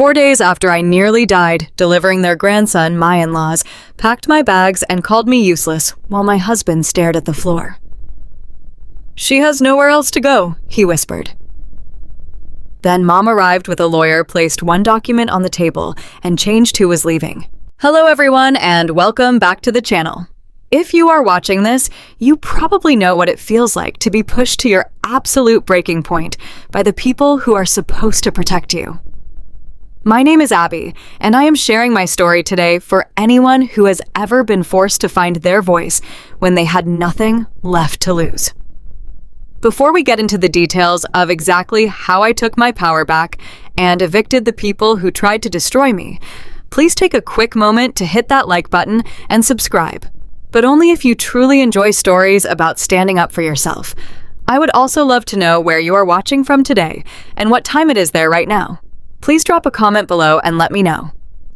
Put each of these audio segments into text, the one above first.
4 days after I nearly died delivering their grandson, my in-laws packed my bags and called me useless while my husband stared at the floor. "She has nowhere else to go," he whispered. Then Mom arrived with a lawyer, placed one document on the table, and changed who was leaving. Hello everyone, and welcome back to the channel. If you are watching this, you probably know what it feels like to be pushed to your absolute breaking point by the people who are supposed to protect you. My name is Abby, and I am sharing my story today for anyone who has ever been forced to find their voice when they had nothing left to lose. Before we get into the details of exactly how I took my power back and evicted the people who tried to destroy me, please take a quick moment to hit that like button and subscribe, but only if you truly enjoy stories about standing up for yourself. I would also love to know where you are watching from today and what time it is there right now. Please drop a comment below and let me know.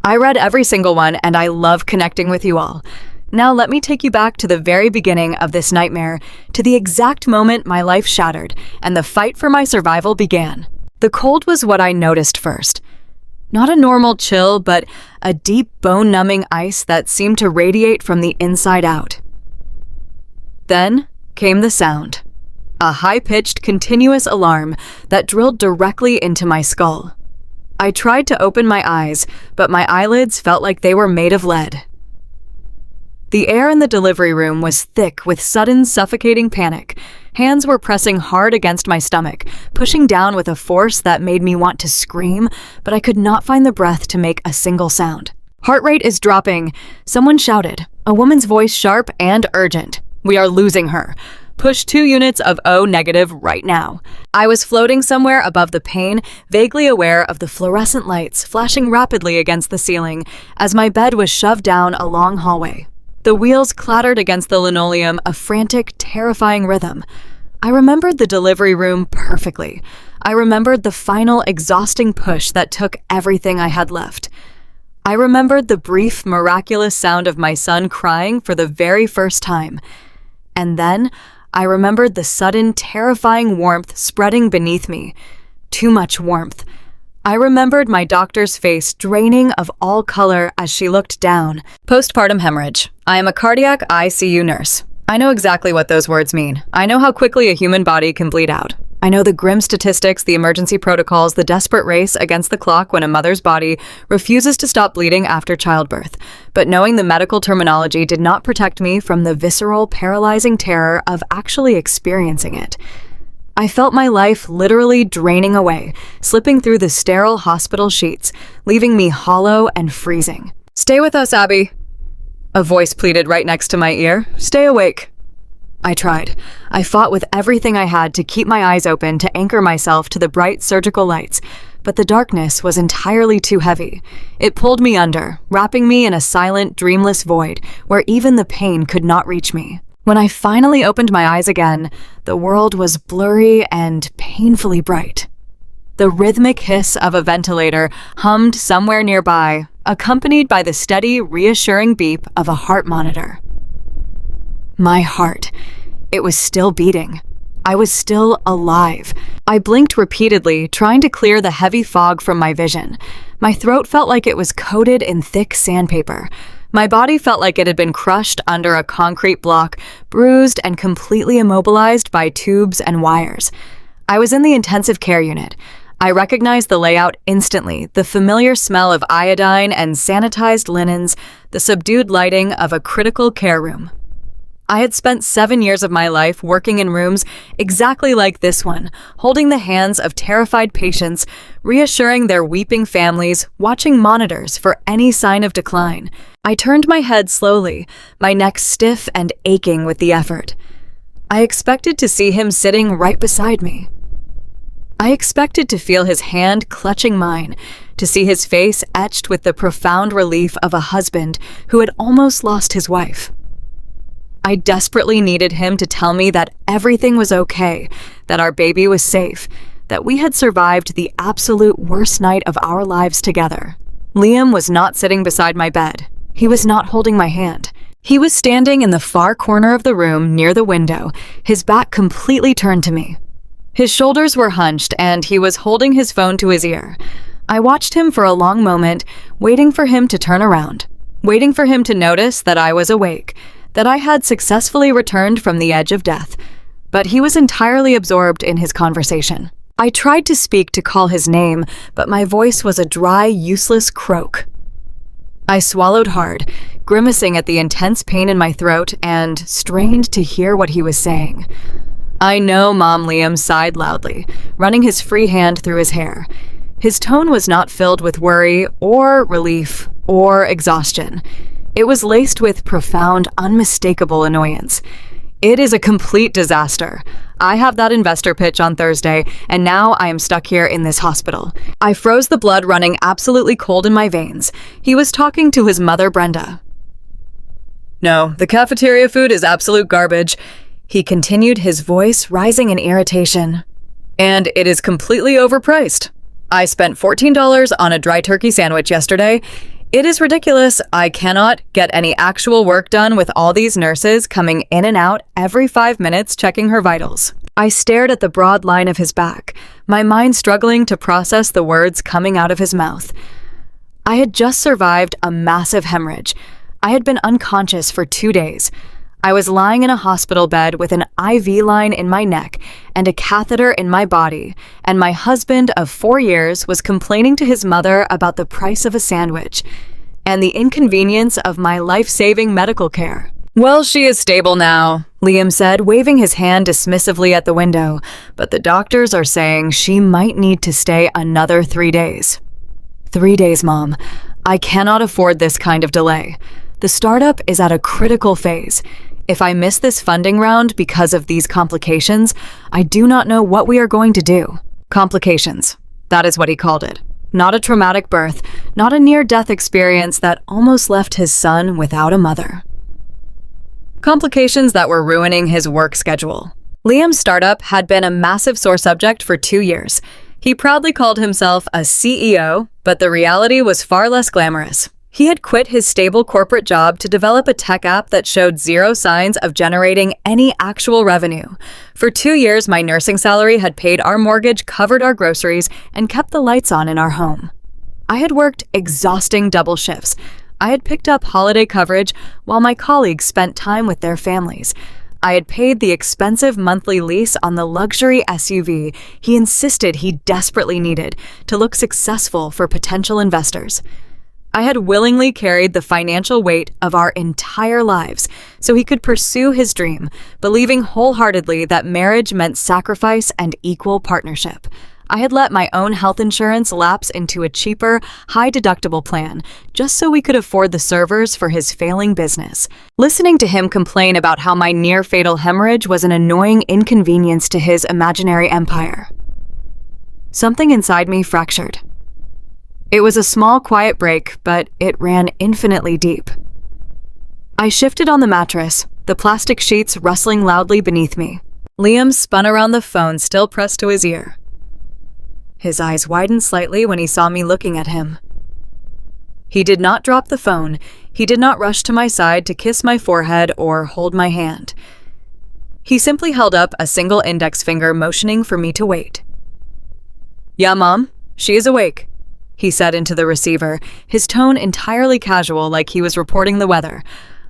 I read every single one and I love connecting with you all. Now let me take you back to the very beginning of this nightmare, to the exact moment my life shattered and the fight for my survival began. The cold was what I noticed first. Not a normal chill, but a deep bone-numbing ice that seemed to radiate from the inside out. Then came the sound. A high-pitched, continuous alarm that drilled directly into my skull. I tried to open my eyes, but my eyelids felt like they were made of lead. The air in the delivery room was thick with sudden, suffocating panic. Hands were pressing hard against my stomach, pushing down with a force that made me want to scream, but I could not find the breath to make a single sound. Heart rate is dropping, someone shouted, a woman's voice sharp and urgent. "We are losing her. Push 2 units of O negative right now." I was floating somewhere above the pain, vaguely aware of the fluorescent lights flashing rapidly against the ceiling as my bed was shoved down a long hallway. The wheels clattered against the linoleum, a frantic, terrifying rhythm. I remembered the delivery room perfectly. I remembered the final, exhausting push that took everything I had left. I remembered the brief, miraculous sound of my son crying for the very first time. And then I remembered the sudden, terrifying warmth spreading beneath me. Too much warmth. I remembered my doctor's face draining of all color as she looked down. Postpartum hemorrhage. I am a cardiac ICU nurse. I know exactly what those words mean. I know how quickly a human body can bleed out. I know the grim statistics, the emergency protocols, the desperate race against the clock when a mother's body refuses to stop bleeding after childbirth. But knowing the medical terminology did not protect me from the visceral, paralyzing terror of actually experiencing it. I felt my life literally draining away, slipping through the sterile hospital sheets, leaving me hollow and freezing. "Stay with us, Abby." A voice pleaded right next to my ear. "Stay awake." I tried. I fought with everything I had to keep my eyes open to anchor myself to the bright surgical lights, but the darkness was entirely too heavy. It pulled me under, wrapping me in a silent, dreamless void where even the pain could not reach me. When I finally opened my eyes again, the world was blurry and painfully bright. The rhythmic hiss of a ventilator hummed somewhere nearby, accompanied by the steady, reassuring beep of a heart monitor. My heart. It was still beating. I was still alive. I blinked repeatedly, trying to clear the heavy fog from my vision. My throat felt like it was coated in thick sandpaper. My body felt like it had been crushed under a concrete block, bruised and completely immobilized by tubes and wires. I was in the intensive care unit. I recognized the layout instantly, the familiar smell of iodine and sanitized linens, the subdued lighting of a critical care room. I had spent 7 years of my life working in rooms exactly like this one, holding the hands of terrified patients, reassuring their weeping families, watching monitors for any sign of decline. I turned my head slowly, my neck stiff and aching with the effort. I expected to see him sitting right beside me. I expected to feel his hand clutching mine, to see his face etched with the profound relief of a husband who had almost lost his wife. I desperately needed him to tell me that everything was okay, that our baby was safe, that we had survived the absolute worst night of our lives together. Liam was not sitting beside my bed. He was not holding my hand. He was standing in the far corner of the room near the window, his back completely turned to me. His shoulders were hunched and he was holding his phone to his ear. I watched him for a long moment, waiting for him to turn around, waiting for him to notice that I was awake, that I had successfully returned from the edge of death. But he was entirely absorbed in his conversation. I tried to speak to call his name, but my voice was a dry, useless croak. I swallowed hard, grimacing at the intense pain in my throat and strained to hear what he was saying. "I know, Mom," Liam sighed loudly, running his free hand through his hair. His tone was not filled with worry or relief or exhaustion. It was laced with profound, unmistakable annoyance. "It is a complete disaster. I have that investor pitch on Thursday, and now I am stuck here in this hospital." I froze, the blood running absolutely cold in my veins. He was talking to his mother, Brenda. "No, the cafeteria food is absolute garbage," he continued, his voice rising in irritation. "And it is completely overpriced. I spent $14 on a dry turkey sandwich yesterday. It is ridiculous. I cannot get any actual work done with all these nurses coming in and out every 5 minutes checking her vitals." I stared at the broad line of his back, my mind struggling to process the words coming out of his mouth. I had just survived a massive hemorrhage. I had been unconscious for 2 days. I was lying in a hospital bed with an IV line in my neck and a catheter in my body, and my husband of 4 years was complaining to his mother about the price of a sandwich and the inconvenience of my life-saving medical care. "Well, she is stable now," Liam said, waving his hand dismissively at the window, "but the doctors are saying she might need to stay another 3 days. 3 days, Mom. I cannot afford this kind of delay. The startup is at a critical phase. If I miss this funding round because of these complications, I do not know what we are going to do." Complications. That is what he called it. Not a traumatic birth, not a near-death experience that almost left his son without a mother. Complications that were ruining his work schedule. Liam's startup had been a massive sore subject for 2 years. He proudly called himself a CEO, but the reality was far less glamorous. He had quit his stable corporate job to develop a tech app that showed zero signs of generating any actual revenue. For 2 years, my nursing salary had paid our mortgage, covered our groceries, and kept the lights on in our home. I had worked exhausting double shifts. I had picked up holiday coverage while my colleagues spent time with their families. I had paid the expensive monthly lease on the luxury SUV he insisted he desperately needed to look successful for potential investors. I had willingly carried the financial weight of our entire lives so he could pursue his dream, believing wholeheartedly that marriage meant sacrifice and equal partnership. I had let my own health insurance lapse into a cheaper, high-deductible plan just so we could afford the servers for his failing business. Listening to him complain about how my near-fatal hemorrhage was an annoying inconvenience to his imaginary empire, something inside me fractured. It was a small, quiet break, but it ran infinitely deep. I shifted on the mattress, the plastic sheets rustling loudly beneath me. Liam spun around the phone still pressed to his ear. His eyes widened slightly when he saw me looking at him. He did not drop the phone. He did not rush to my side to kiss my forehead or hold my hand. He simply held up a single index finger, motioning for me to wait. "Yeah, Mom, she is awake," he said into the receiver, his tone entirely casual, like he was reporting the weather.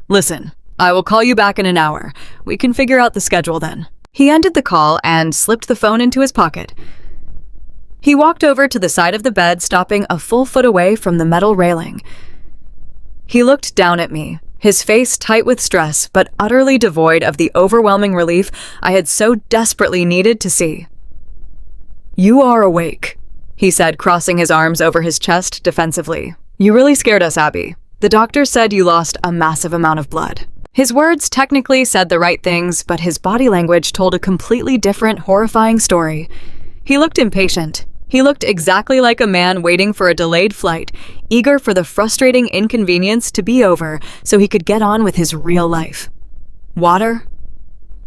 "Listen, I will call you back in an hour. We can figure out the schedule then." He ended the call and slipped the phone into his pocket. He walked over to the side of the bed, stopping a full foot away from the metal railing. He looked down at me, his face tight with stress, but utterly devoid of the overwhelming relief I had so desperately needed to see. "You are awake," he said, crossing his arms over his chest defensively. "You really scared us, Abby. The doctor said you lost a massive amount of blood." His words technically said the right things, but his body language told a completely different, horrifying story. He looked impatient. He looked exactly like a man waiting for a delayed flight, eager for the frustrating inconvenience to be over so he could get on with his real life. "Water?"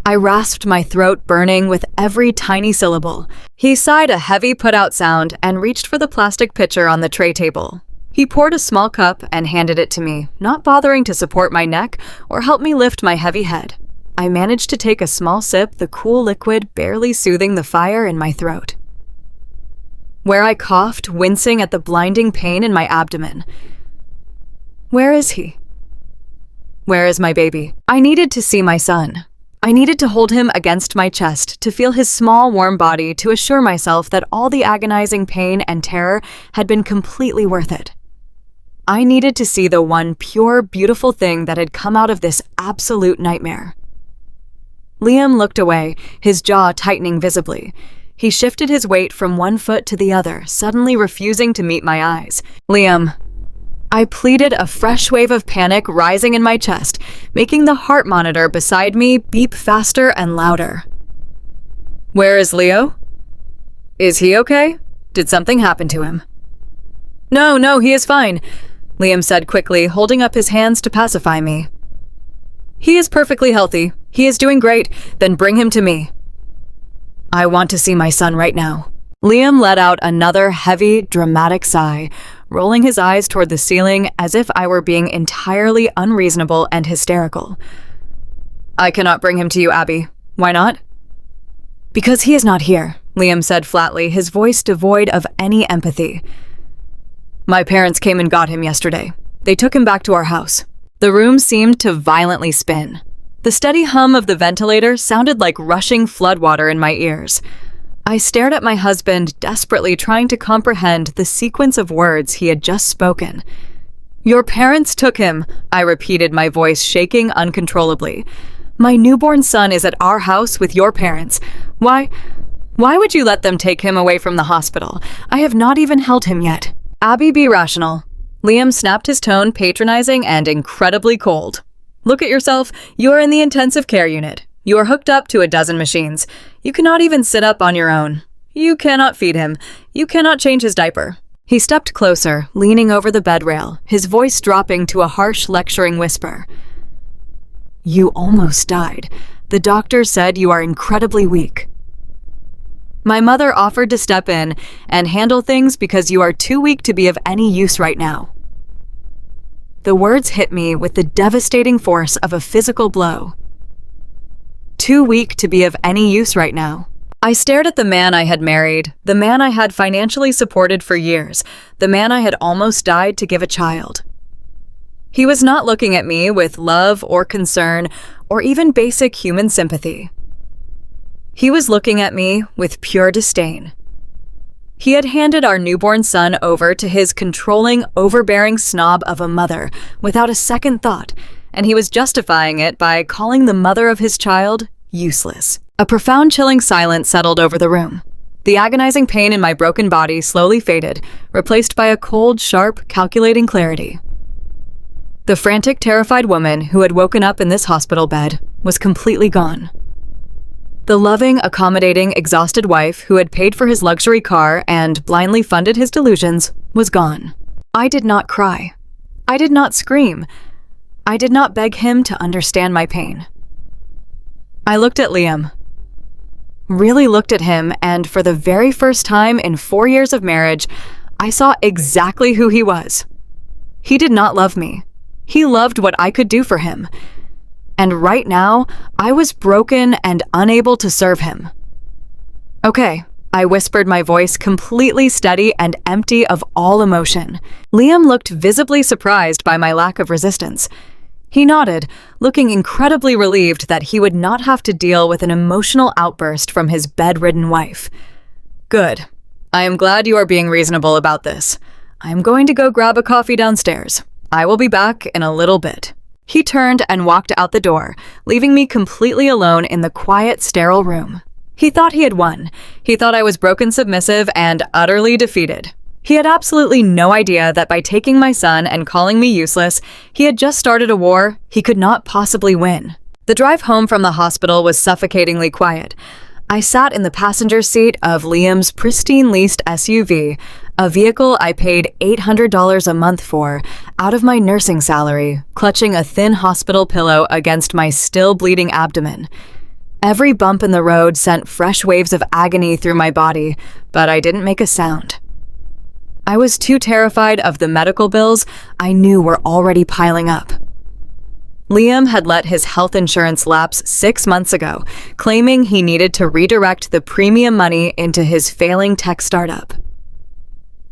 I rasped, my throat burning with every tiny syllable. He sighed a heavy put-out sound and reached for the plastic pitcher on the tray table. He poured a small cup and handed it to me, not bothering to support my neck or help me lift my heavy head. I managed to take a small sip, the cool liquid barely soothing the fire in my throat. where I coughed, wincing at the blinding pain in my abdomen. Where is he? Where is my baby? I needed to see my son. I needed to hold him against my chest, to feel his small, warm body, to assure myself that all the agonizing pain and terror had been completely worth it. I needed to see the one pure, beautiful thing that had come out of this absolute nightmare. Liam looked away, his jaw tightening visibly. He shifted his weight from one foot to the other, suddenly refusing to meet my eyes. Liam. I pleaded, a fresh wave of panic rising in my chest, making the heart monitor beside me beep faster and louder. Where is Leo? Is he okay? Did something happen to him? No, he is fine, Liam said quickly, holding up his hands to pacify me. He is perfectly healthy. He is doing great. Then bring him to me. I want to see my son right now. Liam let out another heavy, dramatic sigh, rolling his eyes toward the ceiling as if I were being entirely unreasonable and hysterical. I cannot bring him to you, Abby. Why not? Because he is not here, Liam said flatly, his voice devoid of any empathy. My parents came and got him yesterday. They took him back to our house. The room seemed to violently spin. The steady hum of the ventilator sounded like rushing floodwater in my ears. I stared at my husband, desperately trying to comprehend the sequence of words he had just spoken. Your parents took him, I repeated, my voice shaking uncontrollably. My newborn son is at our house with your parents. Why would you let them take him away from the hospital? I have not even held him yet. Abby, be rational. Liam snapped his tone, patronizing and incredibly cold. Look at yourself. You are in the intensive care unit. You are hooked up to a dozen machines. You cannot even sit up on your own. You cannot feed him. You cannot change his diaper. He stepped closer, leaning over the bed rail, his voice dropping to a harsh, lecturing whisper. You almost died. The doctor said you are incredibly weak. My mother offered to step in and handle things because you are too weak to be of any use right now. The words hit me with the devastating force of a physical blow. Too weak to be of any use right now. I stared at the man I had married, the man I had financially supported for years, the man I had almost died to give a child. He was not looking at me with love or concern or even basic human sympathy. He was looking at me with pure disdain. He had handed our newborn son over to his controlling, overbearing snob of a mother without a second thought, and he was justifying it by calling the mother of his child useless. A profound, chilling silence settled over the room. The agonizing pain in my broken body slowly faded, replaced by a cold, sharp, calculating clarity. The frantic, terrified woman who had woken up in this hospital bed was completely gone. The loving, accommodating, exhausted wife who had paid for his luxury car and blindly funded his delusions was gone. I did not cry. I did not scream. I did not beg him to understand my pain. I looked at Liam. Really looked at him, and for the very first time in 4 years of marriage, I saw exactly who he was. He did not love me. He loved what I could do for him. And right now, I was broken and unable to serve him. Okay, I whispered, my voice completely steady and empty of all emotion. Liam looked visibly surprised by my lack of resistance. He nodded, looking incredibly relieved that he would not have to deal with an emotional outburst from his bedridden wife. Good. I am glad you are being reasonable about this. I am going to go grab a coffee downstairs. I will be back in a little bit. He turned and walked out the door, leaving me completely alone in the quiet, sterile room. He thought he had won. He thought I was broken, submissive, and utterly defeated. He had absolutely no idea that by taking my son and calling me useless, he had just started a war he could not possibly win. The drive home from the hospital was suffocatingly quiet. I sat in the passenger seat of Liam's pristine leased SUV, a vehicle I paid $800 a month for, out of my nursing salary, clutching a thin hospital pillow against my still bleeding abdomen. Every bump in the road sent fresh waves of agony through my body, but I didn't make a sound. I was too terrified of the medical bills I knew were already piling up. Liam had let his health insurance lapse 6 months ago, claiming he needed to redirect the premium money into his failing tech startup.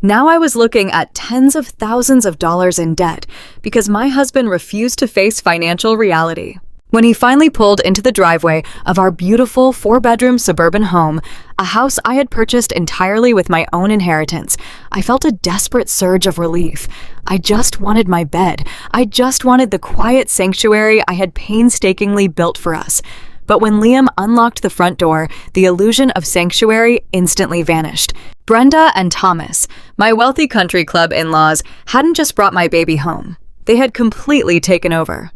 Now I was looking at tens of thousands of dollars in debt because my husband refused to face financial reality. When he finally pulled into the driveway of our beautiful 4-bedroom suburban home, a house I had purchased entirely with my own inheritance, I felt a desperate surge of relief. I just wanted my bed. I just wanted the quiet sanctuary I had painstakingly built for us. But when Liam unlocked the front door, the illusion of sanctuary instantly vanished. Brenda and Thomas, my wealthy country club in-laws, hadn't just brought my baby home. They had completely taken over.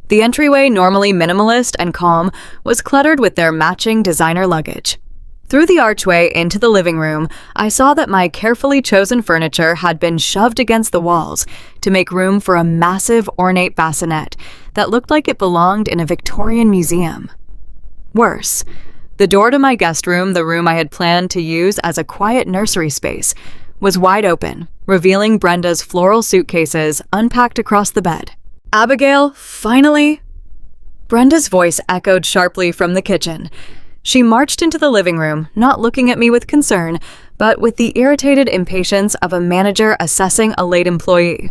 The entryway, normally minimalist and calm, was cluttered with their matching designer luggage. Through the archway into the living room, I saw that my carefully chosen furniture had been shoved against the walls to make room for a massive ornate bassinet that looked like it belonged in a Victorian museum. Worse, the door to my guest room, the room I had planned to use as a quiet nursery space, was wide open, revealing Brenda's floral suitcases unpacked across the bed. "Abigail, finally?" Brenda's voice echoed sharply from the kitchen. She marched into the living room, not looking at me with concern, but with the irritated impatience of a manager assessing a late employee.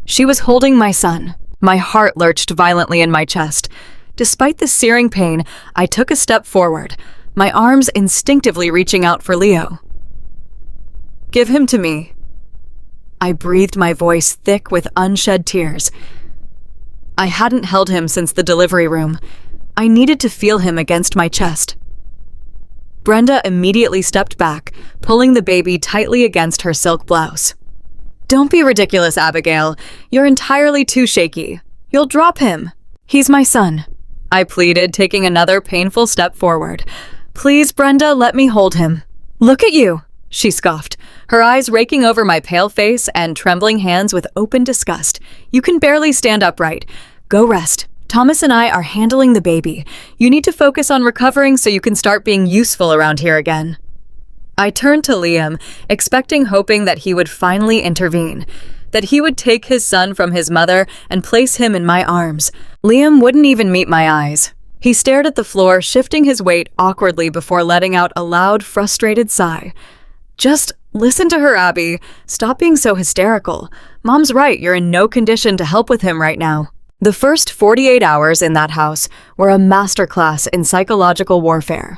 She was holding my son. My heart lurched violently in my chest. Despite the searing pain, I took a step forward, my arms instinctively reaching out for Leo. "Give him to me." I breathed, my voice thick with unshed tears. I hadn't held him since the delivery room. I needed to feel him against my chest. Brenda immediately stepped back, pulling the baby tightly against her silk blouse. "Don't be ridiculous, Abigail. You're entirely too shaky. You'll drop him." "He's my son," I pleaded, taking another painful step forward. "Please, Brenda, let me hold him." "Look at you," she scoffed, her eyes raking over my pale face and trembling hands with open disgust. "You can barely stand upright. Go rest. Thomas and I are handling the baby. You need to focus on recovering so you can start being useful around here again." I turned to Liam, hoping that he would finally intervene, that he would take his son from his mother and place him in my arms. Liam wouldn't even meet my eyes. He stared at the floor, shifting his weight awkwardly before letting out a loud, frustrated sigh. "Just listen to her, Abby. Stop being so hysterical. Mom's right, you're in no condition to help with him right now." The first 48 hours in that house were a masterclass in psychological warfare.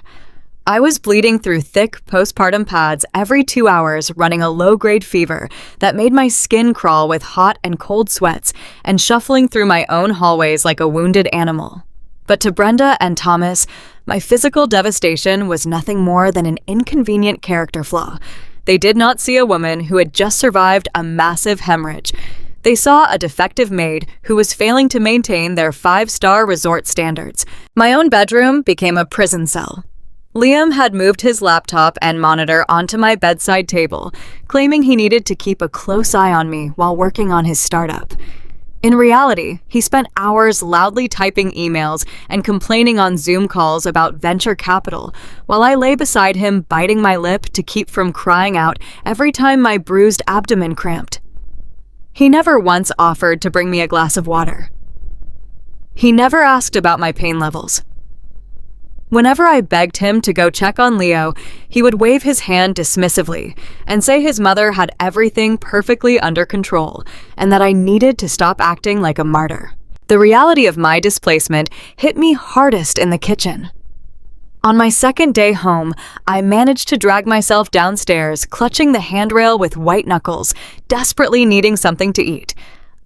I was bleeding through thick postpartum pads every 2 hours, running a low-grade fever that made my skin crawl with hot and cold sweats, and shuffling through my own hallways like a wounded animal. But to Brenda and Thomas, my physical devastation was nothing more than an inconvenient character flaw. They did not see a woman who had just survived a massive hemorrhage. They saw a defective maid who was failing to maintain their 5-star resort standards. My own bedroom became a prison cell. Liam had moved his laptop and monitor onto my bedside table, claiming he needed to keep a close eye on me while working on his startup. In reality, he spent hours loudly typing emails and complaining on Zoom calls about venture capital, while I lay beside him biting my lip to keep from crying out every time my bruised abdomen cramped. He never once offered to bring me a glass of water. He never asked about my pain levels. Whenever I begged him to go check on Leo, he would wave his hand dismissively and say his mother had everything perfectly under control and that I needed to stop acting like a martyr. The reality of my displacement hit me hardest in the kitchen. On my second day home, I managed to drag myself downstairs, clutching the handrail with white knuckles, desperately needing something to eat.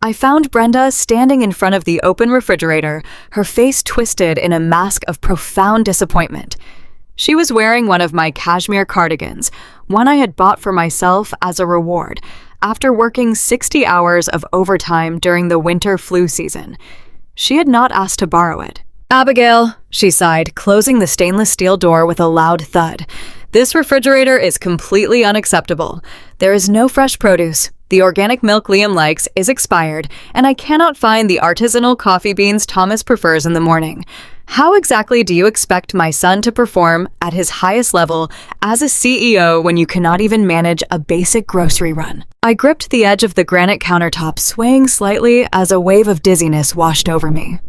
I found Brenda standing in front of the open refrigerator, her face twisted in a mask of profound disappointment. She was wearing one of my cashmere cardigans, one I had bought for myself as a reward, after working 60 hours of overtime during the winter flu season. She had not asked to borrow it. "Abigail," she sighed, closing the stainless steel door with a loud thud. "This refrigerator is completely unacceptable. There is no fresh produce. The organic milk Liam likes is expired, and I cannot find the artisanal coffee beans Thomas prefers in the morning. How exactly do you expect my son to perform at his highest level as a CEO when you cannot even manage a basic grocery run?" I gripped the edge of the granite countertop, swaying slightly as a wave of dizziness washed over me.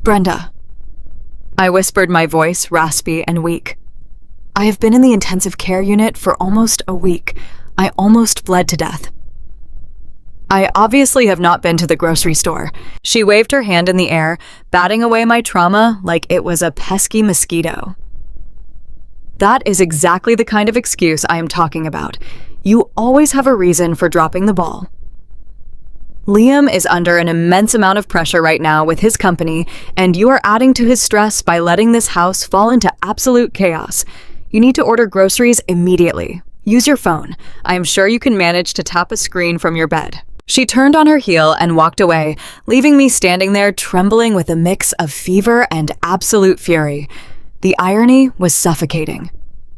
"Brenda," I whispered, my voice raspy and weak. "I have been in the intensive care unit for almost a week. I almost bled to death. I obviously have not been to the grocery store. She waved her hand in the air, batting away my trauma like it was a pesky mosquito. That is exactly the kind of excuse I am talking about. You always have a reason for dropping the ball. Liam is under an immense amount of pressure right now with his company, and you are adding to his stress by letting this house fall into absolute chaos. You need to order groceries immediately. Use your phone. I am sure you can manage to tap a screen from your bed. She turned on her heel and walked away, leaving me standing there trembling with a mix of fever and absolute fury. The irony was suffocating.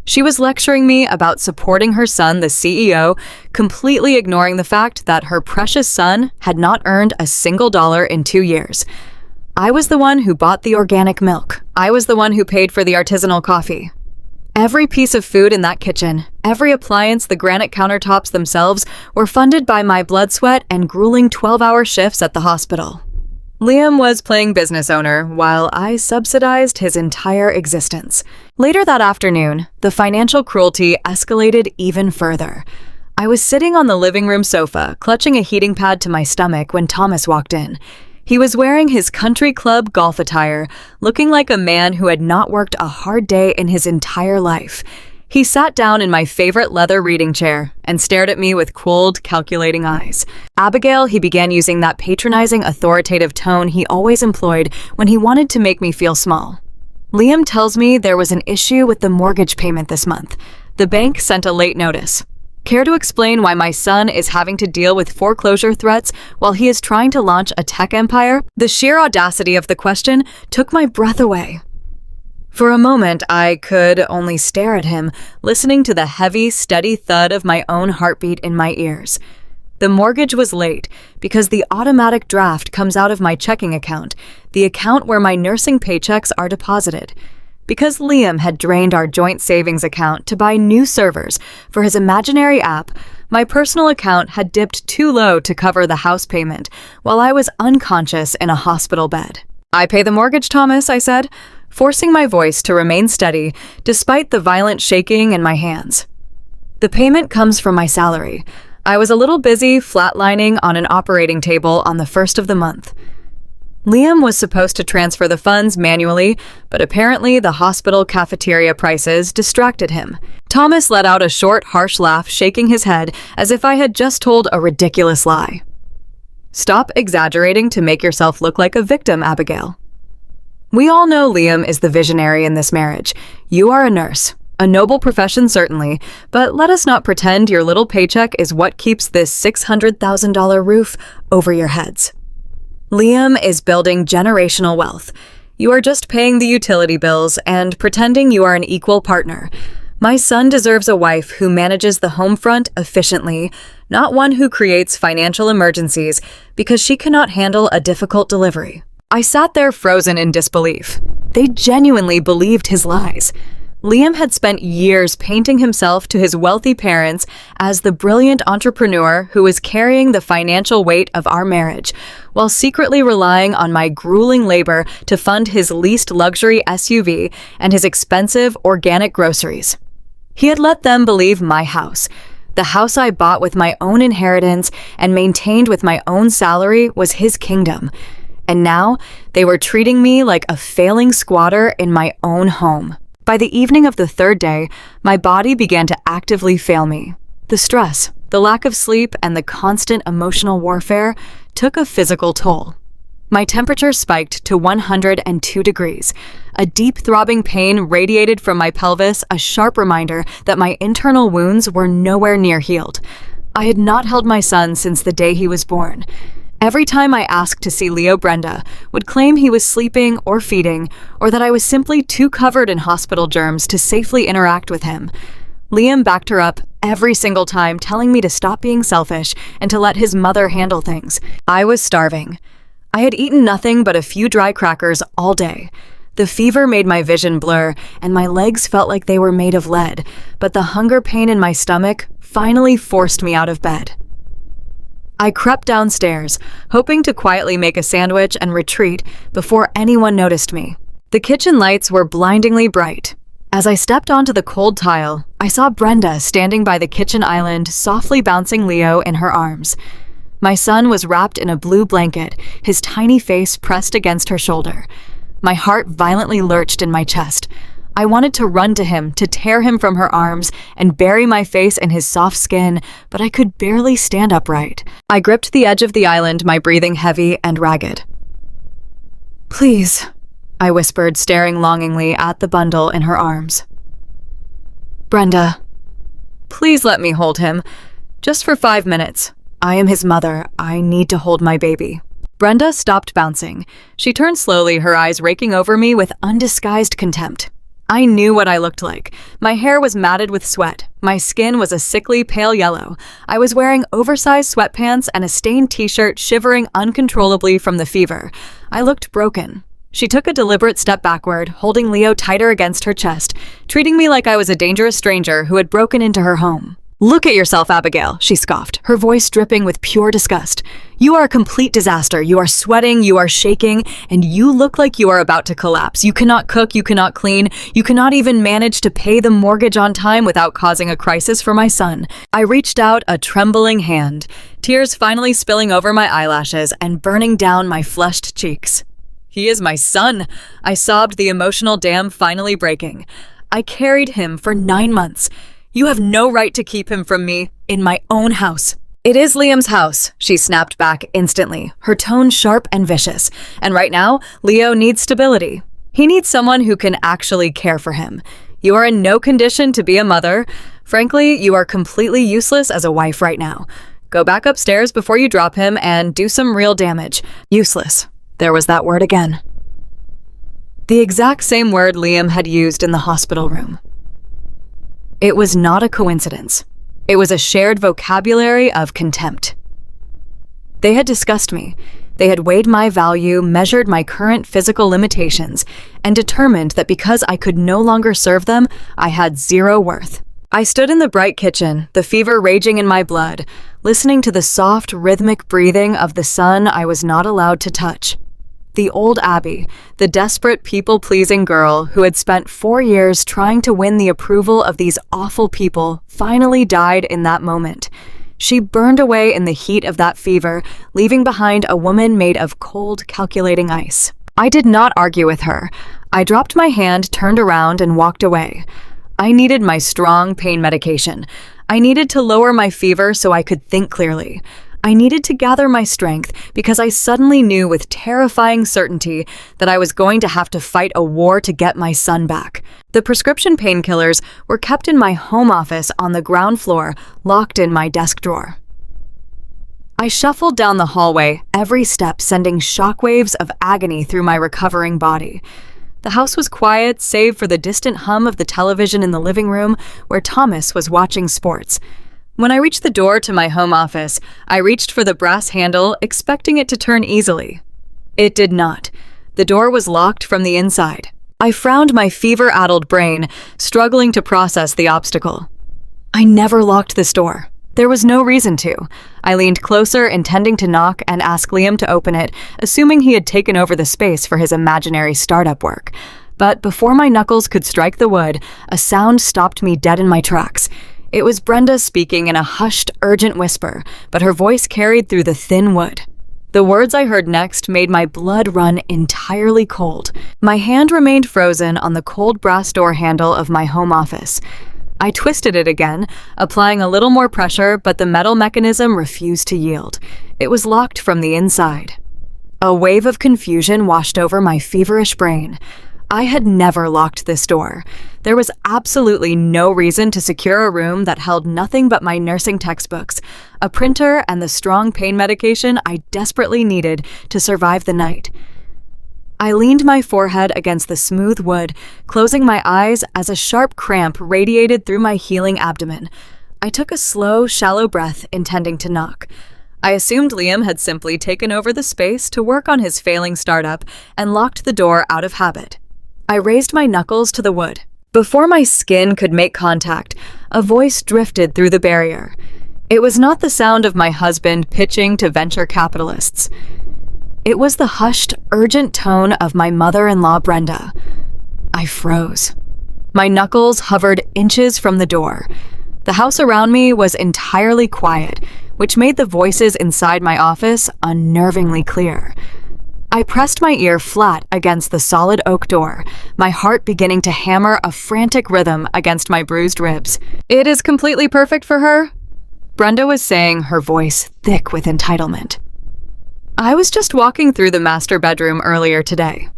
She was lecturing me about supporting her son, the CEO, completely ignoring the fact that her precious son had not earned a single dollar in 2 years. I was the one who bought the organic milk. I was the one who paid for the artisanal coffee. Every piece of food in that kitchen, every appliance, the granite countertops themselves, were funded by my blood sweat and grueling 12-hour shifts at the hospital. Liam was playing business owner while I subsidized his entire existence. Later that afternoon, the financial cruelty escalated even further. I was sitting on the living room sofa, clutching a heating pad to my stomach when Thomas walked in. He was wearing his country club golf attire, looking like a man who had not worked a hard day in his entire life. He sat down in my favorite leather reading chair and stared at me with cold, calculating eyes. Abigail, he began using that patronizing, authoritative tone he always employed when he wanted to make me feel small. Liam tells me there was an issue with the mortgage payment this month. The bank sent a late notice. Care to explain why my son is having to deal with foreclosure threats while he is trying to launch a tech empire? The sheer audacity of the question took my breath away. For a moment, I could only stare at him, listening to the heavy, steady thud of my own heartbeat in my ears. The mortgage was late because the automatic draft comes out of my checking account, the account where my nursing paychecks are deposited. Because Liam had drained our joint savings account to buy new servers for his imaginary app, my personal account had dipped too low to cover the house payment while I was unconscious in a hospital bed. "I pay the mortgage, Thomas," I said, forcing my voice to remain steady despite the violent shaking in my hands. "The payment comes from my salary. I was a little busy flatlining on an operating table on the first of the month." Liam was supposed to transfer the funds manually, but apparently the hospital cafeteria prices distracted him. Thomas let out a short, harsh laugh, shaking his head as if I had just told a ridiculous lie. "Stop exaggerating to make yourself look like a victim, Abigail. We all know Liam is the visionary in this marriage. You are a nurse. A noble profession, certainly, but let us not pretend your little paycheck is what keeps this $600,000 roof over your heads. Liam is building generational wealth. You are just paying the utility bills and pretending you are an equal partner. My son deserves a wife who manages the home front efficiently, not one who creates financial emergencies because she cannot handle a difficult delivery." I sat there frozen in disbelief. They genuinely believed his lies. Liam had spent years painting himself to his wealthy parents as the brilliant entrepreneur who was carrying the financial weight of our marriage, while secretly relying on my grueling labor to fund his leased luxury SUV and his expensive organic groceries. He had let them believe my house, the house I bought with my own inheritance and maintained with my own salary, was his kingdom. And now they were treating me like a failing squatter in my own home. By the evening of the third day, my body began to actively fail me. The stress, the lack of sleep, and the constant emotional warfare took a physical toll. My temperature spiked to 102 degrees. A deep throbbing pain radiated from my pelvis, a sharp reminder that my internal wounds were nowhere near healed. I had not held my son since the day he was born. Every time I asked to see Leo, Brenda would claim he was sleeping or feeding, or that I was simply too covered in hospital germs to safely interact with him. Liam backed her up every single time, telling me to stop being selfish and to let his mother handle things. I was starving. I had eaten nothing but a few dry crackers all day. The fever made my vision blur, and my legs felt like they were made of lead, but the hunger pain in my stomach finally forced me out of bed. I crept downstairs, hoping to quietly make a sandwich and retreat before anyone noticed me. The kitchen lights were blindingly bright. As I stepped onto the cold tile, I saw Brenda standing by the kitchen island, softly bouncing Leo in her arms. My son was wrapped in a blue blanket, his tiny face pressed against her shoulder. My heart violently lurched in my chest. I wanted to run to him, to tear him from her arms and bury my face in his soft skin, but I could barely stand upright. I gripped the edge of the island, my breathing heavy and ragged. "Please," I whispered, staring longingly at the bundle in her arms. "Brenda, please let me hold him, just for 5 minutes. I am his mother. I need to hold my baby." Brenda stopped bouncing. She turned slowly, her eyes raking over me with undisguised contempt. I knew what I looked like. My hair was matted with sweat. My skin was a sickly pale yellow. I was wearing oversized sweatpants and a stained t-shirt, shivering uncontrollably from the fever. I looked broken. She took a deliberate step backward, holding Leo tighter against her chest, treating me like I was a dangerous stranger who had broken into her home. "Look at yourself, Abigail," she scoffed, her voice dripping with pure disgust. "You are a complete disaster. You are sweating, you are shaking, and you look like you are about to collapse. You cannot cook, you cannot clean, you cannot even manage to pay the mortgage on time without causing a crisis for my son." I reached out a trembling hand, tears finally spilling over my eyelashes and burning down my flushed cheeks. "He is my son," I sobbed, the emotional dam finally breaking. "I carried him for 9 months. You have no right to keep him from me in my own house." "It is Liam's house," she snapped back instantly, her tone sharp and vicious. "And right now, Leo needs stability. He needs someone who can actually care for him. You are in no condition to be a mother. Frankly, you are completely useless as a wife right now. Go back upstairs before you drop him and do some real damage." Useless. There was that word again. The exact same word Liam had used in the hospital room. It was not a coincidence. It was a shared vocabulary of contempt. They had discussed me. They had weighed my value, measured my current physical limitations, and determined that because I could no longer serve them, I had zero worth. I stood in the bright kitchen, the fever raging in my blood, listening to the soft, rhythmic breathing of the son I was not allowed to touch. The old Abby, the desperate, people-pleasing girl who had spent 4 years trying to win the approval of these awful people, finally died in that moment. She burned away in the heat of that fever, leaving behind a woman made of cold, calculating ice. I did not argue with her. I dropped my hand, turned around, and walked away. I needed my strong pain medication. I needed to lower my fever so I could think clearly. I needed to gather my strength because I suddenly knew with terrifying certainty that I was going to have to fight a war to get my son back. The prescription painkillers were kept in my home office on the ground floor, locked in my desk drawer. I shuffled down the hallway, every step sending shockwaves of agony through my recovering body. The house was quiet, save for the distant hum of the television in the living room where Thomas was watching sports. When I reached the door to my home office, I reached for the brass handle, expecting it to turn easily. It did not. The door was locked from the inside. I frowned my fever-addled brain, struggling to process the obstacle. I never locked this door. There was no reason to. I leaned closer, intending to knock and ask Liam to open it, assuming he had taken over the space for his imaginary startup work. But before my knuckles could strike the wood, a sound stopped me dead in my tracks. It was Brenda speaking in a hushed, urgent whisper, but her voice carried through the thin wood. The words I heard next made my blood run entirely cold. My hand remained frozen on the cold brass door handle of my home office. I twisted it again, applying a little more pressure, but the metal mechanism refused to yield. It was locked from the inside. A wave of confusion washed over my feverish brain. I had never locked this door. There was absolutely no reason to secure a room that held nothing but my nursing textbooks, a printer, and the strong pain medication I desperately needed to survive the night. I leaned my forehead against the smooth wood, closing my eyes as a sharp cramp radiated through my healing abdomen. I took a slow, shallow breath, intending to knock. I assumed Liam had simply taken over the space to work on his failing startup and locked the door out of habit. I raised my knuckles to the wood. Before my skin could make contact, a voice drifted through the barrier. It was not the sound of my husband pitching to venture capitalists. It was the hushed, urgent tone of my mother-in-law, Brenda. I froze. My knuckles hovered inches from the door. The house around me was entirely quiet, which made the voices inside my office unnervingly clear. I pressed my ear flat against the solid oak door, my heart beginning to hammer a frantic rhythm against my bruised ribs. "It is completely perfect for her," Brenda was saying, her voice thick with entitlement. "I was just walking through the master bedroom earlier today.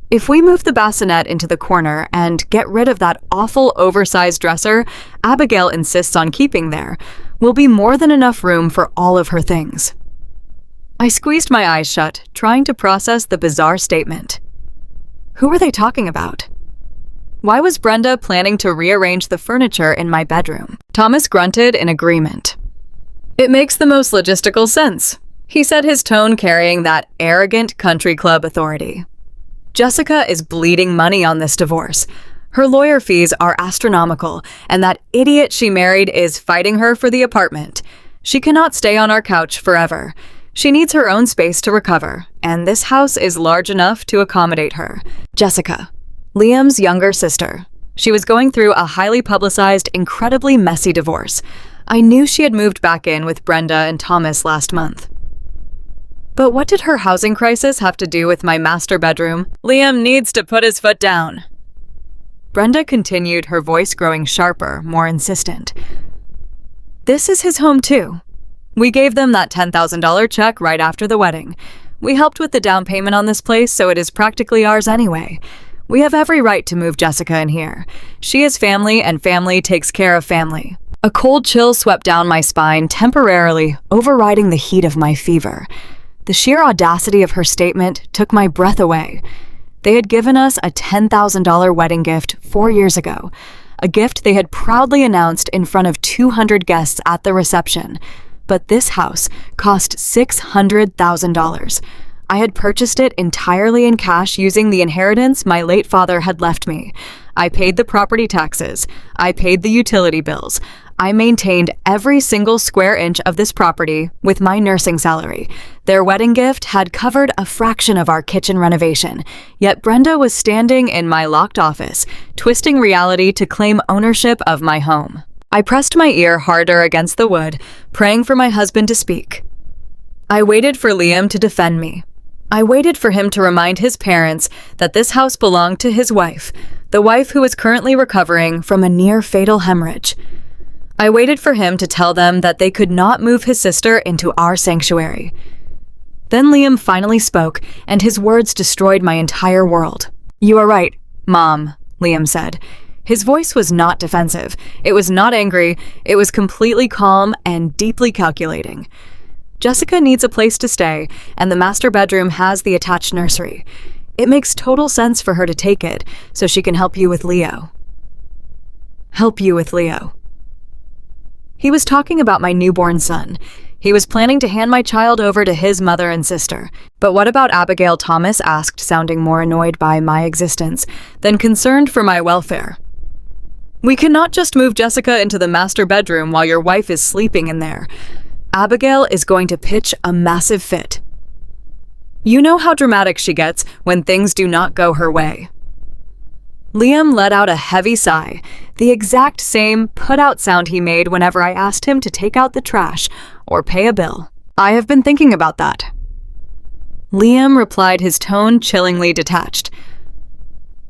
If we move the bassinet into the corner and get rid of that awful oversized dresser Abigail insists on keeping there, will be more than enough room for all of her things." I squeezed my eyes shut, trying to process the bizarre statement. Who were they talking about? Why was Brenda planning to rearrange the furniture in my bedroom? Thomas grunted in agreement. "It makes the most logistical sense," he said, his tone carrying that arrogant country club authority. "Jessica is bleeding money on this divorce. Her lawyer fees are astronomical, and that idiot she married is fighting her for the apartment. She cannot stay on our couch forever. She needs her own space to recover, and this house is large enough to accommodate her." Jessica, Liam's younger sister. She was going through a highly publicized, incredibly messy divorce. I knew she had moved back in with Brenda and Thomas last month. But what did her housing crisis have to do with my master bedroom? "Liam needs to put his foot down," Brenda continued, her voice growing sharper, more insistent. "This is his home too. We gave them that $10,000 check right after the wedding. We helped with the down payment on this place, so it is practically ours anyway. We have every right to move Jessica in here. She is family, and family takes care of family." A cold chill swept down my spine, temporarily overriding the heat of my fever. The sheer audacity of her statement took my breath away. They had given us a $10,000 wedding gift 4 years ago, a gift they had proudly announced in front of 200 guests at the reception. But this house cost $600,000. I had purchased it entirely in cash using the inheritance my late father had left me. I paid the property taxes. I paid the utility bills. I maintained every single square inch of this property with my nursing salary. Their wedding gift had covered a fraction of our kitchen renovation, yet Brenda was standing in my locked office, twisting reality to claim ownership of my home. I pressed my ear harder against the wood, praying for my husband to speak. I waited for Liam to defend me. I waited for him to remind his parents that this house belonged to his wife, the wife who was currently recovering from a near-fatal hemorrhage. I waited for him to tell them that they could not move his sister into our sanctuary. Then Liam finally spoke, and his words destroyed my entire world. "You are right, Mom," Liam said. His voice was not defensive. It was not angry. It was completely calm and deeply calculating. "Jessica needs a place to stay, and the master bedroom has the attached nursery. It makes total sense for her to take it, so she can help you with Leo." Help you with Leo. He was talking about my newborn son. He was planning to hand my child over to his mother and sister. "But what about Abigail?" Thomas asked, sounding more annoyed by my existence than concerned for my welfare. "We cannot just move Jessica into the master bedroom while your wife is sleeping in there. Abigail is going to pitch a massive fit. You know how dramatic she gets when things do not go her way." Liam let out a heavy sigh, the exact same put-out sound he made whenever I asked him to take out the trash or pay a bill. "I have been thinking about that," Liam replied, his tone chillingly detached.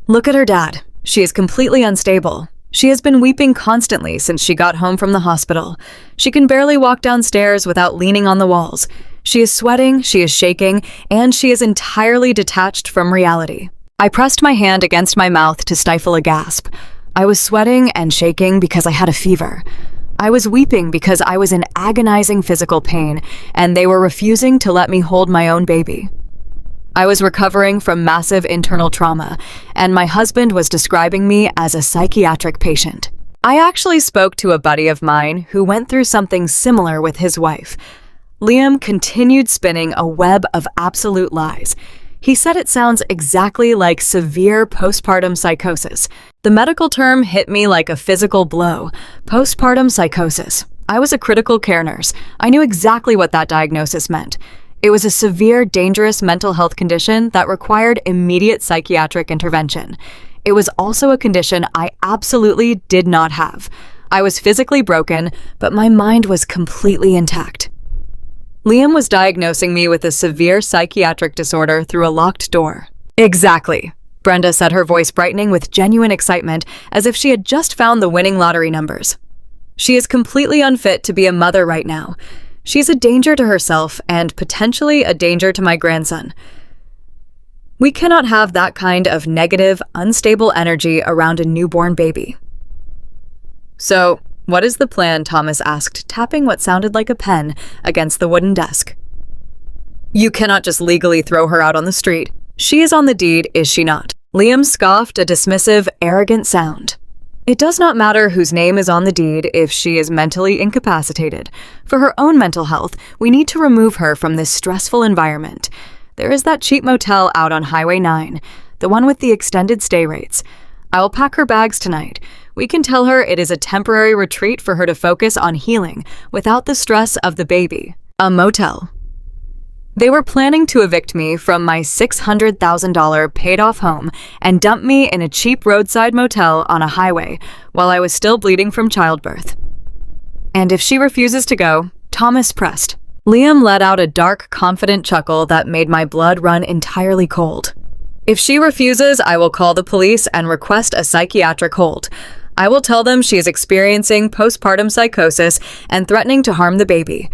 "Look at her dad. She is completely unstable. She has been weeping constantly since she got home from the hospital. She can barely walk downstairs without leaning on the walls. She is sweating, she is shaking, and she is entirely detached from reality." I pressed my hand against my mouth to stifle a gasp. I was sweating and shaking because I had a fever. I was weeping because I was in agonizing physical pain, and they were refusing to let me hold my own baby. I was recovering from massive internal trauma, and my husband was describing me as a psychiatric patient. I actually spoke to a buddy of mine who went through something similar with his wife. Liam continued spinning a web of absolute lies. He said it sounds exactly like severe postpartum psychosis. The medical term hit me like a physical blow. Postpartum psychosis. I was a critical care nurse. I knew exactly what that diagnosis meant. It was a severe, dangerous mental health condition that required immediate psychiatric intervention. it was also a condition I absolutely did not have. I was physically broken, but my mind was completely intact. Liam was diagnosing me with a severe psychiatric disorder through a locked door. Exactly, Brenda said, her voice brightening with genuine excitement, as if she had just found the winning lottery numbers. She is completely unfit to be a mother right now. She's a danger to herself and potentially a danger to my grandson. We cannot have that kind of negative, unstable energy around a newborn baby. So, what is the plan? Thomas asked, tapping what sounded like a pen against the wooden desk. You cannot just legally throw her out on the street. She is on the deed, is she not? Liam scoffed, a dismissive, arrogant sound. It does not matter whose name is on the deed if she is mentally incapacitated. For her own mental health, we need to remove her from this stressful environment. There is that cheap motel out on Highway 9, the one with the extended stay rates. I will pack her bags tonight. We can tell her it is a temporary retreat for her to focus on healing without the stress of the baby. A motel. They were planning to evict me from my $600,000 paid-off home and dump me in a cheap roadside motel on a highway while I was still bleeding from childbirth. And if she refuses to go, Thomas pressed. Liam let out a dark, confident chuckle that made my blood run entirely cold. If she refuses, I will call the police and request a psychiatric hold. I will tell them she is experiencing postpartum psychosis and threatening to harm the baby.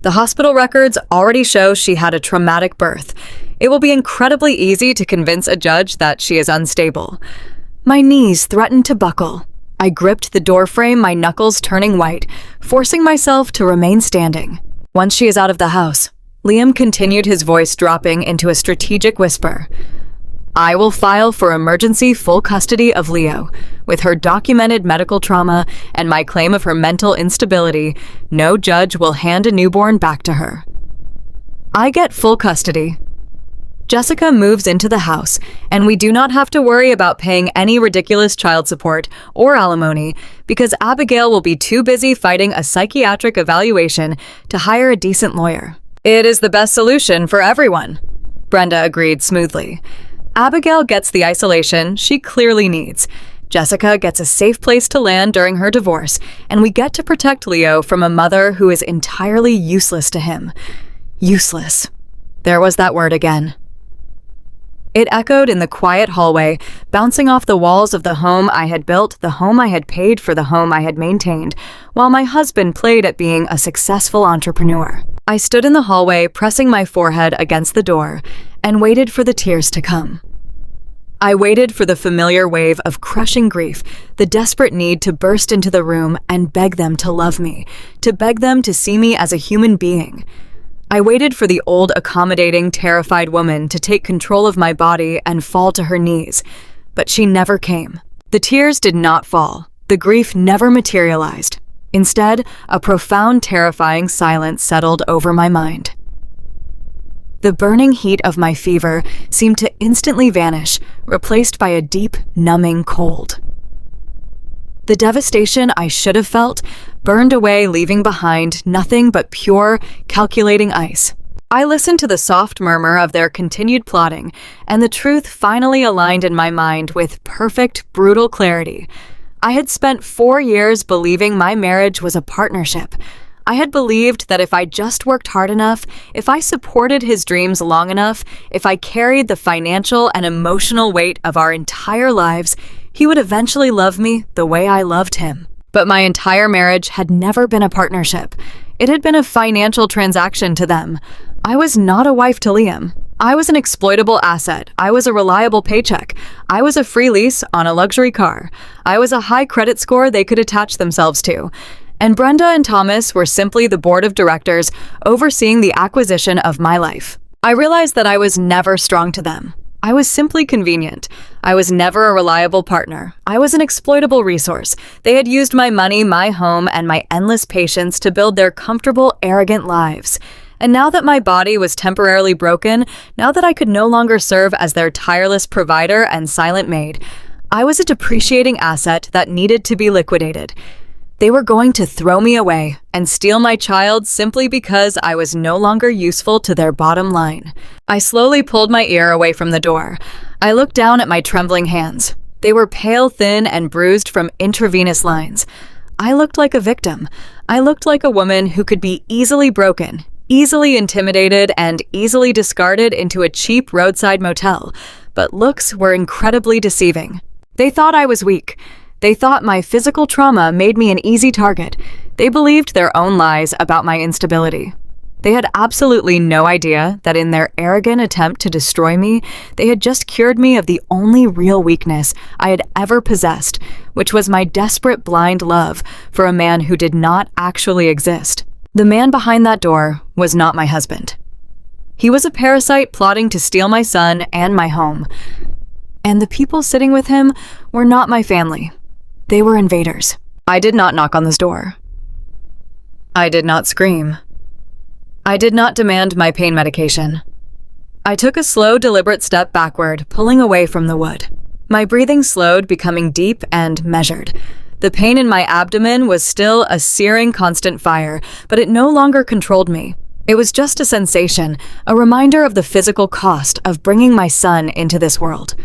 The hospital records already show she had a traumatic birth. It will be incredibly easy to convince a judge that she is unstable. My knees threatened to buckle. I gripped the doorframe, my knuckles turning white, forcing myself to remain standing. Once she is out of the house, Liam continued, his voice dropping into a strategic whisper. I will file for emergency full custody of Leo. With her documented medical trauma and my claim of her mental instability, no judge will hand a newborn back to her. I get full custody. Jessica moves into the house, and we do not have to worry about paying any ridiculous child support or alimony because Abigail will be too busy fighting a psychiatric evaluation to hire a decent lawyer. It is the best solution for everyone, Brenda agreed smoothly. Abigail gets the isolation she clearly needs. Jessica gets a safe place to land during her divorce, and we get to protect Leo from a mother who is entirely useless to him. Useless. There was that word again. It echoed in the quiet hallway, bouncing off the walls of the home I had built, the home I had paid for, the home I had maintained, while my husband played at being a successful entrepreneur. I stood in the hallway, pressing my forehead against the door, and waited for the tears to come. I waited for the familiar wave of crushing grief, the desperate need to burst into the room and beg them to love me, to beg them to see me as a human being. I waited for the old, accommodating, terrified woman to take control of my body and fall to her knees, but she never came. The tears did not fall. The grief never materialized. Instead, a profound, terrifying silence settled over my mind. The burning heat of my fever seemed to instantly vanish, replaced by a deep, numbing cold. The devastation I should have felt burned away, leaving behind nothing but pure, calculating ice. I listened to the soft murmur of their continued plotting, and the truth finally aligned in my mind with perfect, brutal clarity. I had spent 4 years believing my marriage was a partnership. I had believed that if I just worked hard enough, if I supported his dreams long enough, if I carried the financial and emotional weight of our entire lives, he would eventually love me the way I loved him. But my entire marriage had never been a partnership. It had been a financial transaction to them. I was not a wife to Liam. I was an exploitable asset. I was a reliable paycheck. I was a free lease on a luxury car. I was a high credit score they could attach themselves to. And Brenda and Thomas were simply the board of directors overseeing the acquisition of my life. I realized that I was never strong to them. I was simply convenient. I was never a reliable partner. I was an exploitable resource. They had used my money, my home, and my endless patience to build their comfortable, arrogant lives. And now that my body was temporarily broken, now that I could no longer serve as their tireless provider and silent maid, I was a depreciating asset that needed to be liquidated. They were going to throw me away and steal my child simply because I was no longer useful to their bottom line. I slowly pulled my ear away from the door. I looked down at my trembling hands. They were pale, thin, and bruised from intravenous lines. I looked like a victim. I looked like a woman who could be easily broken, easily intimidated, and easily discarded into a cheap roadside motel. But looks were incredibly deceiving. They thought I was weak. They thought my physical trauma made me an easy target. They believed their own lies about my instability. They had absolutely no idea that in their arrogant attempt to destroy me, they had just cured me of the only real weakness I had ever possessed, which was my desperate blind love for a man who did not actually exist. The man behind that door was not my husband. He was a parasite plotting to steal my son and my home. And the people sitting with him were not my family. They were invaders. I did not knock on this door. I did not scream. I did not demand my pain medication. I took a slow, deliberate step backward, pulling away from the wood. My breathing slowed, becoming deep and measured. The pain in my abdomen was still a searing, constant fire, but it no longer controlled me. It was just a sensation, a reminder of the physical cost of bringing my son into this world.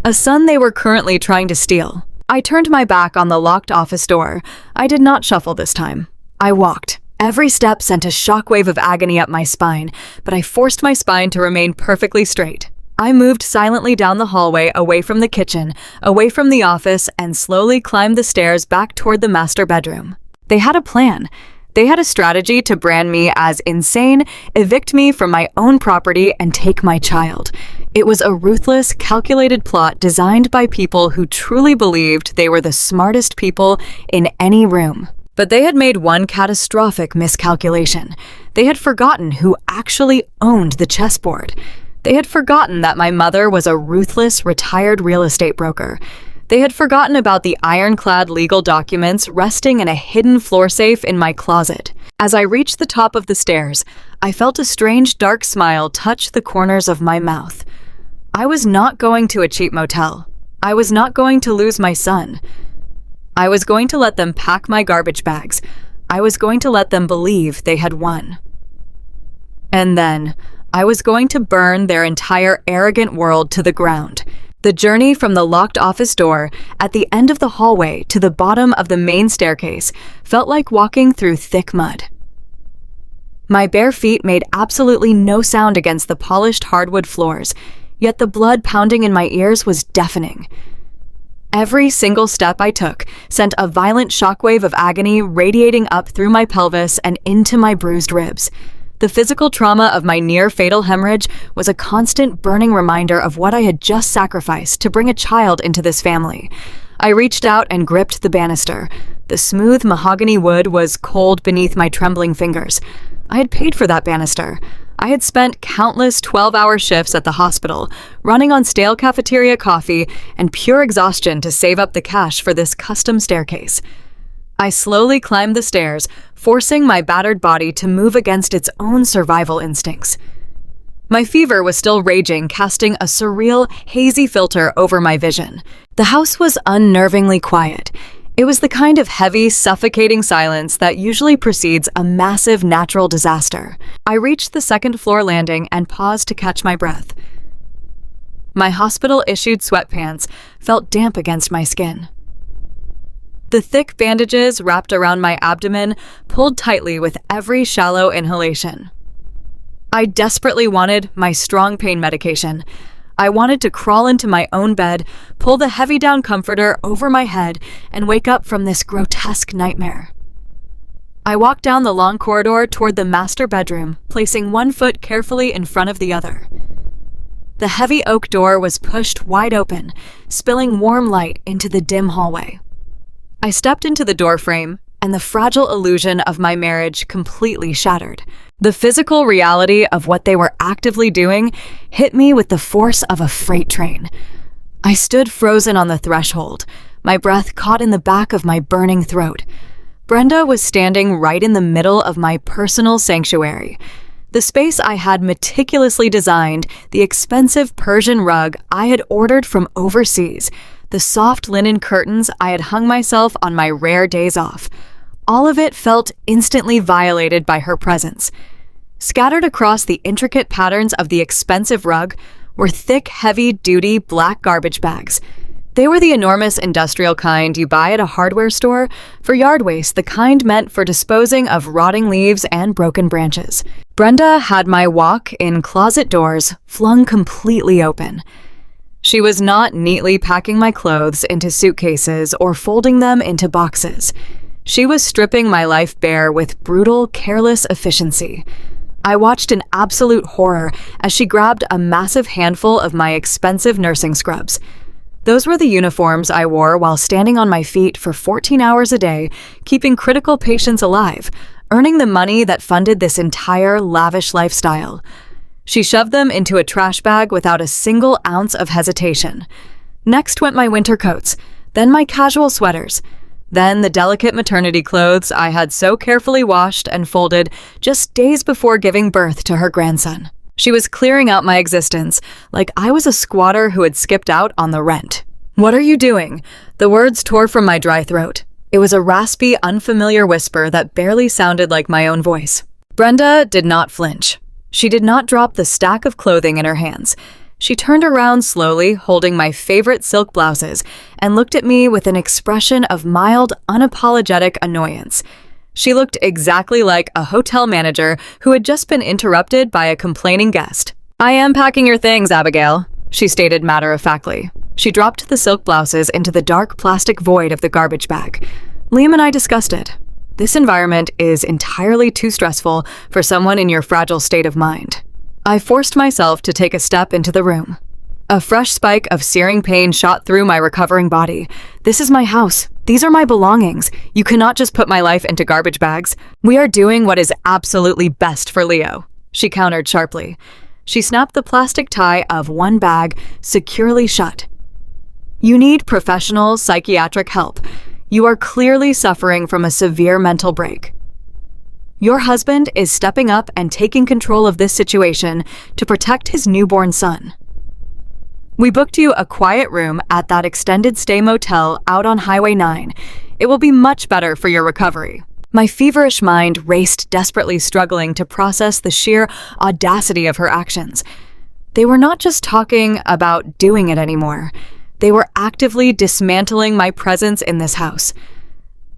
A son they were currently trying to steal. I turned my back on the locked office door. I did not shuffle this time. I walked. Every step sent a shockwave of agony up my spine, but I forced my spine to remain perfectly straight. I moved silently down the hallway, away from the kitchen, away from the office, and slowly climbed the stairs back toward the master bedroom. They had a plan. They had a strategy to brand me as insane, evict me from my own property, and take my child. It was a ruthless, calculated plot designed by people who truly believed they were the smartest people in any room. But they had made one catastrophic miscalculation. They had forgotten who actually owned the chessboard. They had forgotten that my mother was a ruthless, retired real estate broker. They had forgotten about the ironclad legal documents resting in a hidden floor safe in my closet. As I reached the top of the stairs, I felt a strange, dark smile touch the corners of my mouth. I was not going to a cheap motel. I was not going to lose my son. I was going to let them pack my garbage bags. I was going to let them believe they had won. And then, I was going to burn their entire arrogant world to the ground. The journey from the locked office door at the end of the hallway to the bottom of the main staircase felt like walking through thick mud. My bare feet made absolutely no sound against the polished hardwood floors, yet the blood pounding in my ears was deafening. Every single step I took sent a violent shockwave of agony radiating up through my pelvis and into my bruised ribs. The physical trauma of my near-fatal hemorrhage was a constant burning reminder of what I had just sacrificed to bring a child into this family. I reached out and gripped the banister. The smooth mahogany wood was cold beneath my trembling fingers. I had paid for that banister. I had spent countless 12-hour shifts at the hospital, running on stale cafeteria coffee and pure exhaustion to save up the cash for this custom staircase. I slowly climbed the stairs, forcing my battered body to move against its own survival instincts. My fever was still raging, casting a surreal, hazy filter over my vision. The house was unnervingly quiet. It was the kind of heavy, suffocating silence that usually precedes a massive natural disaster. I reached the second-floor landing and paused to catch my breath. My hospital-issued sweatpants felt damp against my skin. The thick bandages wrapped around my abdomen pulled tightly with every shallow inhalation. I desperately wanted my strong pain medication. I wanted to crawl into my own bed, pull the heavy down comforter over my head, and wake up from this grotesque nightmare. I walked down the long corridor toward the master bedroom, placing one foot carefully in front of the other. The heavy oak door was pushed wide open, spilling warm light into the dim hallway. I stepped into the doorframe, and the fragile illusion of my marriage completely shattered. The physical reality of what they were actively doing hit me with the force of a freight train. I stood frozen on the threshold, my breath caught in the back of my burning throat. Brenda was standing right in the middle of my personal sanctuary. The space I had meticulously designed, the expensive Persian rug I had ordered from overseas, the soft linen curtains I had hung myself on my rare days off. All of it felt instantly violated by her presence. Scattered across the intricate patterns of the expensive rug were thick, heavy-duty black garbage bags. They were the enormous industrial kind you buy at a hardware store for yard waste, the kind meant for disposing of rotting leaves and broken branches. Brenda had my walk-in closet doors flung completely open. She was not neatly packing my clothes into suitcases or folding them into boxes. She was stripping my life bare with brutal, careless efficiency. I watched in absolute horror as she grabbed a massive handful of my expensive nursing scrubs. Those were the uniforms I wore while standing on my feet for 14 hours a day, keeping critical patients alive, earning the money that funded this entire lavish lifestyle. She shoved them into a trash bag without a single ounce of hesitation. Next went my winter coats, then my casual sweaters, then the delicate maternity clothes I had so carefully washed and folded just days before giving birth to her grandson. She was clearing out my existence, like I was a squatter who had skipped out on the rent. "What are you doing?" The words tore from my dry throat. It was a raspy, unfamiliar whisper that barely sounded like my own voice. Brenda did not flinch. She did not drop the stack of clothing in her hands. She turned around slowly, holding my favorite silk blouses, and looked at me with an expression of mild, unapologetic annoyance. She looked exactly like a hotel manager who had just been interrupted by a complaining guest. "I am packing your things, Abigail," she stated matter-of-factly. She dropped the silk blouses into the dark plastic void of the garbage bag. Liam and I discussed it. This environment is entirely too stressful for someone in your fragile state of mind. I forced myself to take a step into the room. A fresh spike of searing pain shot through my recovering body. "This is my house. These are my belongings. You cannot just put my life into garbage bags. We are doing what is absolutely best for Leo," she countered sharply. She snapped the plastic tie of one bag securely shut. "You need professional psychiatric help. You are clearly suffering from a severe mental break. Your husband is stepping up and taking control of this situation to protect his newborn son. We booked you a quiet room at that extended stay motel out on Highway 9. It will be much better for your recovery." My feverish mind raced, desperately struggling to process the sheer audacity of her actions. They were not just talking about doing it anymore. They were actively dismantling my presence in this house.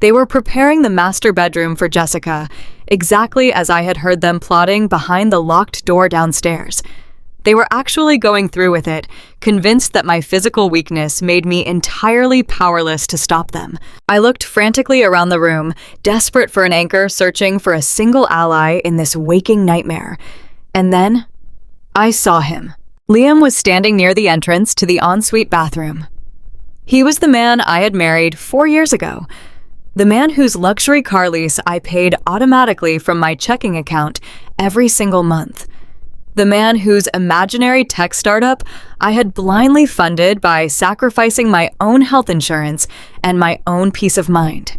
They were preparing the master bedroom for Jessica, exactly as I had heard them plotting behind the locked door downstairs. They were actually going through with it, convinced that my physical weakness made me entirely powerless to stop them. I looked frantically around the room, desperate for an anchor, searching for a single ally in this waking nightmare. And then, I saw him. Liam was standing near the entrance to the ensuite bathroom. He was the man I had married 4 years ago. The man whose luxury car lease I paid automatically from my checking account every single month. The man whose imaginary tech startup I had blindly funded by sacrificing my own health insurance and my own peace of mind.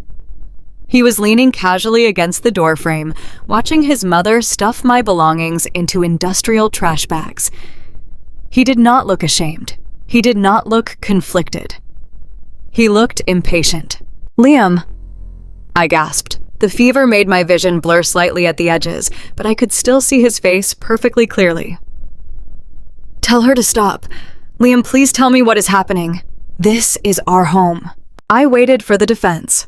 He was leaning casually against the doorframe, watching his mother stuff my belongings into industrial trash bags. He did not look ashamed. He did not look conflicted. He looked impatient. "Liam," I gasped. The fever made my vision blur slightly at the edges, but I could still see his face perfectly clearly. "Tell her to stop. Liam, please tell me what is happening. This is our home." I waited for the defense.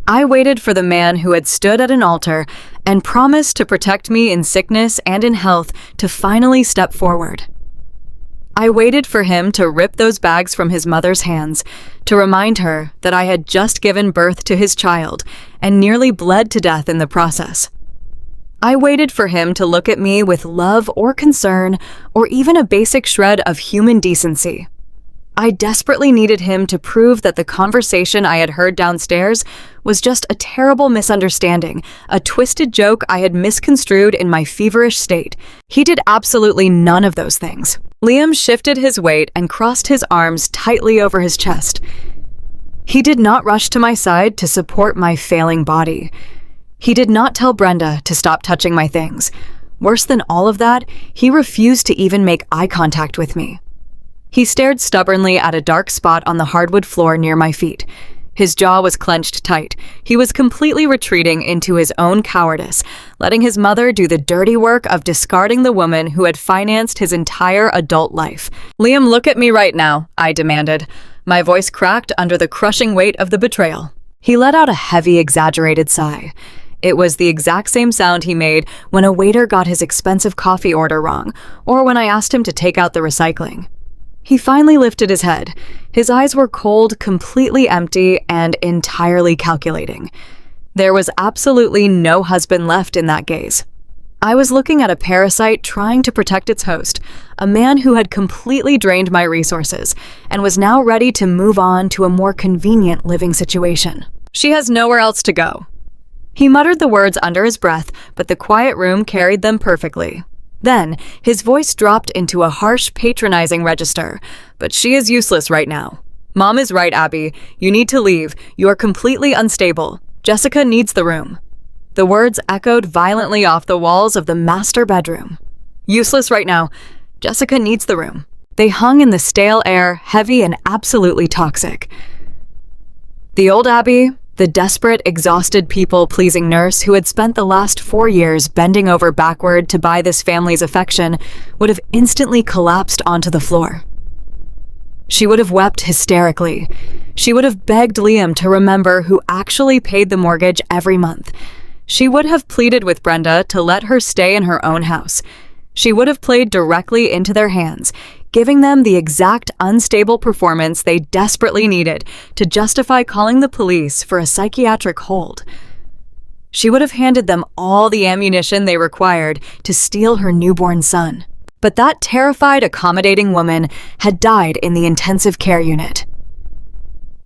I waited for the man who had stood at an altar and promised to protect me in sickness and in health to finally step forward. I waited for him to rip those bags from his mother's hands, to remind her that I had just given birth to his child and nearly bled to death in the process. I waited for him to look at me with love or concern, or even a basic shred of human decency. I desperately needed him to prove that the conversation I had heard downstairs was just a terrible misunderstanding, a twisted joke I had misconstrued in my feverish state. He did absolutely none of those things. Liam shifted his weight and crossed his arms tightly over his chest. He did not rush to my side to support my failing body. He did not tell Brenda to stop touching my things. Worse than all of that, he refused to even make eye contact with me. He stared stubbornly at a dark spot on the hardwood floor near my feet. His jaw was clenched tight. He was completely retreating into his own cowardice, letting his mother do the dirty work of discarding the woman who had financed his entire adult life. "Liam, look at me right now," I demanded. My voice cracked under the crushing weight of the betrayal. He let out a heavy, exaggerated sigh. It was the exact same sound he made when a waiter got his expensive coffee order wrong, or when I asked him to take out the recycling. He finally lifted his head. His eyes were cold, completely empty, and entirely calculating. There was absolutely no husband left in that gaze. I was looking at a parasite trying to protect its host, a man who had completely drained my resources and was now ready to move on to a more convenient living situation. She has nowhere else to go. He muttered the words under his breath, but the quiet room carried them perfectly. Then, his voice dropped into a harsh, patronizing register. But she is useless right now. Mom is right, Abby. You need to leave. You are completely unstable. Jessica needs the room. The words echoed violently off the walls of the master bedroom. Useless right now. Jessica needs the room. They hung in the stale air, heavy and absolutely toxic. The old Abby, the desperate, exhausted people-pleasing nurse who had spent the last 4 years bending over backward to buy this family's affection, would have instantly collapsed onto the floor. She would have wept hysterically. She would have begged Liam to remember who actually paid the mortgage every month. She would have pleaded with Brenda to let her stay in her own house. She would have played directly into their hands, giving them the exact unstable performance they desperately needed to justify calling the police for a psychiatric hold. She would have handed them all the ammunition they required to steal her newborn son. But that terrified, accommodating woman had died in the intensive care unit.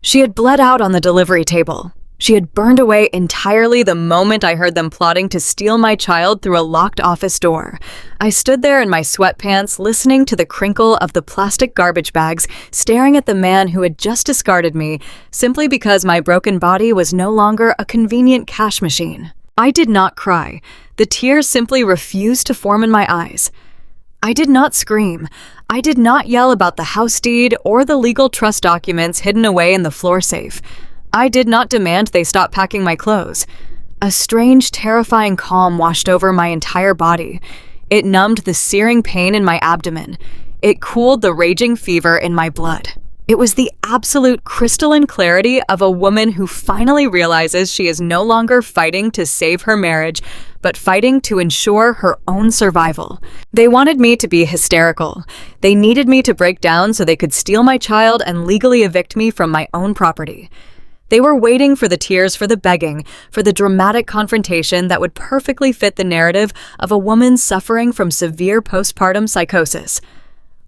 She had bled out on the delivery table. She had burned away entirely the moment I heard them plotting to steal my child through a locked office door. I stood there in my sweatpants, listening to the crinkle of the plastic garbage bags, staring at the man who had just discarded me, simply because my broken body was no longer a convenient cash machine. I did not cry. The tears simply refused to form in my eyes. I did not scream. I did not yell about the house deed or the legal trust documents hidden away in the floor safe. I did not demand they stop packing my clothes. A strange, terrifying calm washed over my entire body. It numbed the searing pain in my abdomen. It cooled the raging fever in my blood. It was the absolute crystalline clarity of a woman who finally realizes she is no longer fighting to save her marriage, but fighting to ensure her own survival. They wanted me to be hysterical. They needed me to break down so they could steal my child and legally evict me from my own property. They were waiting for the tears, for the begging, for the dramatic confrontation that would perfectly fit the narrative of a woman suffering from severe postpartum psychosis.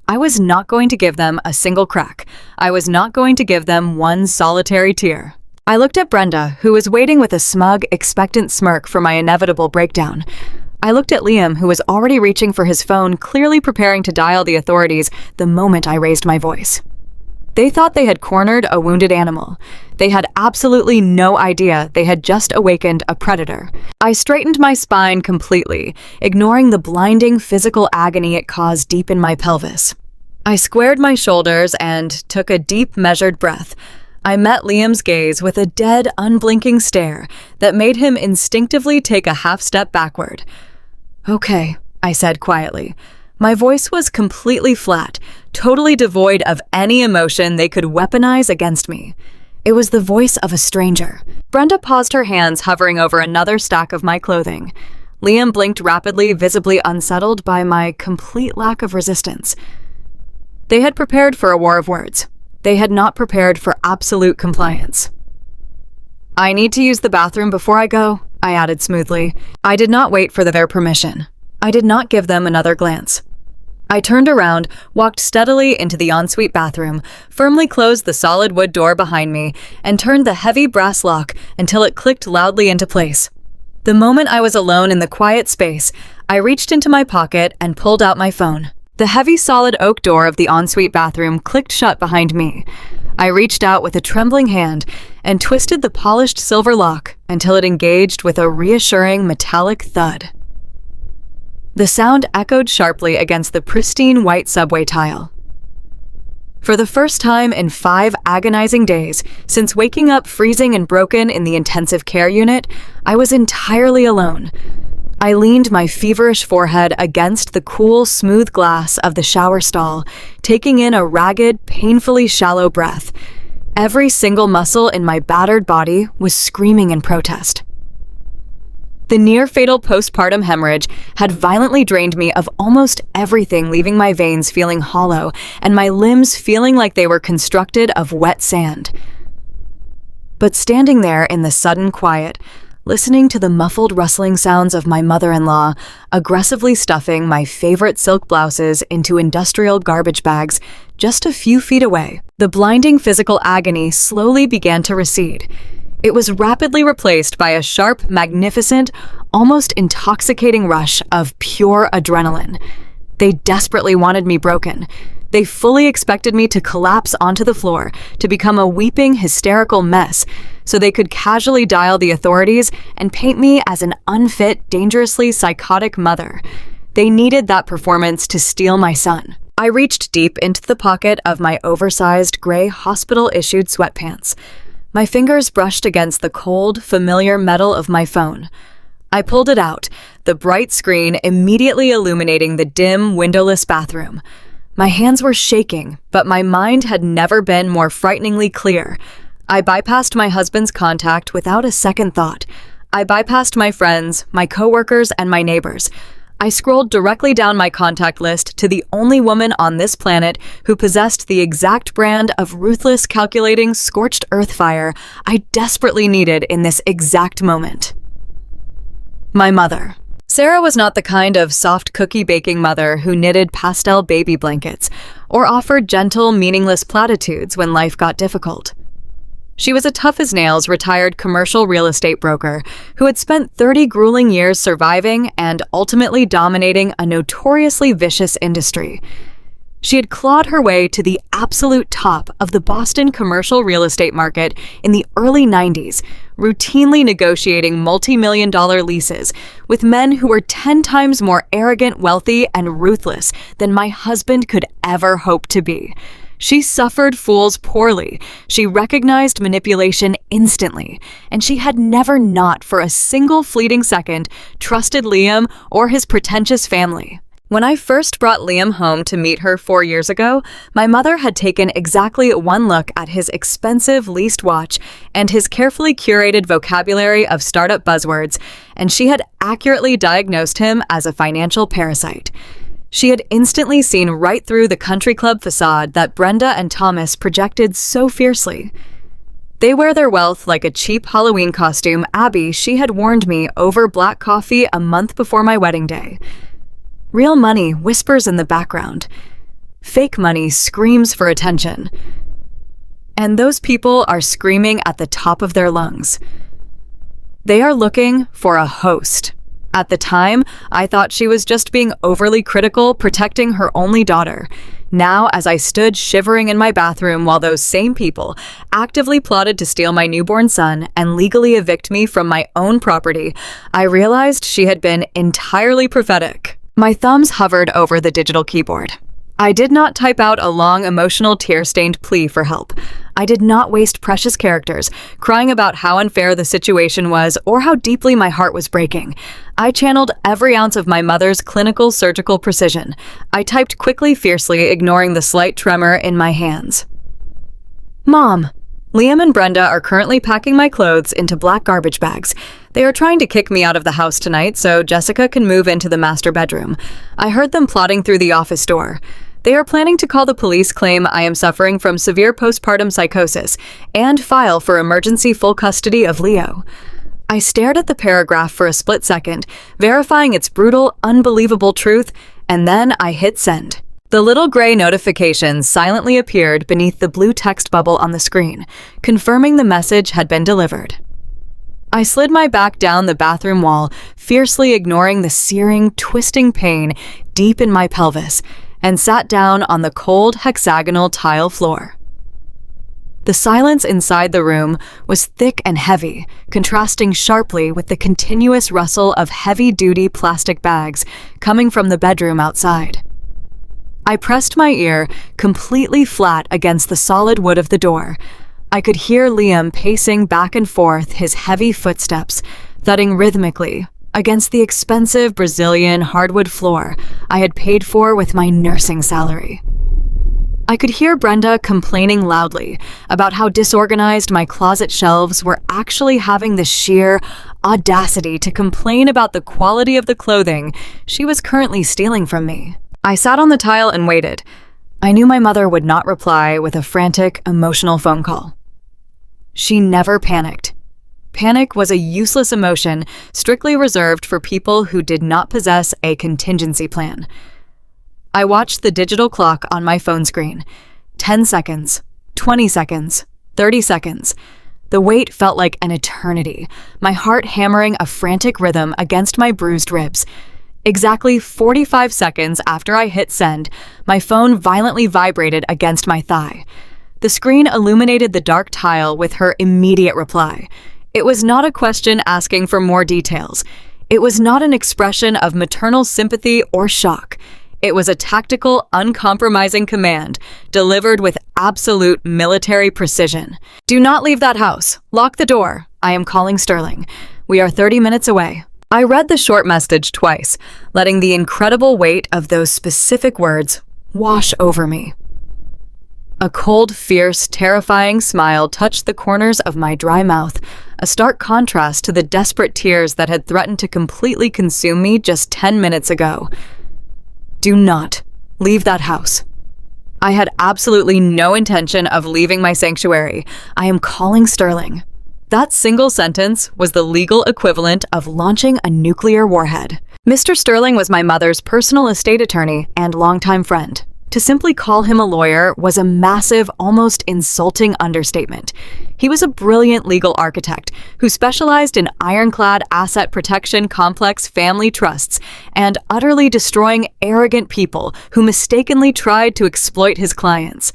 I was not going to give them a single crack. I was not going to give them one solitary tear. I looked at Brenda, who was waiting with a smug, expectant smirk for my inevitable breakdown. I looked at Liam, who was already reaching for his phone, clearly preparing to dial the authorities the moment I raised my voice. They thought they had cornered a wounded animal. They had absolutely no idea they had just awakened a predator. I straightened my spine completely, ignoring the blinding physical agony it caused deep in my pelvis. I squared my shoulders and took a deep, measured breath. I met Liam's gaze with a dead, unblinking stare that made him instinctively take a half step backward. "Okay," I said quietly. My voice was completely flat, totally devoid of any emotion they could weaponize against me. It was the voice of a stranger. Brenda paused, her hands hovering over another stack of my clothing. Liam blinked rapidly, visibly unsettled by my complete lack of resistance. They had prepared for a war of words. They had not prepared for absolute compliance. "I need to use the bathroom before I go," I added smoothly. I did not wait for their permission. I did not give them another glance. I turned around, walked steadily into the ensuite bathroom, firmly closed the solid wood door behind me, and turned the heavy brass lock until it clicked loudly into place. The moment I was alone in the quiet space, I reached into my pocket and pulled out my phone. The heavy solid oak door of the ensuite bathroom clicked shut behind me. I reached out with a trembling hand and twisted the polished silver lock until it engaged with a reassuring metallic thud. The sound echoed sharply against the pristine white subway tile. For the first time in 5 agonizing days, since waking up freezing and broken in the intensive care unit, I was entirely alone. I leaned my feverish forehead against the cool, smooth glass of the shower stall, taking in a ragged, painfully shallow breath. Every single muscle in my battered body was screaming in protest. The near-fatal postpartum hemorrhage had violently drained me of almost everything, leaving my veins feeling hollow and my limbs feeling like they were constructed of wet sand. But standing there in the sudden quiet, listening to the muffled rustling sounds of my mother-in-law aggressively stuffing my favorite silk blouses into industrial garbage bags just a few feet away, the blinding physical agony slowly began to recede. It was rapidly replaced by a sharp, magnificent, almost intoxicating rush of pure adrenaline. They desperately wanted me broken. They fully expected me to collapse onto the floor, to become a weeping, hysterical mess, so they could casually dial the authorities and paint me as an unfit, dangerously psychotic mother. They needed that performance to steal my son. I reached deep into the pocket of my oversized gray hospital-issued sweatpants. My fingers brushed against the cold, familiar metal of my phone. I pulled it out, the bright screen immediately illuminating the dim, windowless bathroom. My hands were shaking, but my mind had never been more frighteningly clear. I bypassed my husband's contact without a second thought. I bypassed my friends, my coworkers, and my neighbors. I scrolled directly down my contact list to the only woman on this planet who possessed the exact brand of ruthless, calculating, scorched earth fire I desperately needed in this exact moment. My mother. Sarah was not the kind of soft cookie-baking mother who knitted pastel baby blankets or offered gentle, meaningless platitudes when life got difficult. She was a tough-as-nails retired commercial real estate broker who had spent 30 grueling years surviving and ultimately dominating a notoriously vicious industry. She had clawed her way to the absolute top of the Boston commercial real estate market in the early 90s, routinely negotiating multi-million-dollar leases with men who were 10 times more arrogant, wealthy, and ruthless than my husband could ever hope to be. She suffered fools poorly, she recognized manipulation instantly, and she had never not for a single fleeting second trusted Liam or his pretentious family. When I first brought Liam home to meet her 4 years ago, my mother had taken exactly one look at his expensive leased watch and his carefully curated vocabulary of startup buzzwords, and she had accurately diagnosed him as a financial parasite. She had instantly seen right through the country club facade that Brenda and Thomas projected so fiercely. They wear their wealth like a cheap Halloween costume Abby she had warned me over black coffee a month before my wedding day. Real money whispers in the background. Fake money screams for attention. And those people are screaming at the top of their lungs. They are looking for a host. At the time, I thought she was just being overly critical, protecting her only daughter. Now, as I stood shivering in my bathroom while those same people actively plotted to steal my newborn son and legally evict me from my own property, I realized she had been entirely prophetic. My thumbs hovered over the digital keyboard. I did not type out a long, emotional, tear-stained plea for help. I did not waste precious characters, crying about how unfair the situation was or how deeply my heart was breaking. I channeled every ounce of my mother's clinical surgical precision. I typed quickly, fiercely, ignoring the slight tremor in my hands. Mom, Liam and Brenda are currently packing my clothes into black garbage bags. They are trying to kick me out of the house tonight so Jessica can move into the master bedroom. I heard them plotting through the office door. They are planning to call the police, claim I am suffering from severe postpartum psychosis, and file for emergency full custody of Leo. I stared at the paragraph for a split second, verifying its brutal, unbelievable truth, and then I hit send. The little gray notification silently appeared beneath the blue text bubble on the screen, confirming the message had been delivered. I slid my back down the bathroom wall, fiercely ignoring the searing, twisting pain deep in my pelvis, and sat down on the cold hexagonal tile floor. The silence inside the room was thick and heavy, contrasting sharply with the continuous rustle of heavy-duty plastic bags coming from the bedroom outside. I pressed my ear completely flat against the solid wood of the door. I could hear Liam pacing back and forth, his heavy footsteps thudding rhythmically against the expensive Brazilian hardwood floor I had paid for with my nursing salary. I could hear Brenda complaining loudly about how disorganized my closet shelves were, actually having the sheer audacity to complain about the quality of the clothing she was currently stealing from me. I sat on the tile and waited. I knew my mother would not reply with a frantic, emotional phone call. She never panicked. Panic was a useless emotion strictly reserved for people who did not possess a contingency plan. I watched the digital clock on my phone screen. 10 seconds, 20 seconds, 30 seconds. The wait felt like an eternity, my heart hammering a frantic rhythm against my bruised ribs. Exactly 45 seconds after I hit send, my phone violently vibrated against my thigh. The screen illuminated the dark tile with her immediate reply. It was not a question asking for more details. It was not an expression of maternal sympathy or shock. It was a tactical, uncompromising command, delivered with absolute military precision. Do not leave that house. Lock the door. I am calling Sterling. We are 30 minutes away. I read the short message twice, letting the incredible weight of those specific words wash over me. A cold, fierce, terrifying smile touched the corners of my dry mouth, a stark contrast to the desperate tears that had threatened to completely consume me just 10 minutes ago. Do not leave that house. I had absolutely no intention of leaving my sanctuary. I am calling Sterling. That single sentence was the legal equivalent of launching a nuclear warhead. Mr. Sterling was my mother's personal estate attorney and longtime friend. To simply call him a lawyer was a massive, almost insulting understatement. He was a brilliant legal architect who specialized in ironclad asset protection complex family trusts and utterly destroying arrogant people who mistakenly tried to exploit his clients.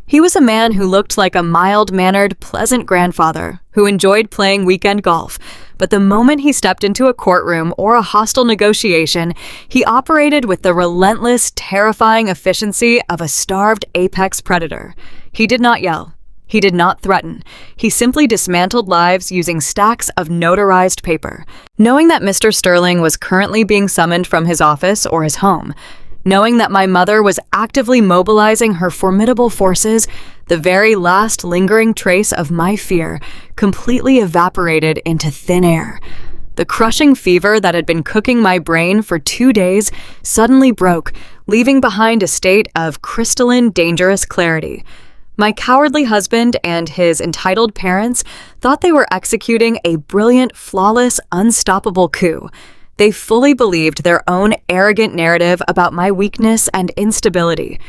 He was a man who looked like a mild-mannered, pleasant grandfather who enjoyed playing weekend golf, but the moment he stepped into a courtroom or a hostile negotiation, he operated with the relentless, terrifying efficiency of a starved apex predator. He did not yell. He did not threaten. He simply dismantled lives using stacks of notarized paper. Knowing that Mr. Sterling was currently being summoned from his office or his home, knowing that my mother was actively mobilizing her formidable forces, the very last lingering trace of my fear completely evaporated into thin air. The crushing fever that had been cooking my brain for 2 days suddenly broke, leaving behind a state of crystalline, dangerous clarity. My cowardly husband and his entitled parents thought they were executing a brilliant, flawless, unstoppable coup. They fully believed their own arrogant narrative about my weakness and instability.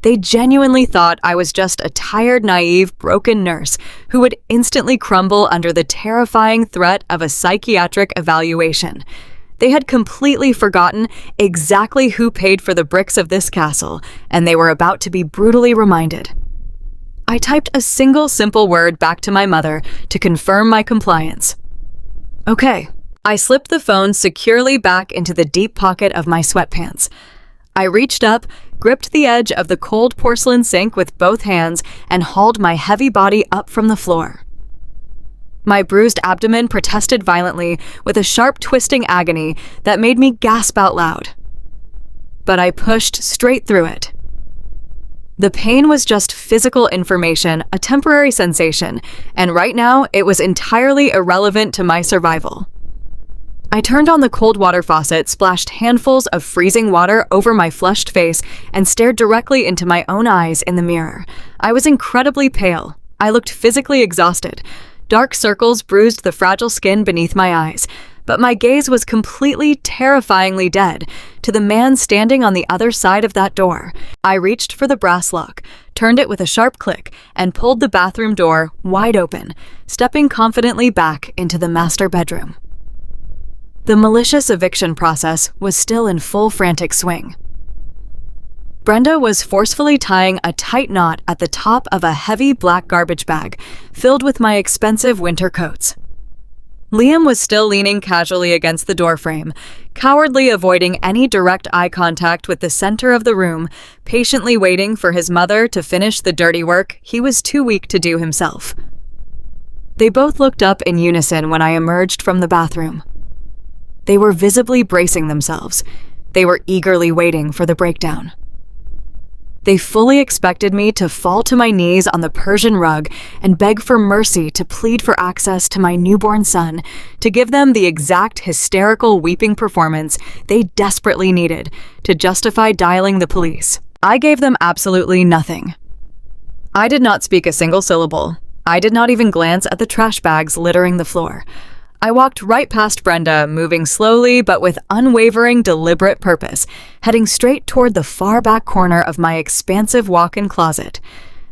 They genuinely thought I was just a tired, naive, broken nurse who would instantly crumble under the terrifying threat of a psychiatric evaluation. They had completely forgotten exactly who paid for the bricks of this castle, and they were about to be brutally reminded. I typed a single simple word back to my mother to confirm my compliance. Okay. I slipped the phone securely back into the deep pocket of my sweatpants. I reached up, gripped the edge of the cold porcelain sink with both hands, and hauled my heavy body up from the floor. My bruised abdomen protested violently with a sharp twisting agony that made me gasp out loud. But I pushed straight through it. The pain was just physical information, a temporary sensation, and right now it was entirely irrelevant to my survival. I turned on the cold water faucet, splashed handfuls of freezing water over my flushed face, and stared directly into my own eyes in the mirror. I was incredibly pale. I looked physically exhausted. Dark circles bruised the fragile skin beneath my eyes, but my gaze was completely, terrifyingly dead to the man standing on the other side of that door. I reached for the brass lock, turned it with a sharp click, and pulled the bathroom door wide open, stepping confidently back into the master bedroom. The malicious eviction process was still in full frantic swing. Brenda was forcefully tying a tight knot at the top of a heavy black garbage bag filled with my expensive winter coats. Liam was still leaning casually against the doorframe, cowardly avoiding any direct eye contact with the center of the room, patiently waiting for his mother to finish the dirty work he was too weak to do himself. They both looked up in unison when I emerged from the bathroom. They were visibly bracing themselves. They were eagerly waiting for the breakdown. They fully expected me to fall to my knees on the Persian rug and beg for mercy, to plead for access to my newborn son, to give them the exact hysterical weeping performance they desperately needed to justify dialing the police. I gave them absolutely nothing. I did not speak a single syllable. I did not even glance at the trash bags littering the floor. I walked right past Brenda, moving slowly but with unwavering, deliberate purpose, heading straight toward the far back corner of my expansive walk-in closet.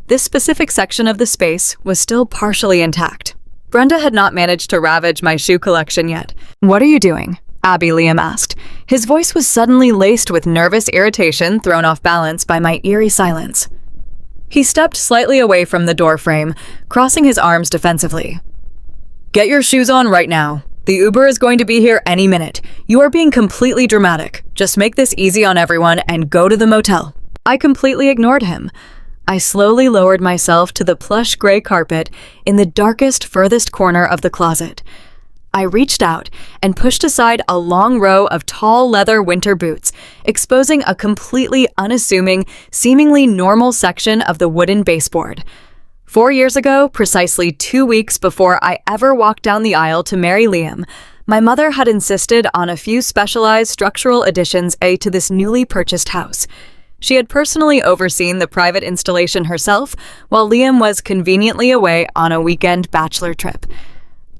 This specific section of the space was still partially intact. Brenda had not managed to ravage my shoe collection yet. "What are you doing?" Abby Liam asked. His voice was suddenly laced with nervous irritation, thrown off balance by my eerie silence. He stepped slightly away from the door frame, crossing his arms defensively. "Get your shoes on right now. The Uber is going to be here any minute. You are being completely dramatic. Just make this easy on everyone and go to the motel." I completely ignored him. I slowly lowered myself to the plush gray carpet in the darkest, furthest corner of the closet. I reached out and pushed aside a long row of tall leather winter boots, exposing a completely unassuming, seemingly normal section of the wooden baseboard. 4 years ago, precisely 2 weeks before I ever walked down the aisle to marry Liam, my mother had insisted on a few specialized structural additions to this newly purchased house. She had personally overseen the private installation herself, while Liam was conveniently away on a weekend bachelor trip.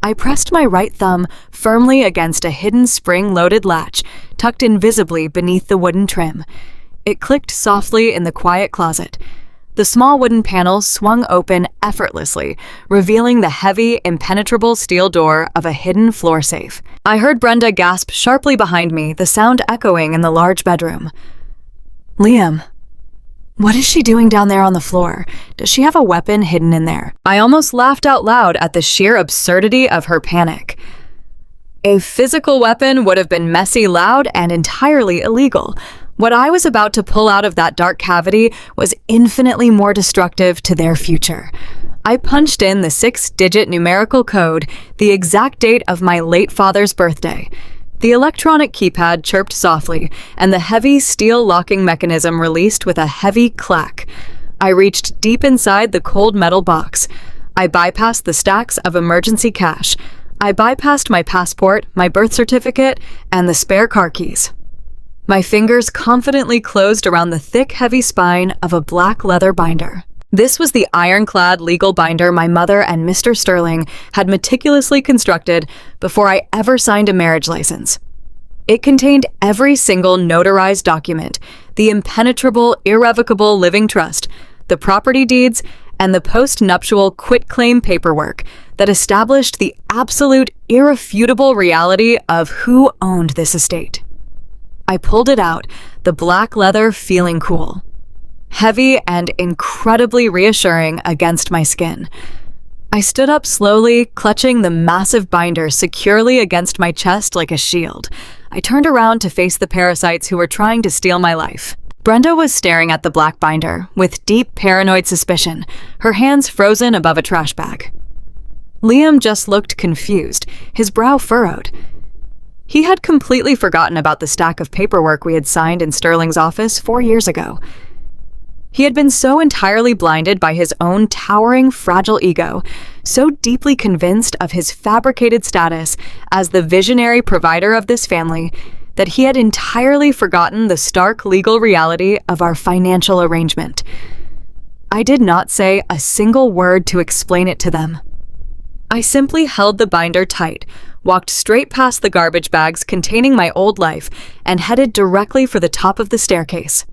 I pressed my right thumb firmly against a hidden spring-loaded latch, tucked invisibly beneath the wooden trim. It clicked softly in the quiet closet. The small wooden panel swung open effortlessly, revealing the heavy, impenetrable steel door of a hidden floor safe. I heard Brenda gasp sharply behind me, the sound echoing in the large bedroom. "Liam, what is she doing down there on the floor? Does she have a weapon hidden in there?" I almost laughed out loud at the sheer absurdity of her panic. A physical weapon would have been messy, loud, and entirely illegal. What I was about to pull out of that dark cavity was infinitely more destructive to their future. I punched in the 6-digit numerical code, the exact date of my late father's birthday. The electronic keypad chirped softly, and the heavy steel locking mechanism released with a heavy clack. I reached deep inside the cold metal box. I bypassed the stacks of emergency cash. I bypassed my passport, my birth certificate, and the spare car keys. My fingers confidently closed around the thick, heavy spine of a black leather binder. This was the ironclad legal binder my mother and Mr. Sterling had meticulously constructed before I ever signed a marriage license. It contained every single notarized document, the impenetrable, irrevocable living trust, the property deeds, and the post-nuptial quitclaim paperwork that established the absolute, irrefutable reality of who owned this estate. I pulled it out, the black leather feeling cool, heavy and incredibly reassuring against my skin. I stood up slowly, clutching the massive binder securely against my chest like a shield. I turned around to face the parasites who were trying to steal my life. Brenda was staring at the black binder with deep, paranoid suspicion, her hands frozen above a trash bag. Liam just looked confused, his brow furrowed. He had completely forgotten about the stack of paperwork we had signed in Sterling's office 4 years ago. He had been so entirely blinded by his own towering, fragile ego, so deeply convinced of his fabricated status as the visionary provider of this family, that he had entirely forgotten the stark legal reality of our financial arrangement. I did not say a single word to explain it to them. I simply held the binder tight, walked straight past the garbage bags containing my old life, and headed directly for the top of the staircase.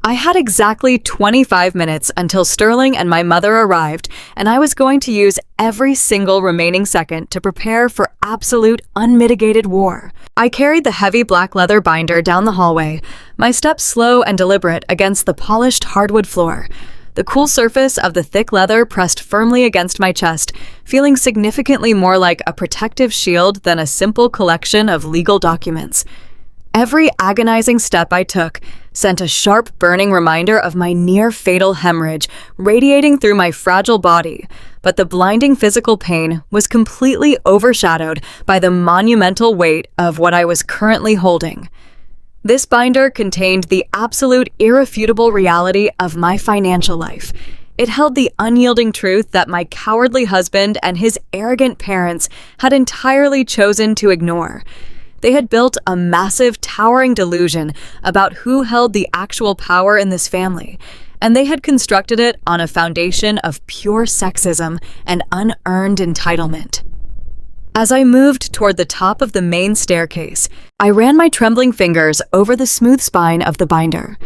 I had exactly 25 minutes until Sterling and my mother arrived, and I was going to use every single remaining second to prepare for absolute, unmitigated war. I carried the heavy black leather binder down the hallway, my steps slow and deliberate against the polished hardwood floor. The cool surface of the thick leather pressed firmly against my chest, feeling significantly more like a protective shield than a simple collection of legal documents. Every agonizing step I took sent a sharp, burning reminder of my near-fatal hemorrhage radiating through my fragile body, but the blinding physical pain was completely overshadowed by the monumental weight of what I was currently holding. This binder contained the absolute irrefutable reality of my financial life. It held the unyielding truth that my cowardly husband and his arrogant parents had entirely chosen to ignore. They had built a massive, towering delusion about who held the actual power in this family, and they had constructed it on a foundation of pure sexism and unearned entitlement. As I moved toward the top of the main staircase, I ran my trembling fingers over the smooth spine of the binder.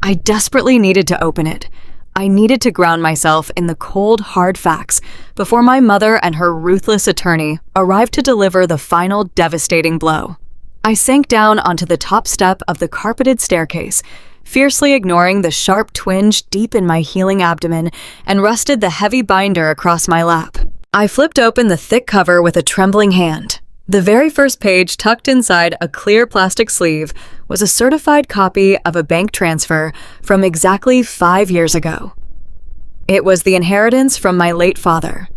I desperately needed to open it. I needed to ground myself in the cold, hard facts before my mother and her ruthless attorney arrived to deliver the final devastating blow. I sank down onto the top step of the carpeted staircase, fiercely ignoring the sharp twinge deep in my healing abdomen, and rested the heavy binder across my lap. I flipped open the thick cover with a trembling hand. The very first page, tucked inside a clear plastic sleeve, was a certified copy of a bank transfer from exactly 5 years ago. It was the inheritance from my late father.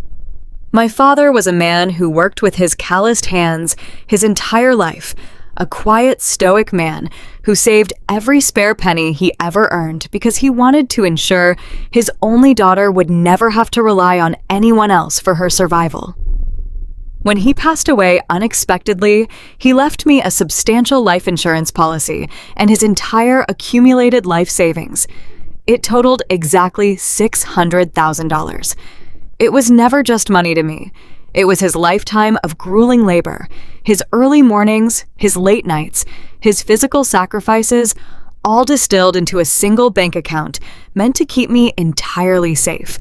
My father was a man who worked with his calloused hands his entire life, a quiet, stoic man who saved every spare penny he ever earned because he wanted to ensure his only daughter would never have to rely on anyone else for her survival. When he passed away unexpectedly, he left me a substantial life insurance policy and his entire accumulated life savings. It totaled exactly $600,000. It was never just money to me. It was his lifetime of grueling labor, his early mornings, his late nights, his physical sacrifices, all distilled into a single bank account meant to keep me entirely safe.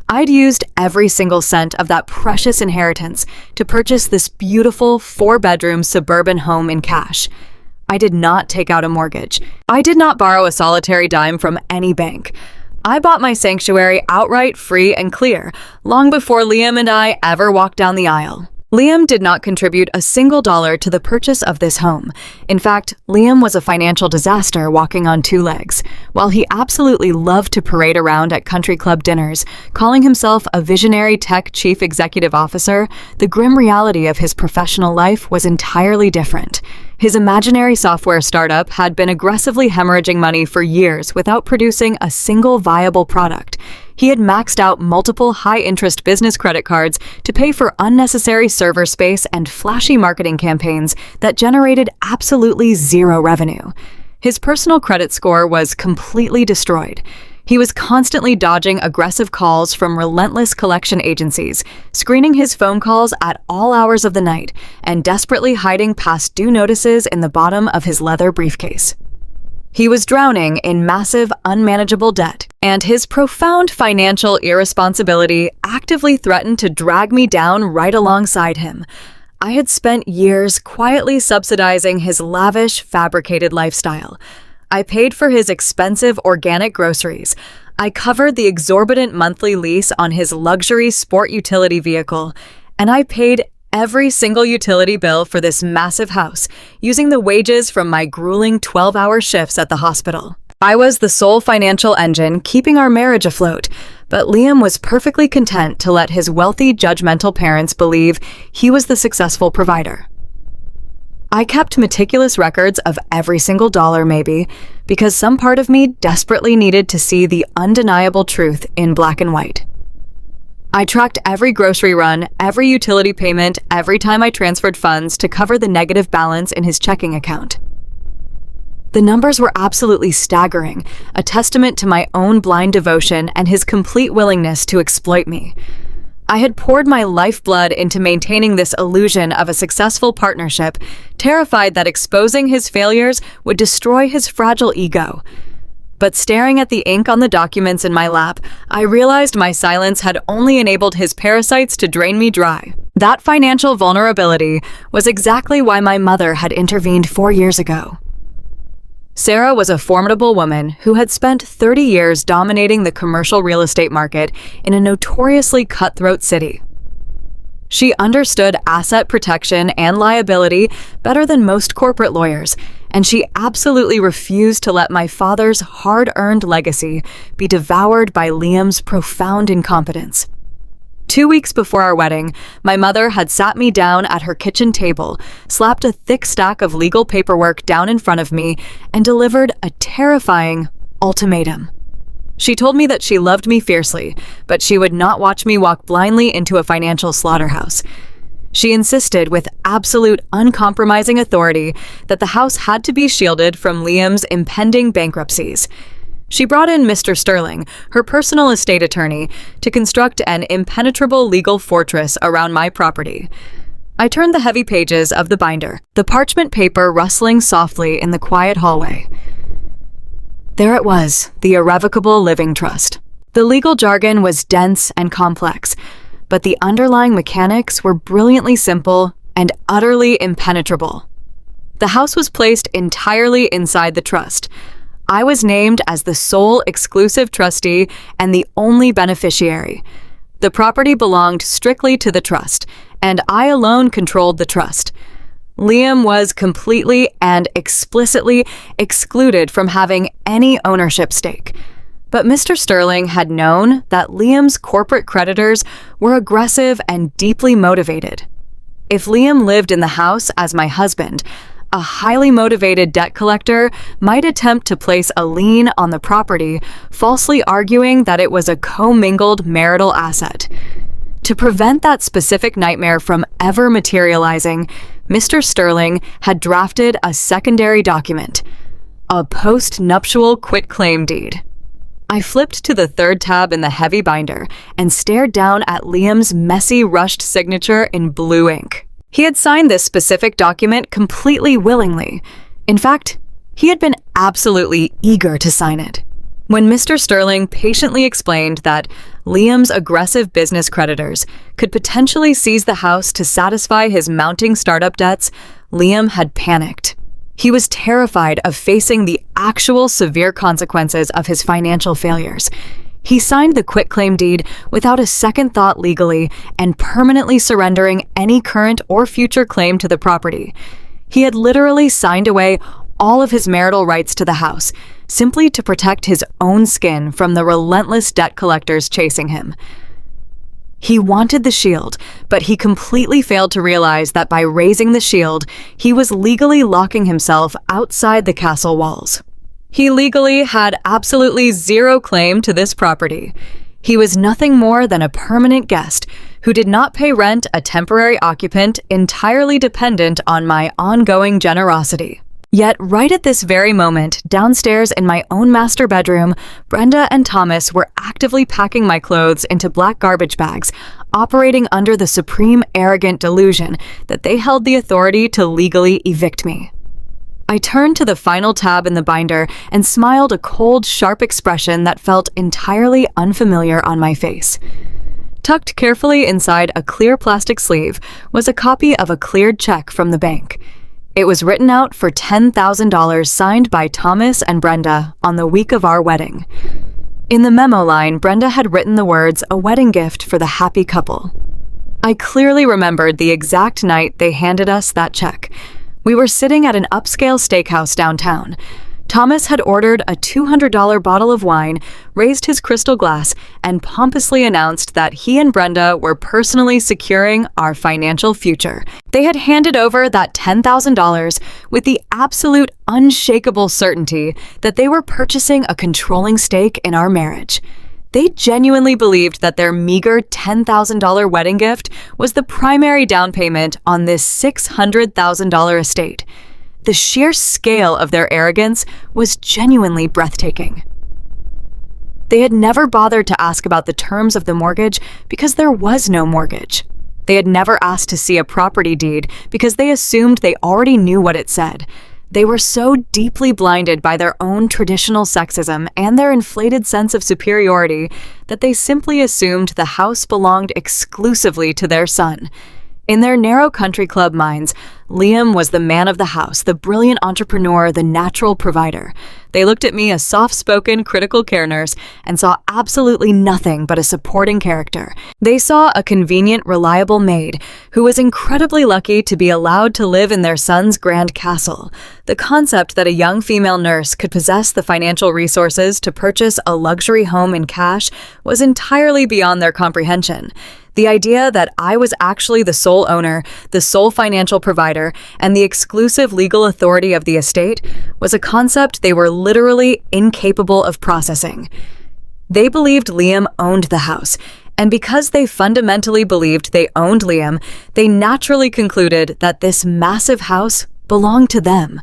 I'd used every single cent of that precious inheritance to purchase this beautiful 4-bedroom suburban home in cash. I did not take out a mortgage. I did not borrow a solitary dime from any bank. I bought my sanctuary outright, free and clear, long before Liam and I ever walked down the aisle. Liam did not contribute a single dollar to the purchase of this home. In fact, Liam was a financial disaster walking on 2 legs. While he absolutely loved to parade around at country club dinners, calling himself a visionary tech chief executive officer, the grim reality of his professional life was entirely different. His imaginary software startup had been aggressively hemorrhaging money for years without producing a single viable product. He had maxed out multiple high-interest business credit cards to pay for unnecessary server space and flashy marketing campaigns that generated absolutely zero revenue. His personal credit score was completely destroyed. He was constantly dodging aggressive calls from relentless collection agencies, screening his phone calls at all hours of the night, and desperately hiding past due notices in the bottom of his leather briefcase. He was drowning in massive, unmanageable debt, and his profound financial irresponsibility actively threatened to drag me down right alongside him. I had spent years quietly subsidizing his lavish, fabricated lifestyle. I paid for his expensive organic groceries. I covered the exorbitant monthly lease on his luxury sport utility vehicle, and I paid every single utility bill for this massive house, using the wages from my grueling 12-hour shifts at the hospital. I was the sole financial engine keeping our marriage afloat, but Liam was perfectly content to let his wealthy, judgmental parents believe he was the successful provider. I kept meticulous records of every single dollar, maybe, because some part of me desperately needed to see the undeniable truth in black and white. I tracked every grocery run, every utility payment, every time I transferred funds to cover the negative balance in his checking account. The numbers were absolutely staggering, a testament to my own blind devotion and his complete willingness to exploit me. I had poured my lifeblood into maintaining this illusion of a successful partnership, terrified that exposing his failures would destroy his fragile ego. But staring at the ink on the documents in my lap, I realized my silence had only enabled his parasites to drain me dry. That financial vulnerability was exactly why my mother had intervened 4 years ago. Sarah was a formidable woman who had spent 30 years dominating the commercial real estate market in a notoriously cutthroat city. She understood asset protection and liability better than most corporate lawyers, and she absolutely refused to let my father's hard-earned legacy be devoured by Liam's profound incompetence. 2 weeks before our wedding, my mother had sat me down at her kitchen table, slapped a thick stack of legal paperwork down in front of me, and delivered a terrifying ultimatum. She told me that she loved me fiercely, but she would not watch me walk blindly into a financial slaughterhouse. She insisted with absolute uncompromising authority that the house had to be shielded from Liam's impending bankruptcies. She brought in Mr. Sterling, her personal estate attorney, to construct an impenetrable legal fortress around my property. I turned the heavy pages of the binder, the parchment paper rustling softly in the quiet hallway. There it was, the irrevocable living trust. The legal jargon was dense and complex, but the underlying mechanics were brilliantly simple and utterly impenetrable. The house was placed entirely inside the trust. I was named as the sole exclusive trustee and the only beneficiary. The property belonged strictly to the trust, and I alone controlled the trust. Liam was completely and explicitly excluded from having any ownership stake. But Mr. Sterling had known that Liam's corporate creditors were aggressive and deeply motivated. If Liam lived in the house as my husband, a highly motivated debt collector might attempt to place a lien on the property, falsely arguing that it was a commingled marital asset. To prevent that specific nightmare from ever materializing, Mr. Sterling had drafted a secondary document, a post-nuptial quitclaim deed. I flipped to the third tab in the heavy binder and stared down at Liam's messy, rushed signature in blue ink. He had signed this specific document completely willingly. In fact, he had been absolutely eager to sign it. When Mr. Sterling patiently explained that Liam's aggressive business creditors could potentially seize the house to satisfy his mounting startup debts, Liam had panicked. He was terrified of facing the actual severe consequences of his financial failures. He signed the quitclaim deed without a second thought legally and permanently surrendering any current or future claim to the property. He had literally signed away all of his marital rights to the house, simply to protect his own skin from the relentless debt collectors chasing him. He wanted the shield, but he completely failed to realize that by raising the shield, he was legally locking himself outside the castle walls. He legally had absolutely zero claim to this property. He was nothing more than a permanent guest who did not pay rent, a temporary occupant entirely dependent on my ongoing generosity. Yet right at this very moment, downstairs in my own master bedroom, Brenda and Thomas were actively packing my clothes into black garbage bags, operating under the supreme arrogant delusion that they held the authority to legally evict me. I turned to the final tab in the binder and smiled a cold, sharp expression that felt entirely unfamiliar on my face. Tucked carefully inside a clear plastic sleeve was a copy of a cleared check from the bank. It was written out for $10,000 signed by Thomas and Brenda on the week of our wedding. In the memo line, Brenda had written the words, "A wedding gift for the happy couple." I clearly remembered the exact night they handed us that check. We were sitting at an upscale steakhouse downtown. Thomas had ordered a $200 bottle of wine, raised his crystal glass, and pompously announced that he and Brenda were personally securing our financial future. They had handed over that $10,000 with the absolute unshakable certainty that they were purchasing a controlling stake in our marriage. They genuinely believed that their meager $10,000 wedding gift was the primary down payment on this $600,000 estate. The sheer scale of their arrogance was genuinely breathtaking. They had never bothered to ask about the terms of the mortgage because there was no mortgage. They had never asked to see a property deed because they assumed they already knew what it said. They were so deeply blinded by their own traditional sexism and their inflated sense of superiority that they simply assumed the house belonged exclusively to their son. In their narrow country club minds, Liam was the man of the house, the brilliant entrepreneur, the natural provider. They looked at me, a soft-spoken, critical care nurse, and saw absolutely nothing but a supporting character. They saw a convenient, reliable maid who was incredibly lucky to be allowed to live in their son's grand castle. The concept that a young female nurse could possess the financial resources to purchase a luxury home in cash was entirely beyond their comprehension. The idea that I was actually the sole owner, the sole financial provider, and the exclusive legal authority of the estate was a concept they were literally incapable of processing. They believed Liam owned the house, and because they fundamentally believed they owned Liam, they naturally concluded that this massive house belonged to them.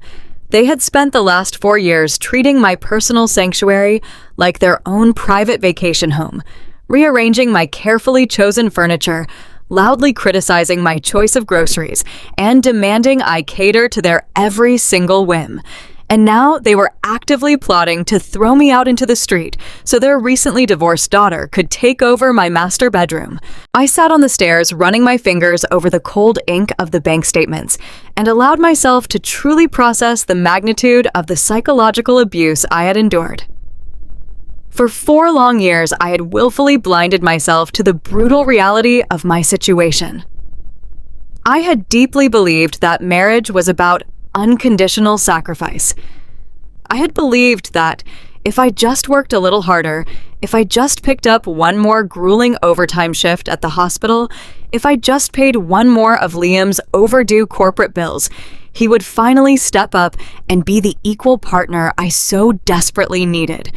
They had spent the last 4 years treating my personal sanctuary like their own private vacation home, rearranging my carefully chosen furniture, loudly criticizing my choice of groceries, and demanding I cater to their every single whim. And now they were actively plotting to throw me out into the street so their recently divorced daughter could take over my master bedroom. I sat on the stairs running my fingers over the cold ink of the bank statements and allowed myself to truly process the magnitude of the psychological abuse I had endured. For 4 long years, I had willfully blinded myself to the brutal reality of my situation. I had deeply believed that marriage was about unconditional sacrifice. I had believed that if I just worked a little harder, if I just picked up one more grueling overtime shift at the hospital, if I just paid one more of Liam's overdue corporate bills, he would finally step up and be the equal partner I so desperately needed.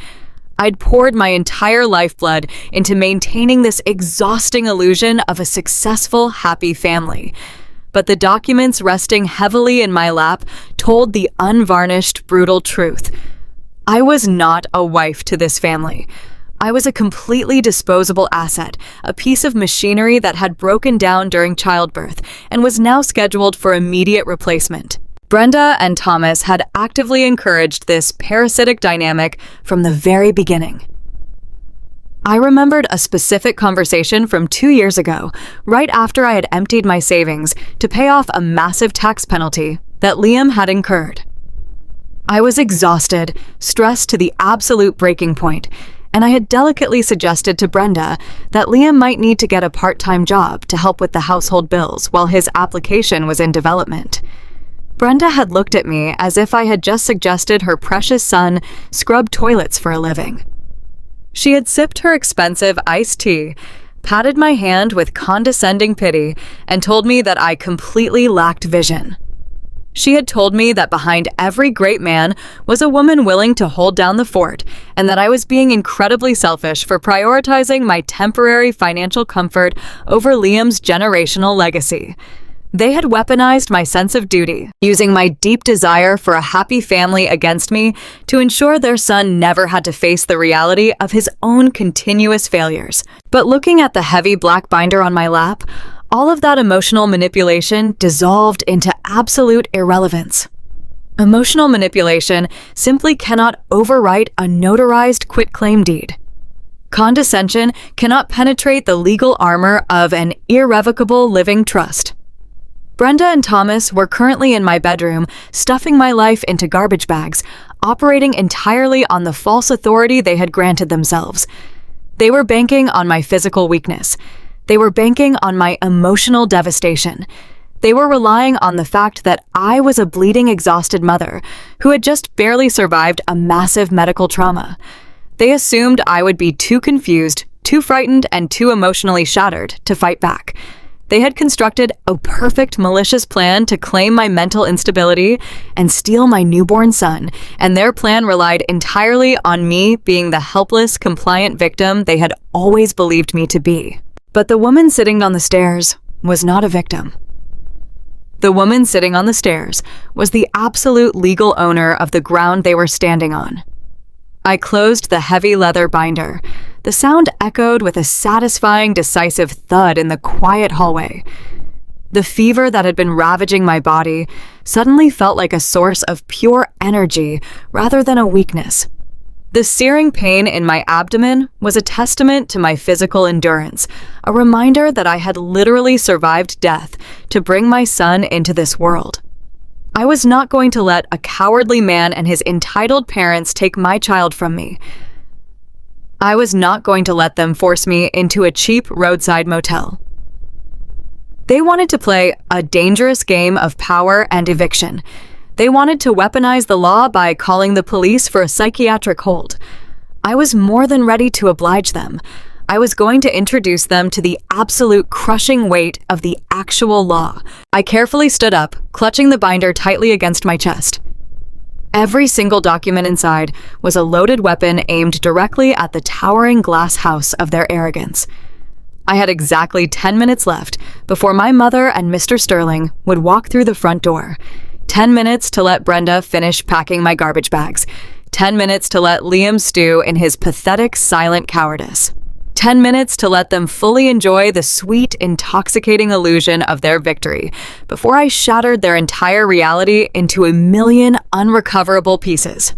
I'd poured my entire lifeblood into maintaining this exhausting illusion of a successful, happy family. But the documents resting heavily in my lap told the unvarnished, brutal truth. I was not a wife to this family. I was a completely disposable asset, a piece of machinery that had broken down during childbirth and was now scheduled for immediate replacement. Brenda and Thomas had actively encouraged this parasitic dynamic from the very beginning. I remembered a specific conversation from 2 years ago, right after I had emptied my savings to pay off a massive tax penalty that Liam had incurred. I was exhausted, stressed to the absolute breaking point, and I had delicately suggested to Brenda that Liam might need to get a part-time job to help with the household bills while his application was in development. Brenda had looked at me as if I had just suggested her precious son scrub toilets for a living. She had sipped her expensive iced tea, patted my hand with condescending pity, and told me that I completely lacked vision. She had told me that behind every great man was a woman willing to hold down the fort, and that I was being incredibly selfish for prioritizing my temporary financial comfort over Liam's generational legacy. They had weaponized my sense of duty, using my deep desire for a happy family against me to ensure their son never had to face the reality of his own continuous failures. But looking at the heavy black binder on my lap, all of that emotional manipulation dissolved into absolute irrelevance. Emotional manipulation simply cannot overwrite a notarized quitclaim deed. Condescension cannot penetrate the legal armor of an irrevocable living trust. Brenda and Thomas were currently in my bedroom, stuffing my life into garbage bags, operating entirely on the false authority they had granted themselves. They were banking on my physical weakness. They were banking on my emotional devastation. They were relying on the fact that I was a bleeding, exhausted mother who had just barely survived a massive medical trauma. They assumed I would be too confused, too frightened, and too emotionally shattered to fight back. They had constructed a perfect malicious plan to claim my mental instability and steal my newborn son, and their plan relied entirely on me being the helpless, compliant victim they had always believed me to be. But the woman sitting on the stairs was not a victim. The woman sitting on the stairs was the absolute legal owner of the ground they were standing on. I closed the heavy leather binder. The sound echoed with a satisfying, decisive thud in the quiet hallway. The fever that had been ravaging my body suddenly felt like a source of pure energy rather than a weakness. The searing pain in my abdomen was a testament to my physical endurance, a reminder that I had literally survived death to bring my son into this world. I was not going to let a cowardly man and his entitled parents take my child from me. I was not going to let them force me into a cheap roadside motel. They wanted to play a dangerous game of power and eviction. They wanted to weaponize the law by calling the police for a psychiatric hold. I was more than ready to oblige them. I was going to introduce them to the absolute crushing weight of the actual law. I carefully stood up, clutching the binder tightly against my chest. Every single document inside was a loaded weapon aimed directly at the towering glass house of their arrogance. I had exactly 10 minutes left before my mother and Mr. Sterling would walk through the front door. 10 minutes to let Brenda finish packing my garbage bags. 10 minutes to let Liam stew in his pathetic, silent cowardice. 10 minutes to let them fully enjoy the sweet, intoxicating illusion of their victory before I shattered their entire reality into a million unrecoverable pieces.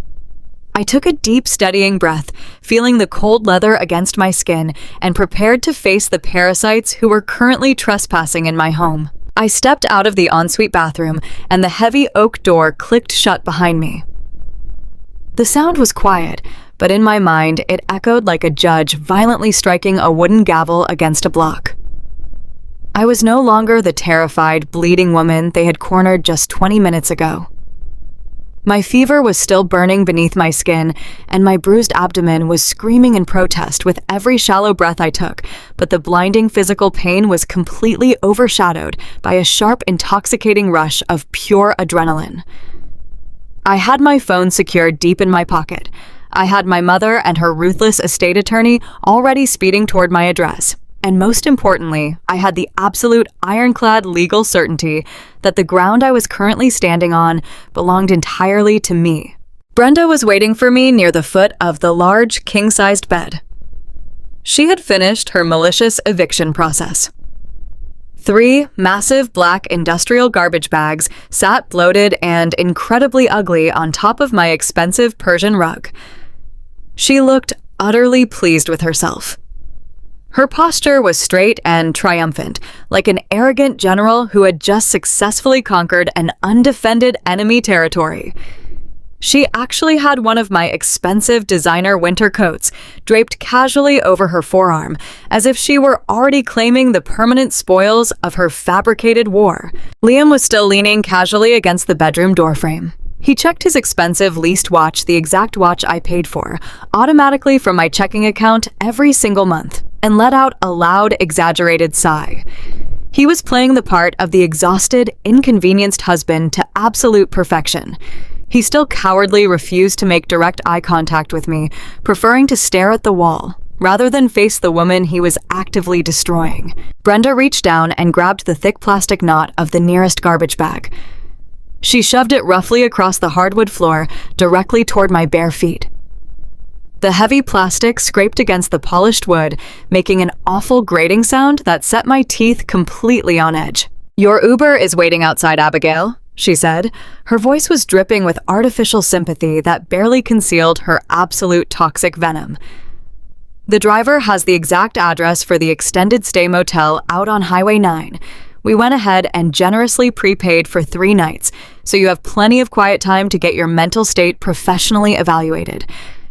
I took a deep, steadying breath, feeling the cold leather against my skin, and prepared to face the parasites who were currently trespassing in my home. I stepped out of the ensuite bathroom, and the heavy oak door clicked shut behind me. The sound was quiet, but in my mind, it echoed like a judge violently striking a wooden gavel against a block. I was no longer the terrified, bleeding woman they had cornered just 20 minutes ago. My fever was still burning beneath my skin, and my bruised abdomen was screaming in protest with every shallow breath I took, but the blinding physical pain was completely overshadowed by a sharp, intoxicating rush of pure adrenaline. I had my phone secured deep in my pocket. I had my mother and her ruthless estate attorney already speeding toward my address. And most importantly, I had the absolute ironclad legal certainty that the ground I was currently standing on belonged entirely to me. Brenda was waiting for me near the foot of the large, king-sized bed. She had finished her malicious eviction process. 3 massive black industrial garbage bags sat bloated and incredibly ugly on top of my expensive Persian rug. She looked utterly pleased with herself. Her posture was straight and triumphant, like an arrogant general who had just successfully conquered an undefended enemy territory. She actually had one of my expensive designer winter coats draped casually over her forearm, as if she were already claiming the permanent spoils of her fabricated war. Liam was still leaning casually against the bedroom doorframe. He checked his expensive leased watch, the exact watch I paid for, automatically from my checking account every single month, and let out a loud, exaggerated sigh. He was playing the part of the exhausted, inconvenienced husband to absolute perfection. He still cowardly refused to make direct eye contact with me, preferring to stare at the wall, rather than face the woman he was actively destroying. Brenda reached down and grabbed the thick plastic knot of the nearest garbage bag. She shoved it roughly across the hardwood floor, directly toward my bare feet. The heavy plastic scraped against the polished wood, making an awful grating sound that set my teeth completely on edge. "Your Uber is waiting outside, Abigail," she said. Her voice was dripping with artificial sympathy that barely concealed her absolute toxic venom. "The driver has the exact address for the extended stay motel out on Highway 9. We went ahead and generously prepaid for 3 nights, so you have plenty of quiet time to get your mental state professionally evaluated.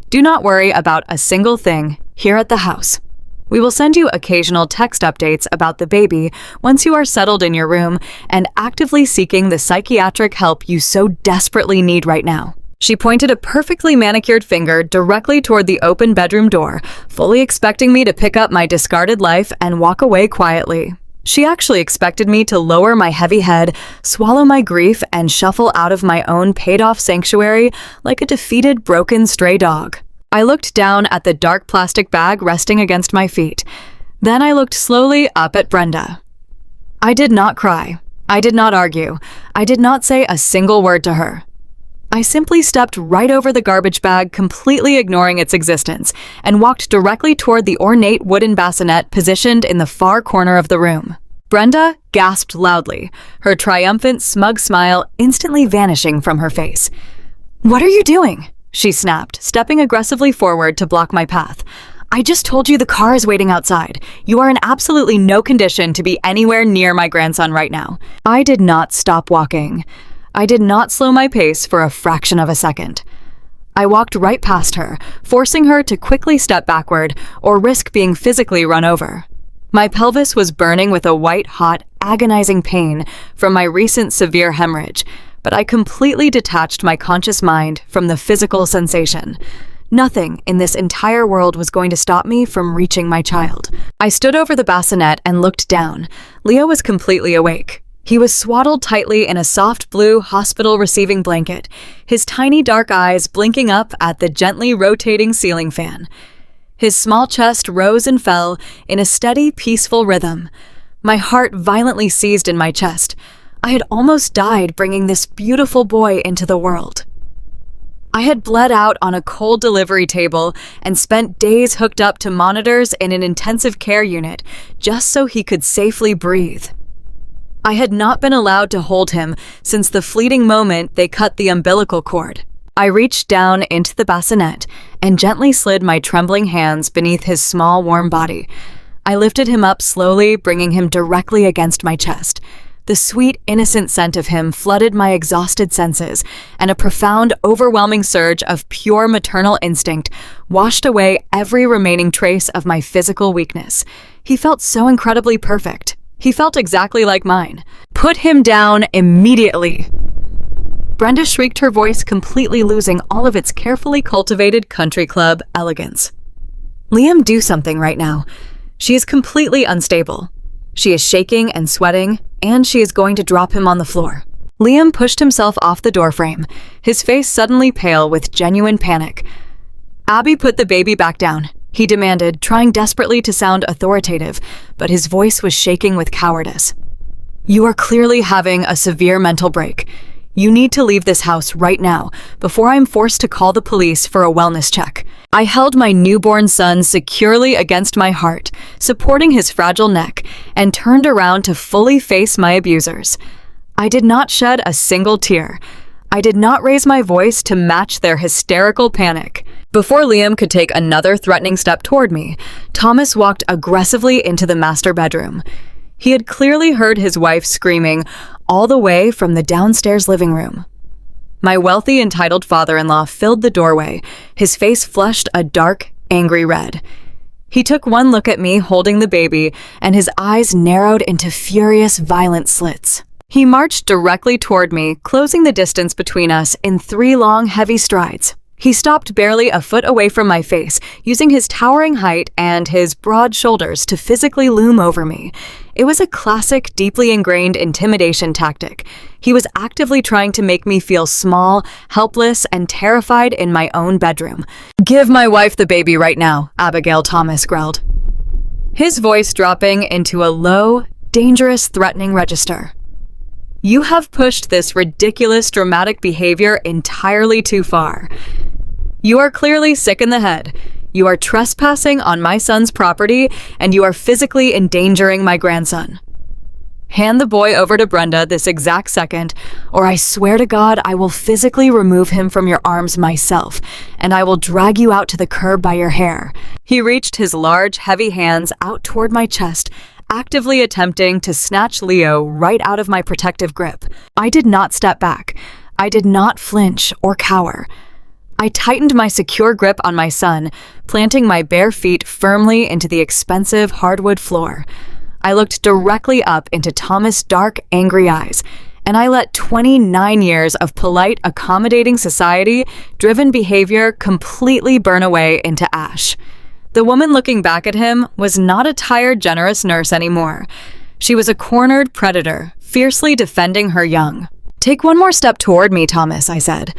Do not worry about a single thing here at the house. We will send you occasional text updates about the baby once you are settled in your room and actively seeking the psychiatric help you so desperately need right now." She pointed a perfectly manicured finger directly toward the open bedroom door, fully expecting me to pick up my discarded life and walk away quietly. She actually expected me to lower my heavy head, swallow my grief, and shuffle out of my own paid-off sanctuary like a defeated, broken stray dog. I looked down at the dark plastic bag resting against my feet. Then I looked slowly up at Brenda. I did not cry. I did not argue. I did not say a single word to her. I simply stepped right over the garbage bag, completely ignoring its existence, and walked directly toward the ornate wooden bassinet positioned in the far corner of the room. Brenda gasped loudly, her triumphant, smug smile instantly vanishing from her face. "What are you doing?" she snapped, stepping aggressively forward to block my path. "I just told you the car is waiting outside. You are in absolutely no condition to be anywhere near my grandson right now." I did not stop walking. I did not slow my pace for a fraction of a second. I walked right past her, forcing her to quickly step backward or risk being physically run over. My pelvis was burning with a white-hot, agonizing pain from my recent severe hemorrhage, but I completely detached my conscious mind from the physical sensation. Nothing in this entire world was going to stop me from reaching my child. I stood over the bassinet and looked down. Leo was completely awake. He was swaddled tightly in a soft blue hospital receiving blanket, his tiny dark eyes blinking up at the gently rotating ceiling fan. His small chest rose and fell in a steady, peaceful rhythm. My heart violently seized in my chest. I had almost died bringing this beautiful boy into the world. I had bled out on a cold delivery table and spent days hooked up to monitors in an intensive care unit just so he could safely breathe. I had not been allowed to hold him since the fleeting moment they cut the umbilical cord. I reached down into the bassinet and gently slid my trembling hands beneath his small, warm body. I lifted him up slowly, bringing him directly against my chest. The sweet, innocent scent of him flooded my exhausted senses, and a profound, overwhelming surge of pure maternal instinct washed away every remaining trace of my physical weakness. He felt so incredibly perfect. He felt exactly like mine. "Put him down immediately!" Brenda shrieked, her voice completely losing all of its carefully cultivated country club elegance. "Liam, do something right now." She is completely unstable. She is shaking and sweating, and she is going to drop him on the floor. Liam pushed himself off the doorframe, his face suddenly pale with genuine panic. "Abby, put the baby back down," he demanded, trying desperately to sound authoritative, but his voice was shaking with cowardice. "You are clearly having a severe mental break. You need to leave this house right now, before I am forced to call the police for a wellness check." I held my newborn son securely against my heart, supporting his fragile neck, and turned around to fully face my abusers. I did not shed a single tear. I did not raise my voice to match their hysterical panic. Before Liam could take another threatening step toward me, Thomas walked aggressively into the master bedroom. He had clearly heard his wife screaming all the way from the downstairs living room. My wealthy, entitled father-in-law filled the doorway, his face flushed a dark, angry red. He took one look at me holding the baby, and his eyes narrowed into furious, violent slits. He marched directly toward me, closing the distance between us in 3 long, heavy strides. He stopped barely a foot away from my face, using his towering height and his broad shoulders to physically loom over me. It was a classic, deeply ingrained intimidation tactic. He was actively trying to make me feel small, helpless, and terrified in my own bedroom. "Give my wife the baby right now," Abigail Thomas growled, his voice dropping into a low, dangerous, threatening register. "You have pushed this ridiculous, dramatic behavior entirely too far. You are clearly sick in the head. You are trespassing on my son's property, and you are physically endangering my grandson. Hand the boy over to Brenda this exact second, or I swear to God I will physically remove him from your arms myself, and I will drag you out to the curb by your hair." He reached his large, heavy hands out toward my chest, actively attempting to snatch Leo right out of my protective grip. I did not step back. I did not flinch or cower. I tightened my secure grip on my son, planting my bare feet firmly into the expensive hardwood floor. I looked directly up into Thomas' dark, angry eyes, and I let 29 years of polite, accommodating society-driven behavior completely burn away into ash. The woman looking back at him was not a tired, generous nurse anymore. She was a cornered predator, fiercely defending her young. "Take one more step toward me, Thomas," I said.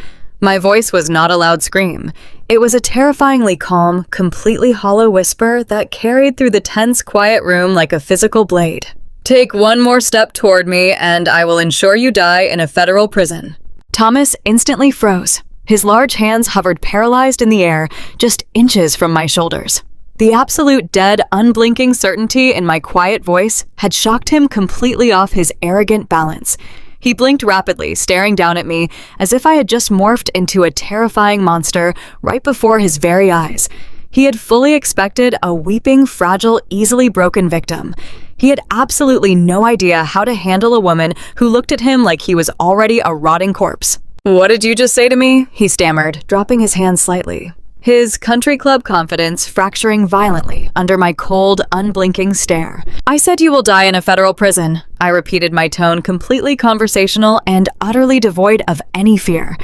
My voice was not a loud scream. It was a terrifyingly calm, completely hollow whisper that carried through the tense, quiet room like a physical blade. "Take one more step toward me, and I will ensure you die in a federal prison." Thomas instantly froze. His large hands hovered paralyzed in the air, just inches from my shoulders. The absolute dead, unblinking certainty in my quiet voice had shocked him completely off his arrogant balance. He blinked rapidly, staring down at me as if I had just morphed into a terrifying monster right before his very eyes. He had fully expected a weeping, fragile, easily broken victim. He had absolutely no idea how to handle a woman who looked at him like he was already a rotting corpse. "What did you just say to me?" he stammered, dropping his hand slightly, his country club confidence fracturing violently under my cold, unblinking stare. "I said you will die in a federal prison," I repeated, my tone completely conversational and utterly devoid of any fear.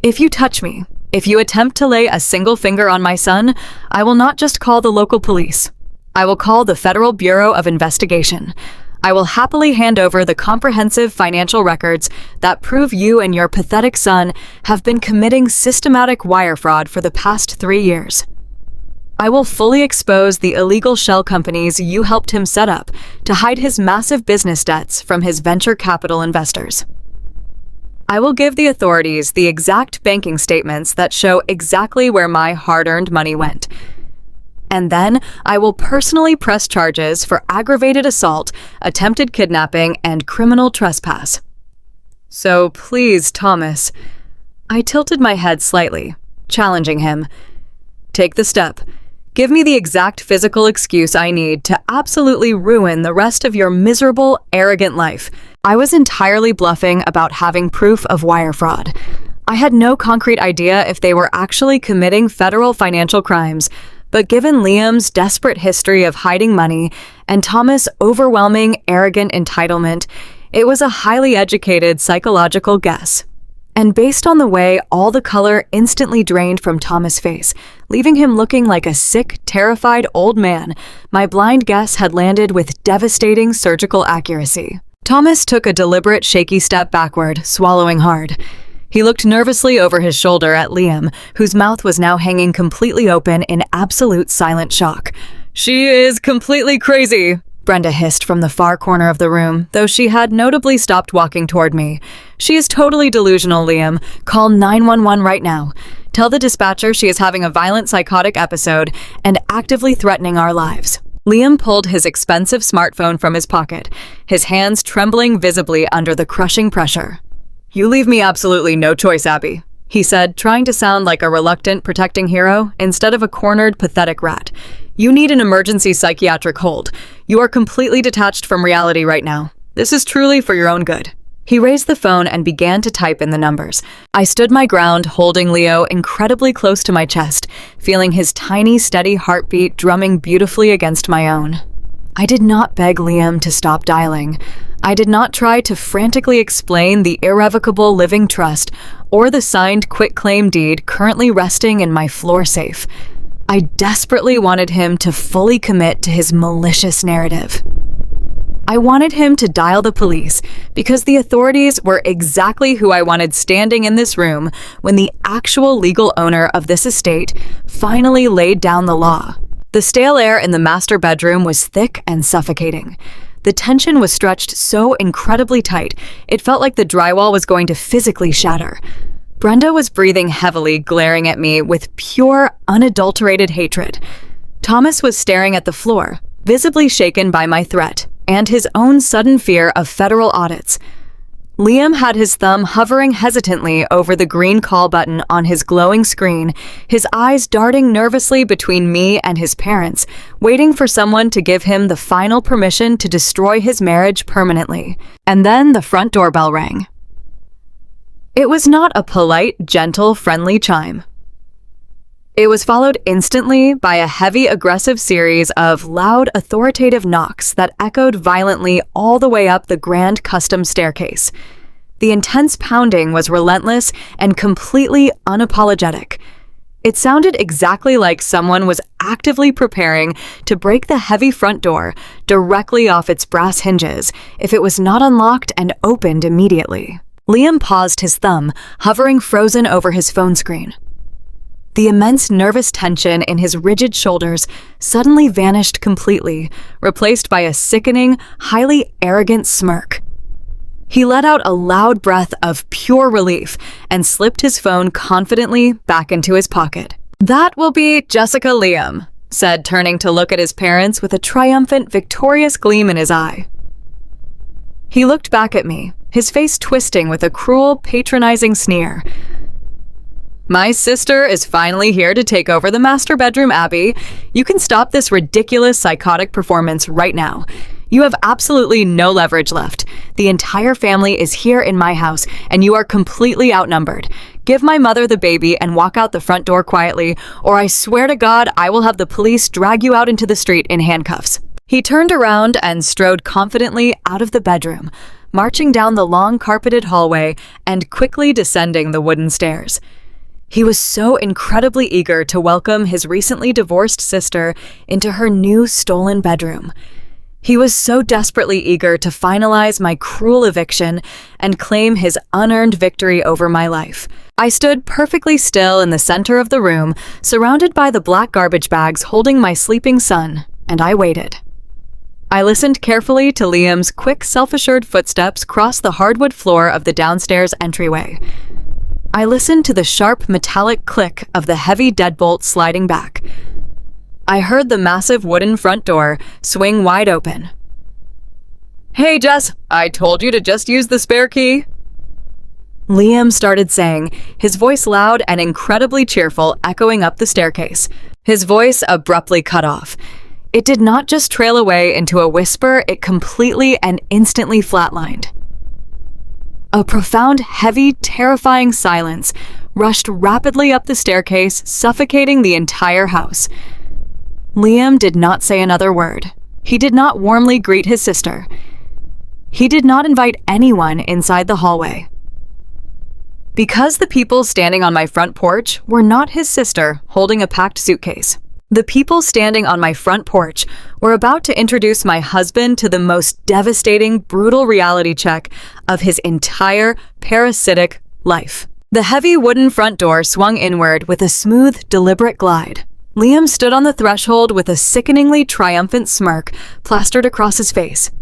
"If you touch me, If you attempt to lay a single finger on my son, I will not just call the local police. I will call the Federal Bureau of Investigation. I will happily hand over the comprehensive financial records that prove you and your pathetic son have been committing systematic wire fraud for the past 3 years. I will fully expose the illegal shell companies you helped him set up to hide his massive business debts from his venture capital investors. I will give the authorities the exact banking statements that show exactly where my hard-earned money went. And then I will personally press charges for aggravated assault, attempted kidnapping, and criminal trespass. So please, Thomas. I tilted my head slightly, challenging him. Take the step. Give me the exact physical excuse I need to absolutely ruin the rest of your miserable, arrogant life. I was entirely bluffing about having proof of wire fraud. I had no concrete idea if they were actually committing federal financial crimes, but given Liam's desperate history of hiding money and Thomas' overwhelming, arrogant entitlement, it was a highly educated psychological guess. And based on the way all the color instantly drained from Thomas' face, leaving him looking like a sick, terrified old man, my blind guess had landed with devastating surgical accuracy. Thomas took a deliberate, shaky step backward, swallowing hard. He looked nervously over his shoulder at Liam, whose mouth was now hanging completely open in absolute silent shock. "She is completely crazy," Brenda hissed from the far corner of the room, though she had notably stopped walking toward me. "She is totally delusional, Liam. Call 911 right now. Tell the dispatcher she is having a violent psychotic episode and actively threatening our lives." Liam pulled his expensive smartphone from his pocket, his hands trembling visibly under the crushing pressure. "You leave me absolutely no choice, Abby," he said, trying to sound like a reluctant, protecting hero instead of a cornered, pathetic rat. "You need an emergency psychiatric hold. You are completely detached from reality right now. This is truly for your own good." He raised the phone and began to type in the numbers. I stood my ground, holding Leo incredibly close to my chest, feeling his tiny, steady heartbeat drumming beautifully against my own. I did not beg Liam to stop dialing. I did not try to frantically explain the irrevocable living trust or the signed quitclaim deed currently resting in my floor safe. I desperately wanted him to fully commit to his malicious narrative. I wanted him to dial the police because the authorities were exactly who I wanted standing in this room when the actual legal owner of this estate finally laid down the law. The stale air in the master bedroom was thick and suffocating. The tension was stretched so incredibly tight, it felt like the drywall was going to physically shatter. Brenda was breathing heavily, glaring at me with pure, unadulterated hatred. Thomas was staring at the floor, visibly shaken by my threat and his own sudden fear of federal audits. Liam had his thumb hovering hesitantly over the green call button on his glowing screen, his eyes darting nervously between me and his parents, waiting for someone to give him the final permission to destroy his marriage permanently. And then the front doorbell rang. It was not a polite, gentle, friendly chime. It was followed instantly by a heavy, aggressive series of loud, authoritative knocks that echoed violently all the way up the grand custom staircase. The intense pounding was relentless and completely unapologetic. It sounded exactly like someone was actively preparing to break the heavy front door directly off its brass hinges if it was not unlocked and opened immediately. Liam paused, his thumb hovering frozen over his phone screen. The immense nervous tension in his rigid shoulders suddenly vanished completely, replaced by a sickening, highly arrogant smirk. He let out a loud breath of pure relief and slipped his phone confidently back into his pocket. "That will be Jessica Liam," said, turning to look at his parents with a triumphant, victorious gleam in his eye. He looked back at me, his face twisting with a cruel, patronizing sneer. "My sister is finally here to take over the master bedroom, Abby. You can stop this ridiculous psychotic performance right now. You have absolutely no leverage left. The entire family is here in my house, and you are completely outnumbered. Give my mother the baby and walk out the front door quietly, or I swear to God I will have the police drag you out into the street in handcuffs." He turned around and strode confidently out of the bedroom, marching down the long carpeted hallway and quickly descending the wooden stairs. He was so incredibly eager to welcome his recently divorced sister into her new stolen bedroom. He was so desperately eager to finalize my cruel eviction and claim his unearned victory over my life. I stood perfectly still in the center of the room, surrounded by the black garbage bags holding my sleeping son, and I waited. I listened carefully to Liam's quick, self-assured footsteps cross the hardwood floor of the downstairs entryway. I listened to the sharp, metallic click of the heavy deadbolt sliding back. I heard the massive wooden front door swing wide open. "Hey, Jess, I told you to just use the spare key," Liam started saying, his voice loud and incredibly cheerful, echoing up the staircase. His voice abruptly cut off. It did not just trail away into a whisper, it completely and instantly flatlined. A profound, heavy, terrifying silence rushed rapidly up the staircase, suffocating the entire house. Liam did not say another word. He did not warmly greet his sister. He did not invite anyone inside the hallway. Because the people standing on my front porch were not his sister holding a packed suitcase. The people standing on my front porch were about to introduce my husband to the most devastating, brutal reality check of his entire parasitic life. The heavy wooden front door swung inward with a smooth, deliberate glide. Liam stood on the threshold with a sickeningly triumphant smirk plastered across his face.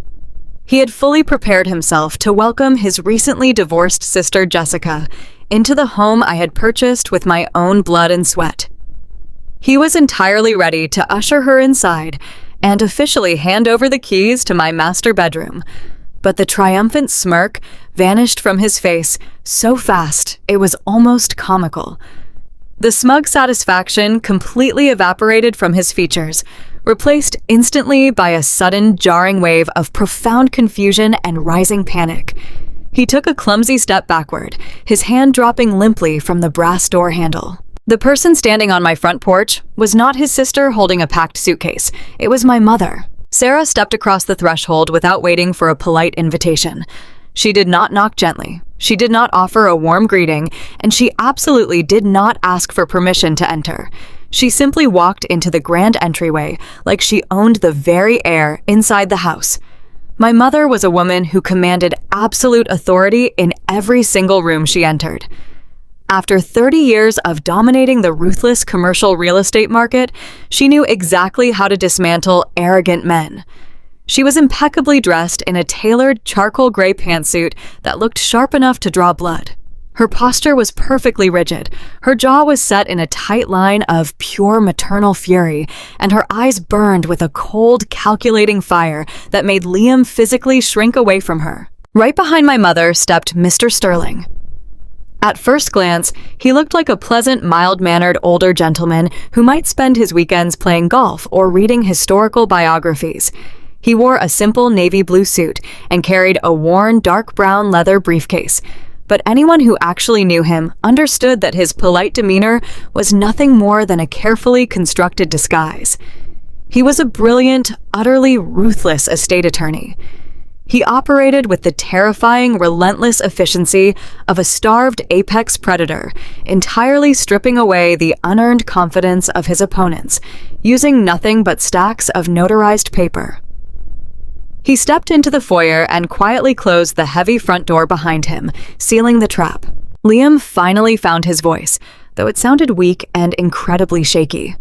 He had fully prepared himself to welcome his recently divorced sister Jessica into the home I had purchased with my own blood and sweat. He was entirely ready to usher her inside and officially hand over the keys to my master bedroom. But the triumphant smirk vanished from his face so fast it was almost comical. The smug satisfaction completely evaporated from his features, replaced instantly by a sudden, jarring wave of profound confusion and rising panic. He took a clumsy step backward, his hand dropping limply from the brass door handle. The person standing on my front porch was not his sister holding a packed suitcase. It was my mother. Sarah stepped across the threshold without waiting for a polite invitation. She did not knock gently. She did not offer a warm greeting, and she absolutely did not ask for permission to enter. She simply walked into the grand entryway like she owned the very air inside the house. My mother was a woman who commanded absolute authority in every single room she entered. After 30 years of dominating the ruthless commercial real estate market, she knew exactly how to dismantle arrogant men. She was impeccably dressed in a tailored charcoal gray pantsuit that looked sharp enough to draw blood. Her posture was perfectly rigid. Her jaw was set in a tight line of pure maternal fury, and her eyes burned with a cold, calculating fire that made Liam physically shrink away from her. Right behind my mother stepped Mr. Sterling. At first glance, he looked like a pleasant, mild-mannered older gentleman who might spend his weekends playing golf or reading historical biographies. He wore a simple navy blue suit and carried a worn, dark brown leather briefcase. But anyone who actually knew him understood that his polite demeanor was nothing more than a carefully constructed disguise. He was a brilliant, utterly ruthless estate attorney. He operated with the terrifying, relentless efficiency of a starved apex predator, entirely stripping away the unearned confidence of his opponents, using nothing but stacks of notarized paper. He stepped into the foyer and quietly closed the heavy front door behind him, sealing the trap. Liam finally found his voice, though it sounded weak and incredibly shaky.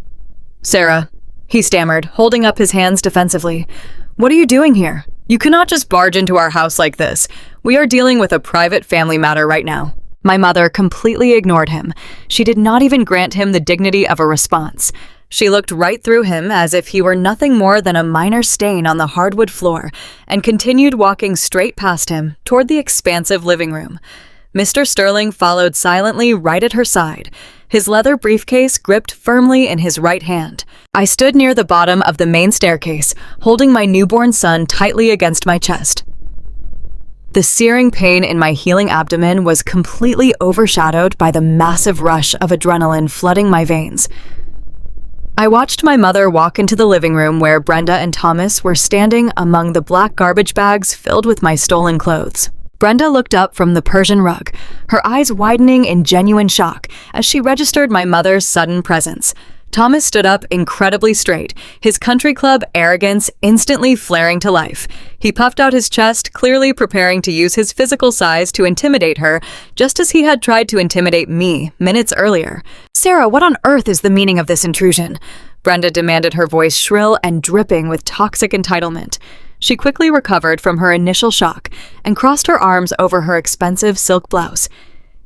"Sarah," he stammered, holding up his hands defensively. "What are you doing here? You cannot just barge into our house like this. We are dealing with a private family matter right now." My mother completely ignored him. She did not even grant him the dignity of a response. She looked right through him as if he were nothing more than a minor stain on the hardwood floor and continued walking straight past him toward the expansive living room. Mr. Sterling followed silently right at her side, his leather briefcase gripped firmly in his right hand. I stood near the bottom of the main staircase, holding my newborn son tightly against my chest. The searing pain in my healing abdomen was completely overshadowed by the massive rush of adrenaline flooding my veins. I watched my mother walk into the living room where Brenda and Thomas were standing among the black garbage bags filled with my stolen clothes. Brenda looked up from the Persian rug, her eyes widening in genuine shock as she registered my mother's sudden presence. Thomas stood up incredibly straight, his country club arrogance instantly flaring to life. He puffed out his chest, clearly preparing to use his physical size to intimidate her, just as he had tried to intimidate me minutes earlier. "Sarah, what on earth is the meaning of this intrusion?" Brenda demanded, her voice shrill and dripping with toxic entitlement. She quickly recovered from her initial shock and crossed her arms over her expensive silk blouse.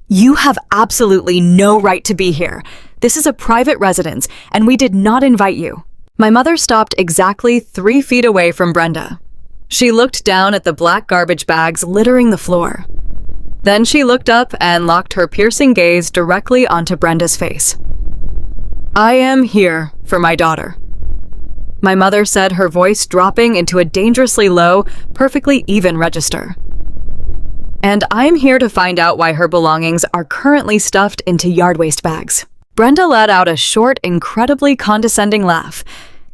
"You have absolutely no right to be here. This is a private residence, and we did not invite you." My mother stopped exactly 3 feet away from Brenda. She looked down at the black garbage bags littering the floor. Then she looked up and locked her piercing gaze directly onto Brenda's face. "I am here for my daughter," my mother said, her voice dropping into a dangerously low, perfectly even register. "And I'm here to find out why her belongings are currently stuffed into yard waste bags." Brenda let out a short, incredibly condescending laugh.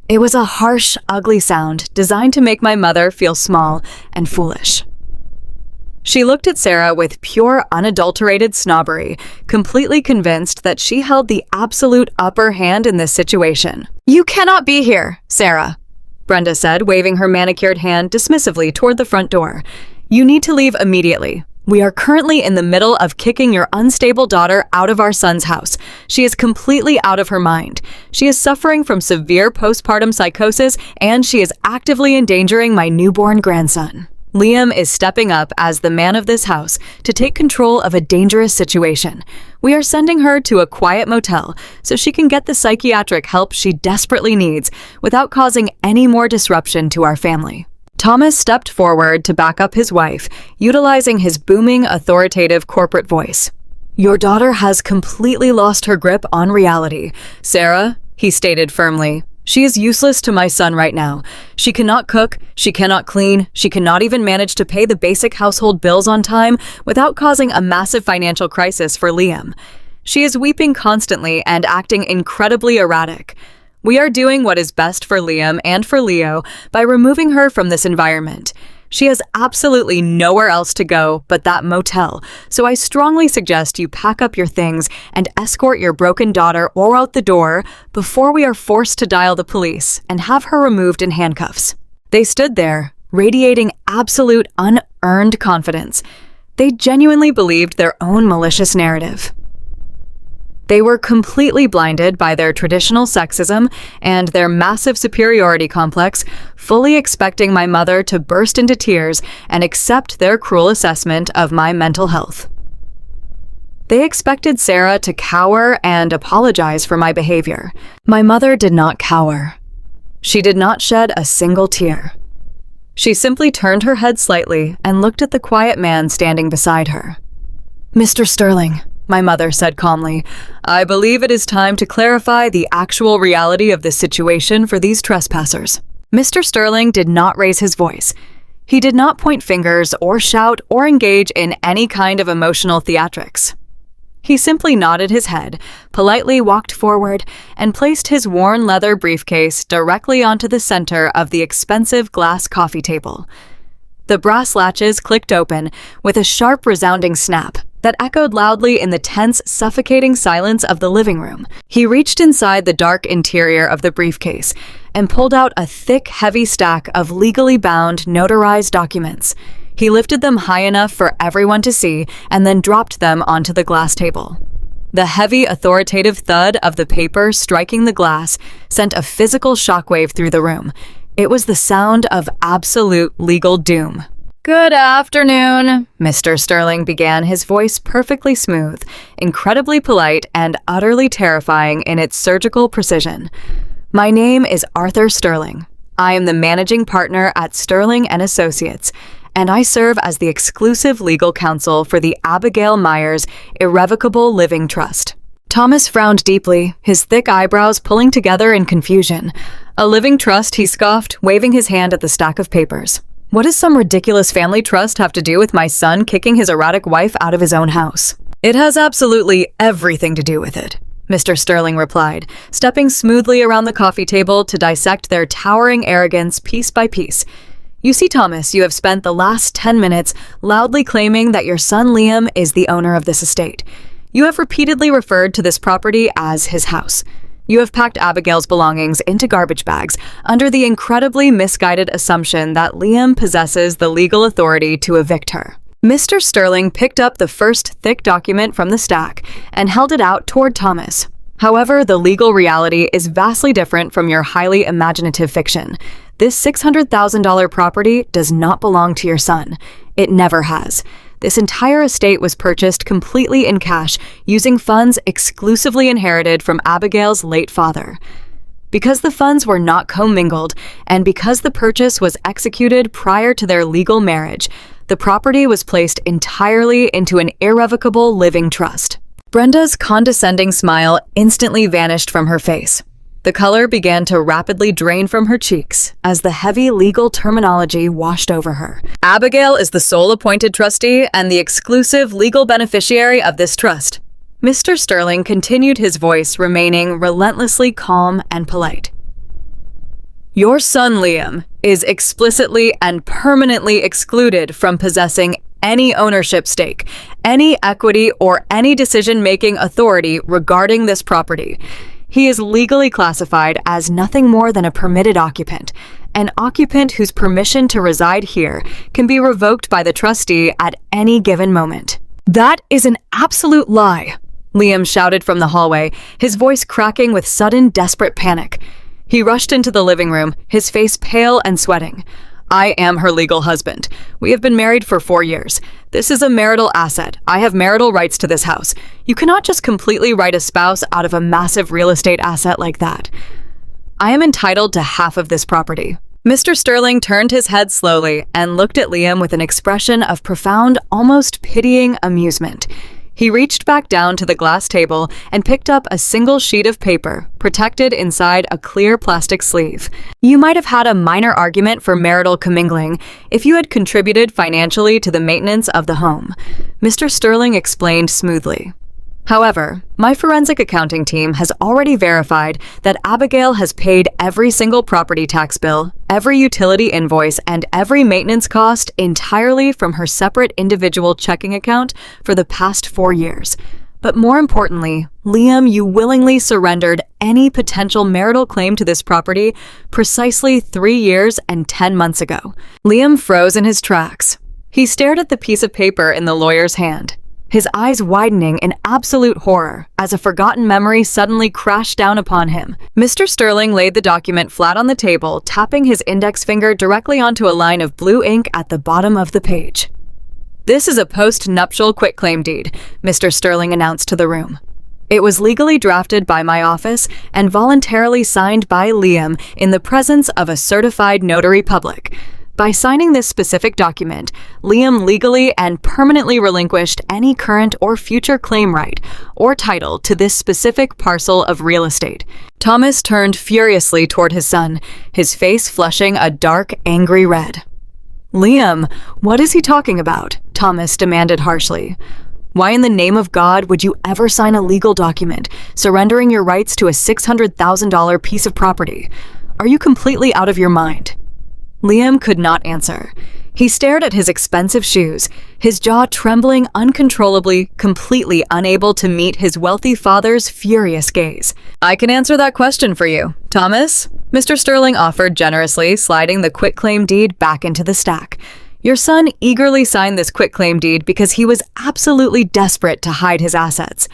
It was a harsh, ugly sound designed to make my mother feel small and foolish. She looked at Sarah with pure, unadulterated snobbery, completely convinced that she held the absolute upper hand in this situation. "You cannot be here, Sarah," Brenda said, waving her manicured hand dismissively toward the front door. "You need to leave immediately. We are currently in the middle of kicking your unstable daughter out of our son's house. She is completely out of her mind. She is suffering from severe postpartum psychosis, and she is actively endangering my newborn grandson. Liam is stepping up as the man of this house to take control of a dangerous situation. We are sending her to a quiet motel so she can get the psychiatric help she desperately needs without causing any more disruption to our family." Thomas stepped forward to back up his wife, utilizing his booming, authoritative corporate voice. "Your daughter has completely lost her grip on reality, Sarah," he stated firmly. "She is useless to my son right now. She cannot cook, she cannot clean, she cannot even manage to pay the basic household bills on time without causing a massive financial crisis for Liam. She is weeping constantly and acting incredibly erratic. We are doing what is best for Liam and for Leo by removing her from this environment. She has absolutely nowhere else to go but that motel, so I strongly suggest you pack up your things and escort your broken daughter or out the door before we are forced to dial the police and have her removed in handcuffs." They stood there, radiating absolute unearned confidence. They genuinely believed their own malicious narrative. They were completely blinded by their traditional sexism and their massive superiority complex, fully expecting my mother to burst into tears and accept their cruel assessment of my mental health. They expected Sarah to cower and apologize for my behavior. My mother did not cower. She did not shed a single tear. She simply turned her head slightly and looked at the quiet man standing beside her. "Mr. Sterling," my mother said calmly, "I believe it is time to clarify the actual reality of this situation for these trespassers." Mr. Sterling did not raise his voice. He did not point fingers or shout or engage in any kind of emotional theatrics. He simply nodded his head, politely walked forward, and placed his worn leather briefcase directly onto the center of the expensive glass coffee table. The brass latches clicked open with a sharp, resounding snap that echoed loudly in the tense, suffocating silence of the living room. He reached inside the dark interior of the briefcase and pulled out a thick, heavy stack of legally bound, notarized documents. He lifted them high enough for everyone to see and then dropped them onto the glass table. The heavy, authoritative thud of the paper striking the glass sent a physical shockwave through the room. It was the sound of absolute legal doom. "Good afternoon," Mr. Sterling began, his voice perfectly smooth, incredibly polite, and utterly terrifying in its surgical precision. "My name is Arthur Sterling. I am the managing partner at Sterling & Associates, and I serve as the exclusive legal counsel for the Abigail Myers Irrevocable Living Trust." Thomas frowned deeply, his thick eyebrows pulling together in confusion. "A living trust," he scoffed, waving his hand at the stack of papers. "What does some ridiculous family trust have to do with my son kicking his erratic wife out of his own house?" "It has absolutely everything to do with it," Mr. Sterling replied, stepping smoothly around the coffee table to dissect their towering arrogance piece by piece. You see, Thomas, you have spent the last 10 minutes loudly claiming that your son Liam is the owner of this estate. You have repeatedly referred to this property as his house. You have packed Abigail's belongings into garbage bags under the incredibly misguided assumption that Liam possesses the legal authority to evict her. Mr. Sterling picked up the first thick document from the stack and held it out toward Thomas. However, the legal reality is vastly different from your highly imaginative fiction. This $600,000 property does not belong to your son. It never has. This entire estate was purchased completely in cash using funds exclusively inherited from Abigail's late father. Because the funds were not commingled, and because the purchase was executed prior to their legal marriage, the property was placed entirely into an irrevocable living trust. Brenda's condescending smile instantly vanished from her face. The color began to rapidly drain from her cheeks as the heavy legal terminology washed over her. Abigail is the sole appointed trustee and the exclusive legal beneficiary of this trust. Mr. Sterling continued, his voice remaining relentlessly calm and polite. Your son, Liam, is explicitly and permanently excluded from possessing any ownership stake, any equity, or any decision-making authority regarding this property. He is legally classified as nothing more than a permitted occupant, an occupant whose permission to reside here can be revoked by the trustee at any given moment. That is an absolute lie, Liam shouted from the hallway, his voice cracking with sudden, desperate panic. He rushed into the living room, his face pale and sweating. I am her legal husband. We have been married for 4 years. This is a marital asset. I have marital rights to this house. You cannot just completely write a spouse out of a massive real estate asset like that. I am entitled to half of this property. Mr. Sterling turned his head slowly and looked at Liam with an expression of profound, almost pitying amusement. He reached back down to the glass table and picked up a single sheet of paper, protected inside a clear plastic sleeve. You might have had a minor argument for marital commingling if you had contributed financially to the maintenance of the home, Mr. Sterling explained smoothly. However, my forensic accounting team has already verified that Abigail has paid every single property tax bill, every utility invoice, and every maintenance cost entirely from her separate individual checking account for the past 4 years. But more importantly, Liam, you willingly surrendered any potential marital claim to this property precisely 3 years and 10 months ago. Liam froze in his tracks. He stared at the piece of paper in the lawyer's hand, his eyes widening in absolute horror as a forgotten memory suddenly crashed down upon him. Mr. Sterling laid the document flat on the table, tapping his index finger directly onto a line of blue ink at the bottom of the page. This is a post-nuptial quitclaim deed, Mr. Sterling announced to the room. It was legally drafted by my office and voluntarily signed by Liam in the presence of a certified notary public. By signing this specific document, Liam legally and permanently relinquished any current or future claim right or title to this specific parcel of real estate. Thomas turned furiously toward his son, his face flushing a dark, angry red. Liam, what is he talking about? Thomas demanded harshly. Why in the name of God would you ever sign a legal document surrendering your rights to a $600,000 piece of property? Are you completely out of your mind? Liam could not answer. He stared at his expensive shoes, his jaw trembling uncontrollably, completely unable to meet his wealthy father's furious gaze. I can answer that question for you, Thomas, Mr. Sterling offered generously, sliding the quitclaim deed back into the stack. Your son eagerly signed this quitclaim deed because he was absolutely desperate to hide his assets.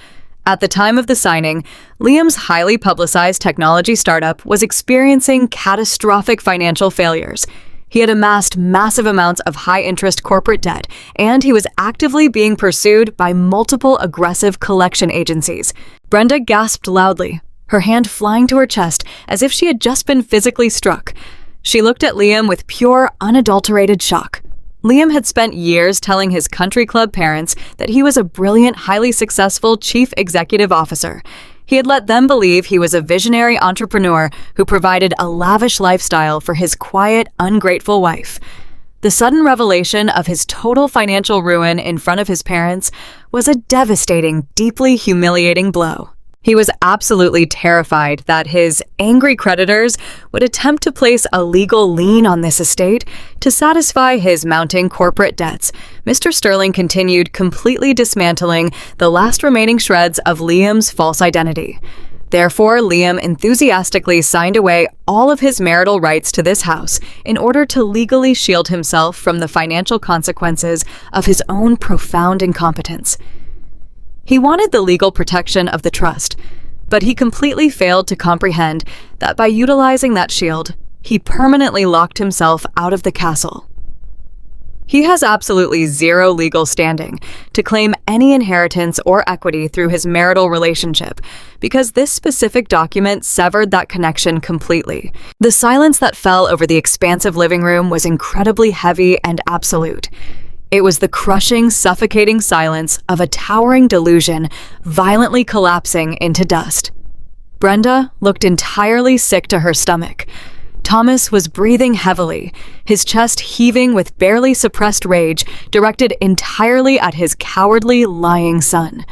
At the time of the signing, Liam's highly publicized technology startup was experiencing catastrophic financial failures. He had amassed massive amounts of high-interest corporate debt, and he was actively being pursued by multiple aggressive collection agencies. Brenda gasped loudly, her hand flying to her chest as if she had just been physically struck. She looked at Liam with pure, unadulterated shock. Liam had spent years telling his country club parents that he was a brilliant, highly successful chief executive officer. He had let them believe he was a visionary entrepreneur who provided a lavish lifestyle for his quiet, ungrateful wife. The sudden revelation of his total financial ruin in front of his parents was a devastating, deeply humiliating blow. He was absolutely terrified that his angry creditors would attempt to place a legal lien on this estate to satisfy his mounting corporate debts. Mr. Sterling continued completely dismantling the last remaining shreds of Liam's false identity. Therefore, Liam enthusiastically signed away all of his marital rights to this house in order to legally shield himself from the financial consequences of his own profound incompetence. He wanted the legal protection of the trust, but he completely failed to comprehend that by utilizing that shield, he permanently locked himself out of the castle. He has absolutely zero legal standing to claim any inheritance or equity through his marital relationship because this specific document severed that connection completely. The silence that fell over the expansive living room was incredibly heavy and absolute. It was the crushing, suffocating silence of a towering delusion violently collapsing into dust. Brenda looked entirely sick to her stomach. Thomas was breathing heavily, his chest heaving with barely suppressed rage directed entirely at his cowardly, lying son.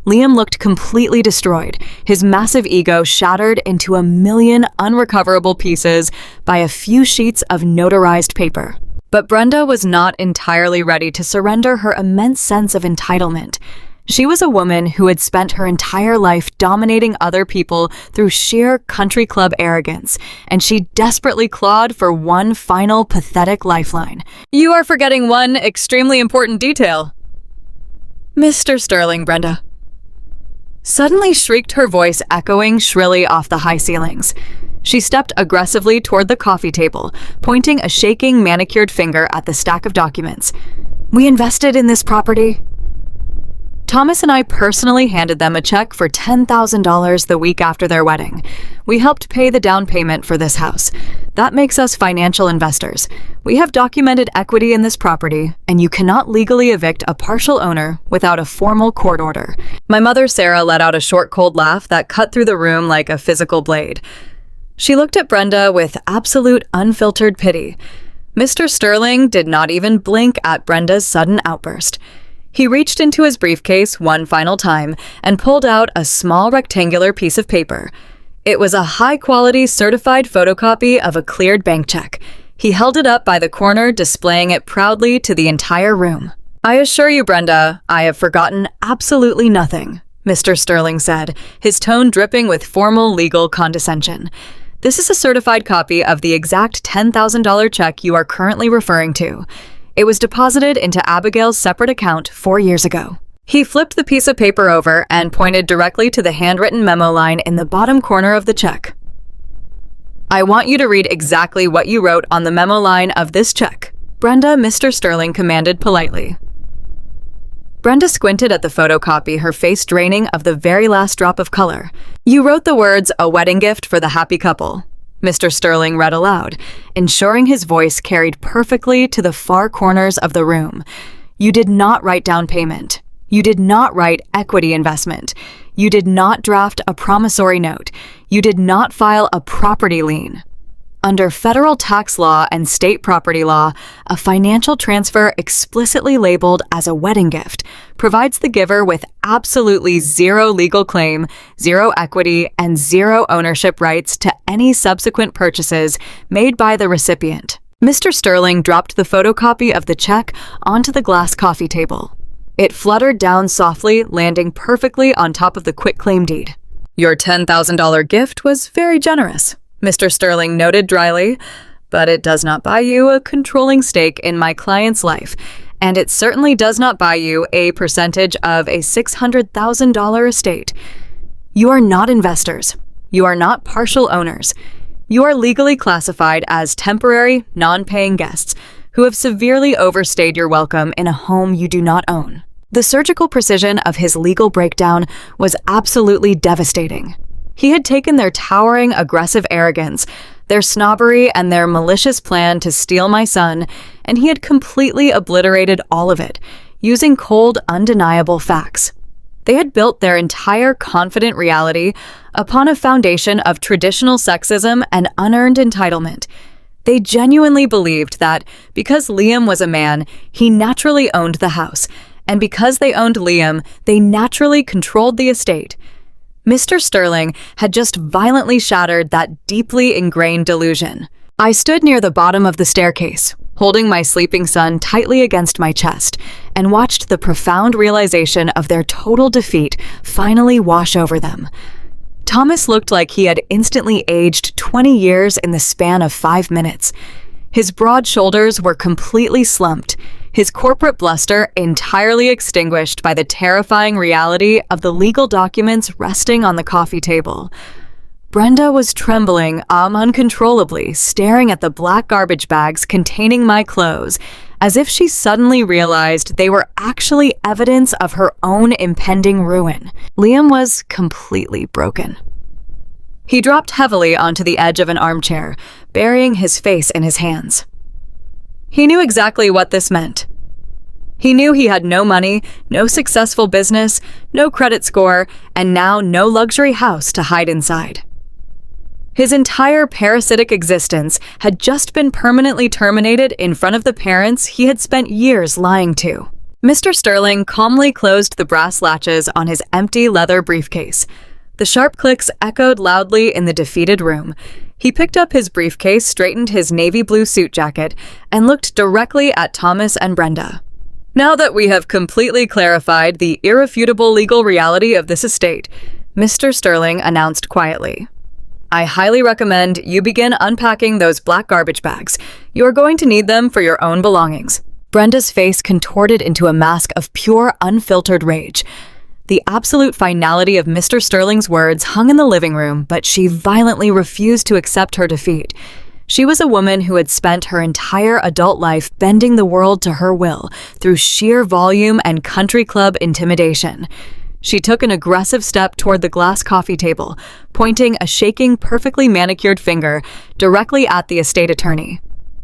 Liam looked completely destroyed, his massive ego shattered into a million unrecoverable pieces by a few sheets of notarized paper. But Brenda was not entirely ready to surrender her immense sense of entitlement. She was a woman who had spent her entire life dominating other people through sheer country club arrogance, and she desperately clawed for one final pathetic lifeline. "You are forgetting one extremely important detail." "Mr. Sterling, Brenda." Suddenly shrieked her voice echoing shrilly off the high ceilings. She stepped aggressively toward the coffee table, pointing a shaking, manicured finger at the stack of documents. "We invested in this property." Thomas and I personally handed them a check for $10,000 the week after their wedding. We helped pay the down payment for this house. That makes us financial investors. We have documented equity in this property, and you cannot legally evict a partial owner without a formal court order. My mother, Sarah, let out a short, cold laugh that cut through the room like a physical blade. She looked at Brenda with absolute unfiltered pity. Mr. Sterling did not even blink at Brenda's sudden outburst. He reached into his briefcase one final time and pulled out a small rectangular piece of paper. It was a high-quality certified photocopy of a cleared bank check. He held it up by the corner, displaying it proudly to the entire room. "I assure you, Brenda, I have forgotten absolutely nothing," Mr. Sterling said, his tone dripping with formal legal condescension. "This is a certified copy of the exact $10,000 check you are currently referring to. It was deposited into Abigail's separate account 4 years ago." He flipped the piece of paper over and pointed directly to the handwritten memo line in the bottom corner of the check. "I want you to read exactly what you wrote on the memo line of this check," Brenda, Mr. Sterling commanded politely. Brenda squinted at the photocopy, her face draining of the very last drop of color. "You wrote the words, 'a wedding gift for the happy couple,'" Mr. Sterling read aloud, ensuring his voice carried perfectly to the far corners of the room. "You did not write down payment. You did not write equity investment. You did not draft a promissory note. You did not file a property lien. Under federal tax law and state property law, a financial transfer explicitly labeled as a wedding gift provides the giver with absolutely zero legal claim, zero equity, and zero ownership rights to any subsequent purchases made by the recipient." Mr. Sterling dropped the photocopy of the check onto the glass coffee table. It fluttered down softly, landing perfectly on top of the quitclaim deed. "Your $10,000 gift was very generous," Mr. Sterling noted dryly, "but it does not buy you a controlling stake in my client's life, and it certainly does not buy you a percentage of a $600,000 estate. You are not investors. You are not partial owners. You are legally classified as temporary, non-paying guests who have severely overstayed your welcome in a home you do not own." The surgical precision of his legal breakdown was absolutely devastating. He had taken their towering, aggressive arrogance, their snobbery, and their malicious plan to steal my son, and he had completely obliterated all of it, using cold, undeniable facts. They had built their entire confident reality upon a foundation of traditional sexism and unearned entitlement. They genuinely believed that because Liam was a man, he naturally owned the house, and because they owned Liam, they naturally controlled the estate. Mr. Sterling had just violently shattered that deeply ingrained delusion. I stood near the bottom of the staircase, holding my sleeping son tightly against my chest, and watched the profound realization of their total defeat finally wash over them. Thomas looked like he had instantly aged 20 years in the span of 5 minutes. His broad shoulders were completely slumped, his corporate bluster entirely extinguished by the terrifying reality of the legal documents resting on the coffee table. Brenda was trembling uncontrollably, staring at the black garbage bags containing my clothes, as if she suddenly realized they were actually evidence of her own impending ruin. Liam was completely broken. He dropped heavily onto the edge of an armchair, burying his face in his hands. He knew exactly what this meant. He knew he had no money, no successful business, no credit score, and now no luxury house to hide inside. His entire parasitic existence had just been permanently terminated in front of the parents he had spent years lying to. Mr. Sterling calmly closed the brass latches on his empty leather briefcase. The sharp clicks echoed loudly in the defeated room. He picked up his briefcase, straightened his navy blue suit jacket, and looked directly at Thomas and Brenda. "Now that we have completely clarified the irrefutable legal reality of this estate," Mr. Sterling announced quietly, "I highly recommend you begin unpacking those black garbage bags. You are going to need them for your own belongings." Brenda's face contorted into a mask of pure, unfiltered rage. The absolute finality of Mr. Sterling's words hung in the living room, but she violently refused to accept her defeat. She was a woman who had spent her entire adult life bending the world to her will through sheer volume and country club intimidation. She took an aggressive step toward the glass coffee table, pointing a shaking, perfectly manicured finger directly at the estate attorney.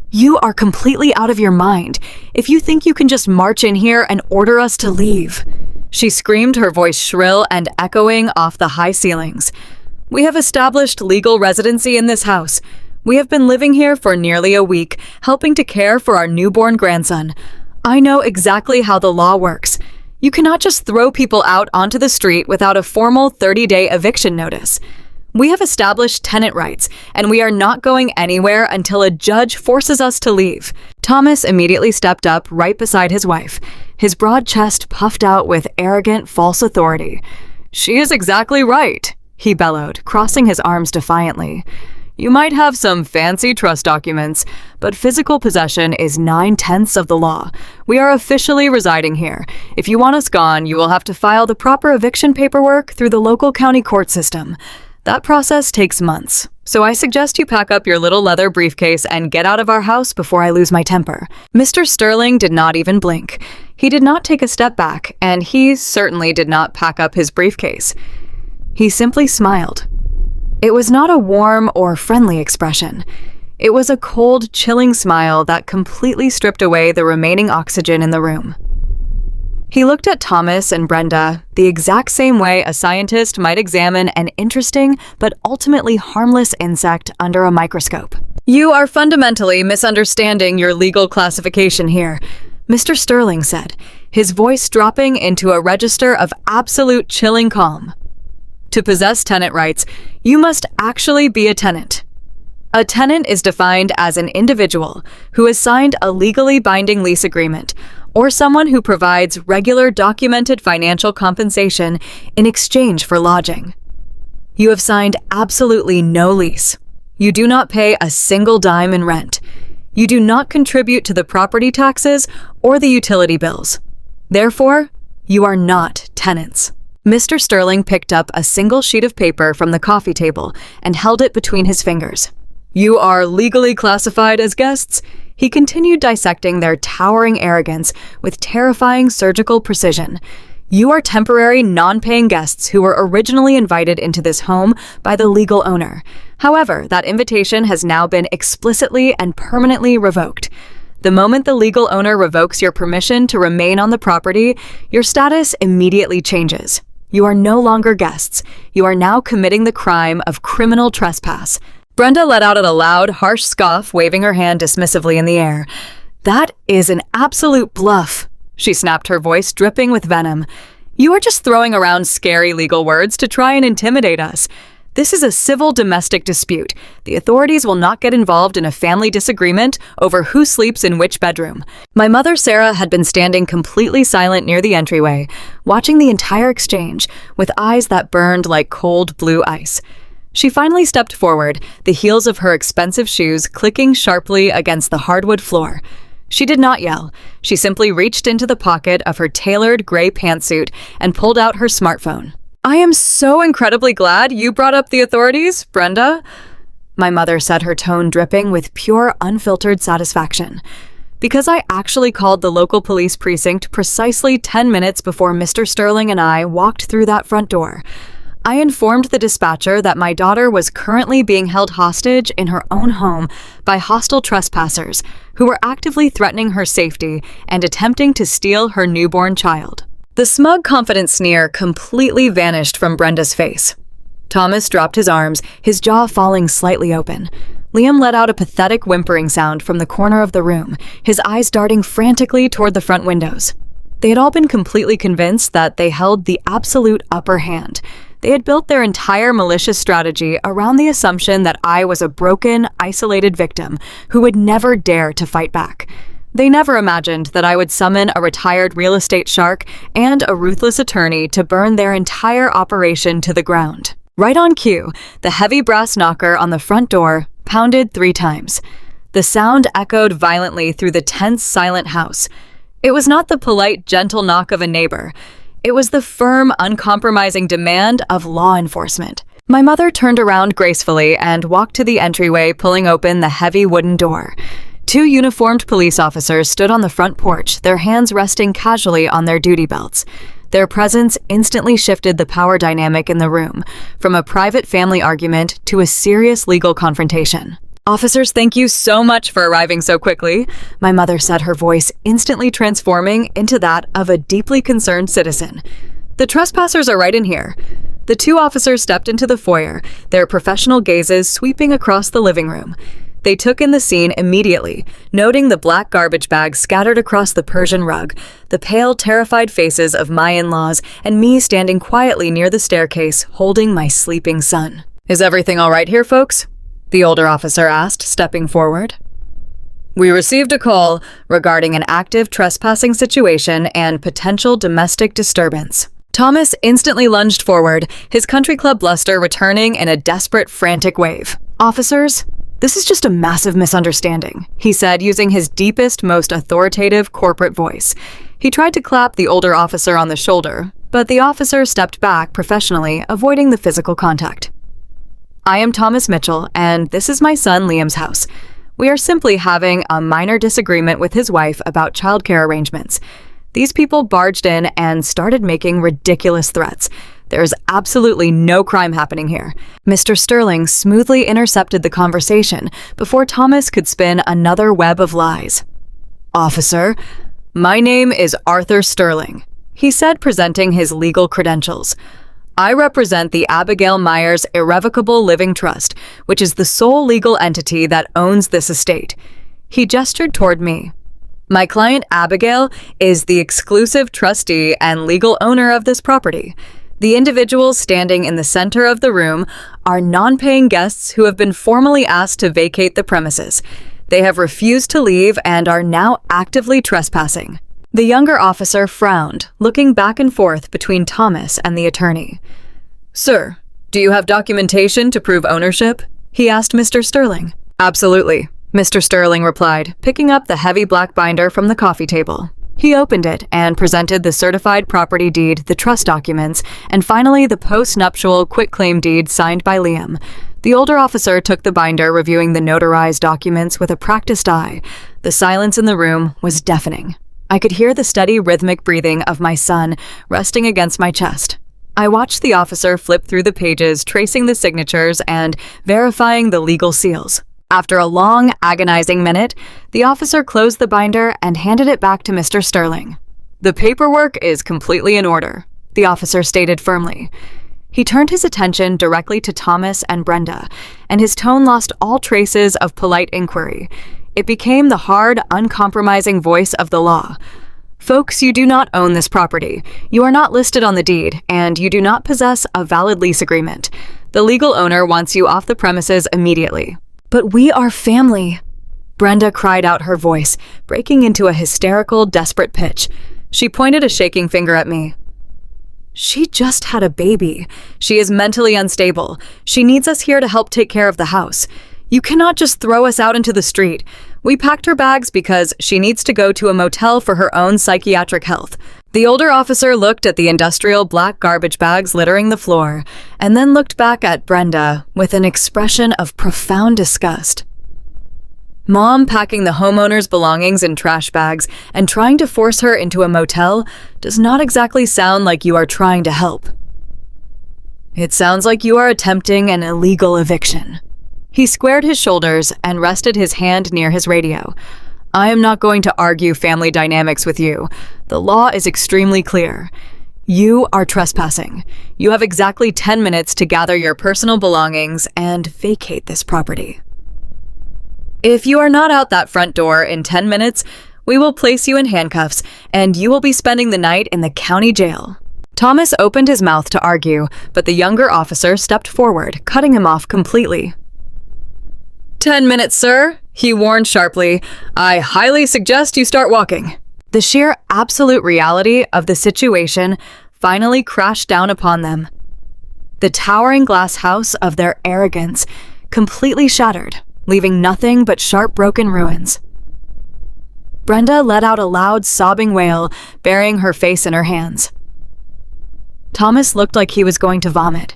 "You are completely out of your mind if you think you can just march in here and order us to leave," she screamed, her voice shrill and echoing off the high ceilings. "We have established legal residency in this house. We have been living here for nearly a week, helping to care for our newborn grandson. I know exactly how the law works. You cannot just throw people out onto the street without a formal 30-day eviction notice. We have established tenant rights, and we are not going anywhere until a judge forces us to leave." Thomas immediately stepped up right beside his wife, his broad chest puffed out with arrogant, false authority. "She is exactly right," he bellowed, crossing his arms defiantly. "You might have some fancy trust documents, but physical possession is 9/10 of the law. We are officially residing here. If you want us gone, you will have to file the proper eviction paperwork through the local county court system. That process takes months, so I suggest you pack up your little leather briefcase and get out of our house before I lose my temper." Mr. Sterling did not even blink. He did not take a step back, and he certainly did not pack up his briefcase. He simply smiled. It was not a warm or friendly expression. It was a cold, chilling smile that completely stripped away the remaining oxygen in the room. He looked at Thomas and Brenda the exact same way a scientist might examine an interesting but ultimately harmless insect under a microscope. "You are fundamentally misunderstanding your legal classification here," Mr. Sterling said, his voice dropping into a register of absolute chilling calm. "To possess tenant rights, you must actually be a tenant. A tenant is defined as an individual who has signed a legally binding lease agreement, or someone who provides regular documented financial compensation in exchange for lodging. You have signed absolutely no lease. You do not pay a single dime in rent. You do not contribute to the property taxes or the utility bills. Therefore, you are not tenants." Mr. Sterling picked up a single sheet of paper from the coffee table and held it between his fingers. "You are legally classified as guests." He continued dissecting their towering arrogance with terrifying surgical precision. "You are temporary, non-paying guests who were originally invited into this home by the legal owner. However, that invitation has now been explicitly and permanently revoked. The moment the legal owner revokes your permission to remain on the property, your status immediately changes. You are no longer guests. You are now committing the crime of criminal trespass." Brenda let out a loud, harsh scoff, waving her hand dismissively in the air. "That is an absolute bluff," she snapped, her voice dripping with venom. You are just throwing around scary legal words to try and intimidate us. This is a civil domestic dispute. The authorities will not get involved in a family disagreement over who sleeps in which bedroom. My mother, Sarah, had been standing completely silent near the entryway, watching the entire exchange, with eyes that burned like cold blue ice. She finally stepped forward, the heels of her expensive shoes clicking sharply against the hardwood floor. She did not yell. She simply reached into the pocket of her tailored gray pantsuit and pulled out her smartphone. "I am so incredibly glad you brought up the authorities, Brenda," my mother said, her tone dripping with pure, unfiltered satisfaction. "Because I actually called the local police precinct precisely 10 minutes before Mr. Sterling and I walked through that front door. I informed the dispatcher that my daughter was currently being held hostage in her own home by hostile trespassers who were actively threatening her safety and attempting to steal her newborn child." The smug, confident sneer completely vanished from Brenda's face. Thomas dropped his arms, his jaw falling slightly open. Liam let out a pathetic whimpering sound from the corner of the room, his eyes darting frantically toward the front windows. They had all been completely convinced that they held the absolute upper hand. They had built their entire malicious strategy around the assumption that I was a broken, isolated victim who would never dare to fight back. They never imagined that I would summon a retired real estate shark and a ruthless attorney to burn their entire operation to the ground. Right on cue, the heavy brass knocker on the front door pounded 3 times. The sound echoed violently through the tense, silent house. It was not the polite, gentle knock of a neighbor. It was the firm, uncompromising demand of law enforcement. My mother turned around gracefully and walked to the entryway, pulling open the heavy wooden door. 2 uniformed police officers stood on the front porch, their hands resting casually on their duty belts. Their presence instantly shifted the power dynamic in the room, from a private family argument to a serious legal confrontation. "Officers, thank you so much for arriving so quickly," my mother said, her voice instantly transforming into that of a deeply concerned citizen. "The trespassers are right in here." The 2 officers stepped into the foyer, their professional gazes sweeping across the living room. They took in the scene immediately, noting the black garbage bags scattered across the Persian rug, the pale, terrified faces of my in-laws, and me standing quietly near the staircase, holding my sleeping son. "Is everything all right here, folks?" the older officer asked, stepping forward. "We received a call regarding an active trespassing situation and potential domestic disturbance." Thomas instantly lunged forward, his country club bluster returning in a desperate, frantic wave. "Officers, this is just a massive misunderstanding," he said, using his deepest, most authoritative corporate voice. He tried to clap the older officer on the shoulder, but the officer stepped back professionally, avoiding the physical contact. "I am Thomas Mitchell, and this is my son Liam's house. We are simply having a minor disagreement with his wife about childcare arrangements. These people barged in and started making ridiculous threats. There is absolutely no crime happening here." Mr. Sterling smoothly intercepted the conversation before Thomas could spin another web of lies. "Officer, my name is Arthur Sterling," he said, presenting his legal credentials. "I represent the Abigail Myers Irrevocable Living Trust, which is the sole legal entity that owns this estate." He gestured toward me. "My client Abigail is the exclusive trustee and legal owner of this property. The individuals standing in the center of the room are non-paying guests who have been formally asked to vacate the premises. They have refused to leave and are now actively trespassing." The younger officer frowned, looking back and forth between Thomas and the attorney. "Sir, do you have documentation to prove ownership?" he asked Mr. Sterling. "Absolutely," Mr. Sterling replied, picking up the heavy black binder from the coffee table. He opened it and presented the certified property deed, the trust documents, and finally the post-nuptial quitclaim deed signed by Liam. The older officer took the binder, reviewing the notarized documents with a practiced eye. The silence in the room was deafening. I could hear the steady, rhythmic breathing of my son resting against my chest. I watched the officer flip through the pages, tracing the signatures and verifying the legal seals. After a long, agonizing minute, the officer closed the binder and handed it back to Mr. Sterling. "The paperwork is completely in order," the officer stated firmly. He turned his attention directly to Thomas and Brenda, and his tone lost all traces of polite inquiry. It became the hard, uncompromising voice of the law. Folks, you do not own this property. You are not listed on the deed, and you do not possess a valid lease agreement. The legal owner wants you off the premises immediately. But we are family. Brenda cried out, her voice breaking into a hysterical, desperate pitch. She pointed a shaking finger at me. She just had a baby. She is mentally unstable. She needs us here to help take care of the house. You cannot just throw us out into the street. We packed her bags because she needs to go to a motel for her own psychiatric health. The older officer looked at the industrial black garbage bags littering the floor, and then looked back at Brenda with an expression of profound disgust. Mom packing the homeowner's belongings in trash bags and trying to force her into a motel does not exactly sound like you are trying to help. It sounds like you are attempting an illegal eviction. He squared his shoulders and rested his hand near his radio. I am not going to argue family dynamics with you. The law is extremely clear. You are trespassing. You have exactly 10 minutes to gather your personal belongings and vacate this property. If you are not out that front door in 10 minutes, we will place you in handcuffs and you will be spending the night in the county jail. Thomas opened his mouth to argue, but the younger officer stepped forward, cutting him off completely. 10 minutes, sir, he warned sharply. I highly suggest you start walking. The sheer absolute reality of the situation finally crashed down upon them. The towering glass house of their arrogance completely shattered, leaving nothing but sharp broken ruins. Brenda let out a loud sobbing wail, burying her face in her hands. Thomas looked like he was going to vomit.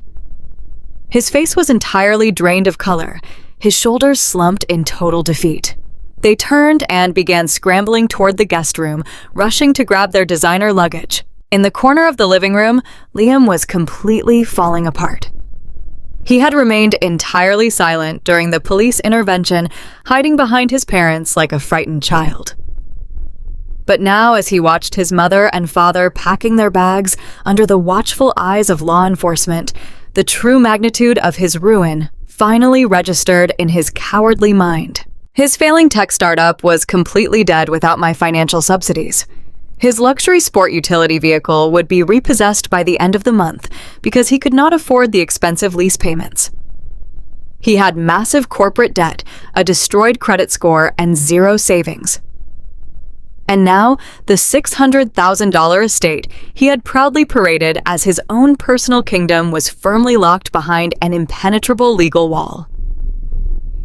His face was entirely drained of color, his shoulders slumped in total defeat. They turned and began scrambling toward the guest room, rushing to grab their designer luggage. In the corner of the living room, Liam was completely falling apart. He had remained entirely silent during the police intervention, hiding behind his parents like a frightened child. But now, as he watched his mother and father packing their bags under the watchful eyes of law enforcement, the true magnitude of his ruin finally registered in his cowardly mind. His failing tech startup was completely dead without my financial subsidies. His luxury sport utility vehicle would be repossessed by the end of the month because he could not afford the expensive lease payments. He had massive corporate debt, a destroyed credit score, and zero savings. And now, the $600,000 estate he had proudly paraded as his own personal kingdom was firmly locked behind an impenetrable legal wall.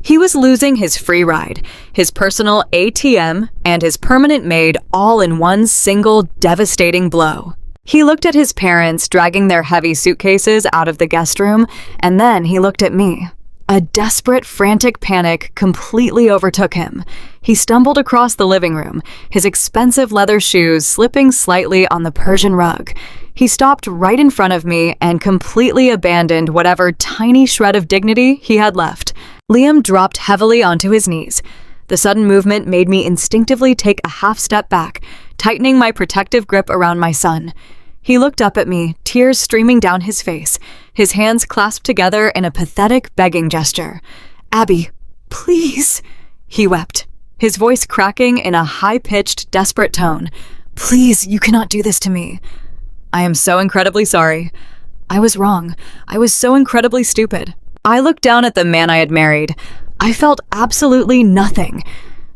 He was losing his free ride, his personal ATM, and his permanent maid all in one single devastating blow. He looked at his parents dragging their heavy suitcases out of the guest room, and then he looked at me. A desperate, frantic panic completely overtook him. He stumbled across the living room, his expensive leather shoes slipping slightly on the Persian rug. He stopped right in front of me and completely abandoned whatever tiny shred of dignity he had left. Liam dropped heavily onto his knees. The sudden movement made me instinctively take a half step back, tightening my protective grip around my son. He looked up at me, tears streaming down his face, his hands clasped together in a pathetic begging gesture. "Abby, please," he wept, his voice cracking in a high-pitched, desperate tone. "Please, you cannot do this to me. I am so incredibly sorry. I was wrong. I was so incredibly stupid." I looked down at the man I had married. I felt absolutely nothing.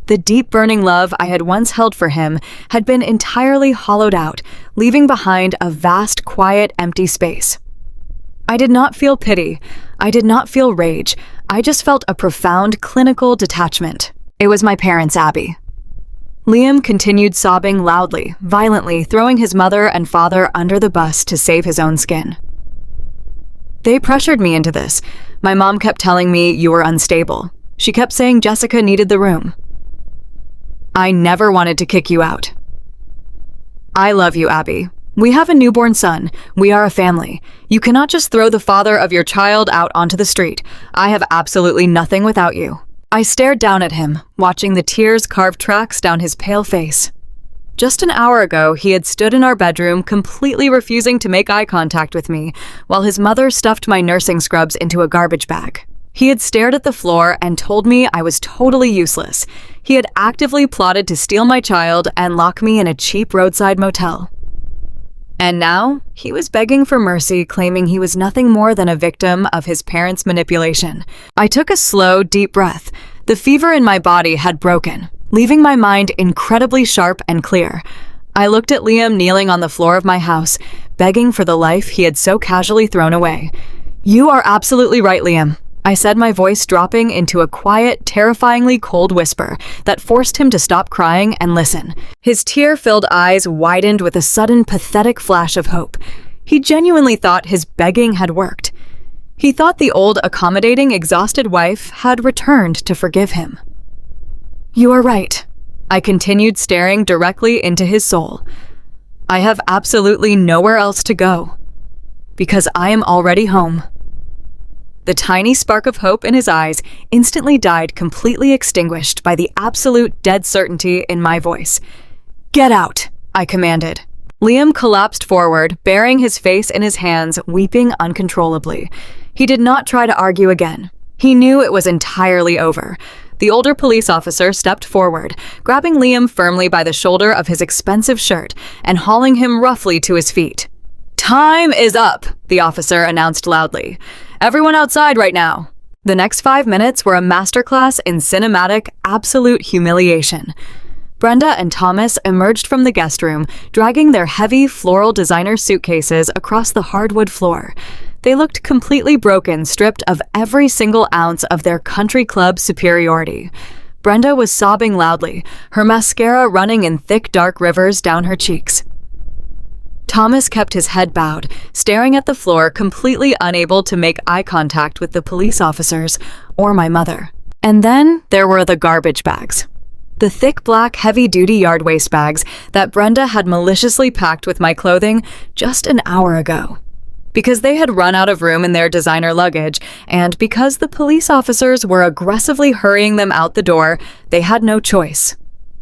The deep burning love I had once held for him had been entirely hollowed out, leaving behind a vast, quiet, empty space. I did not feel pity. I did not feel rage. I just felt a profound clinical detachment. It was my parents, Abby. Liam continued sobbing loudly, violently, throwing his mother and father under the bus to save his own skin. They pressured me into this. My mom kept telling me you were unstable. She kept saying Jessica needed the room. I never wanted to kick you out. I love you, Abby. We have a newborn son. We are a family. You cannot just throw the father of your child out onto the street. I have absolutely nothing without you. I stared down at him, watching the tears carve tracks down his pale face. Just an hour ago, he had stood in our bedroom, completely refusing to make eye contact with me, while his mother stuffed my nursing scrubs into a garbage bag. He had stared at the floor and told me I was totally useless. He had actively plotted to steal my child and lock me in a cheap roadside motel. And now, he was begging for mercy, claiming he was nothing more than a victim of his parents' manipulation. I took a slow, deep breath. The fever in my body had broken, leaving my mind incredibly sharp and clear. I looked at Liam kneeling on the floor of my house, begging for the life he had so casually thrown away. "You are absolutely right, Liam," I said, my voice dropping into a quiet, terrifyingly cold whisper that forced him to stop crying and listen. His tear-filled eyes widened with a sudden, pathetic flash of hope. He genuinely thought his begging had worked. He thought the old, accommodating, exhausted wife had returned to forgive him. "You are right," I continued, staring directly into his soul. "I have absolutely nowhere else to go, because I am already home." The tiny spark of hope in his eyes instantly died, completely extinguished by the absolute dead certainty in my voice. "Get out," I commanded. Liam collapsed forward, burying his face in his hands, weeping uncontrollably. He did not try to argue again. He knew it was entirely over. The older police officer stepped forward, grabbing Liam firmly by the shoulder of his expensive shirt and hauling him roughly to his feet. "Time is up," the officer announced loudly. "Everyone outside right now." The next 5 minutes were a masterclass in cinematic, absolute humiliation. Brenda and Thomas emerged from the guest room, dragging their heavy, floral designer suitcases across the hardwood floor. They looked completely broken, stripped of every single ounce of their country club superiority. Brenda was sobbing loudly, her mascara running in thick, dark rivers down her cheeks. Thomas kept his head bowed, staring at the floor, completely unable to make eye contact with the police officers or my mother. And then there were the garbage bags. The thick black heavy-duty yard waste bags that Brenda had maliciously packed with my clothing just an hour ago. Because they had run out of room in their designer luggage, and because the police officers were aggressively hurrying them out the door, they had no choice.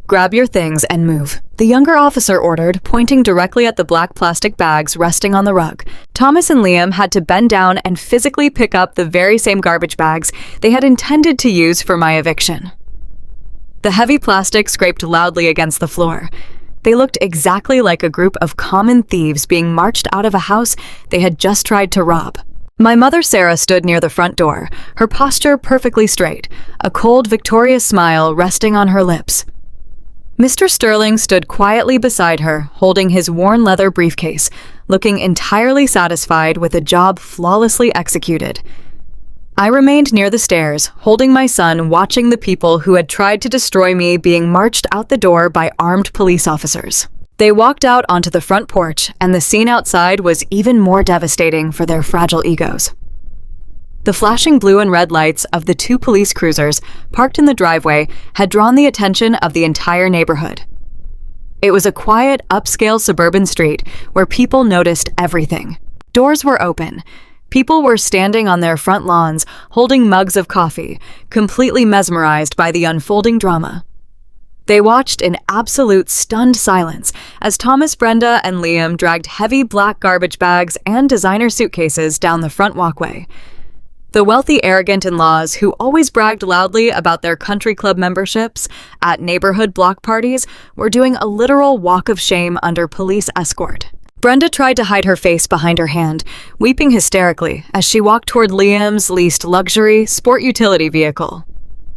"Grab your things and move," the younger officer ordered, pointing directly at the black plastic bags resting on the rug. Thomas and Liam had to bend down and physically pick up the very same garbage bags they had intended to use for my eviction. The heavy plastic scraped loudly against the floor. They looked exactly like a group of common thieves being marched out of a house they had just tried to rob. My mother Sarah stood near the front door, her posture perfectly straight, a cold, victorious smile resting on her lips. Mr. Sterling stood quietly beside her, holding his worn leather briefcase, looking entirely satisfied with a job flawlessly executed. I remained near the stairs, holding my son, watching the people who had tried to destroy me being marched out the door by armed police officers. They walked out onto the front porch, and the scene outside was even more devastating for their fragile egos. The flashing blue and red lights of the 2 police cruisers parked in the driveway had drawn the attention of the entire neighborhood. It was a quiet, upscale suburban street where people noticed everything. Doors were open. People were standing on their front lawns, holding mugs of coffee, completely mesmerized by the unfolding drama. They watched in absolute stunned silence as Thomas, Brenda, and Liam dragged heavy black garbage bags and designer suitcases down the front walkway. The wealthy, arrogant in-laws who always bragged loudly about their country club memberships at neighborhood block parties were doing a literal walk of shame under police escort. Brenda tried to hide her face behind her hand, weeping hysterically as she walked toward Liam's leased luxury sport utility vehicle.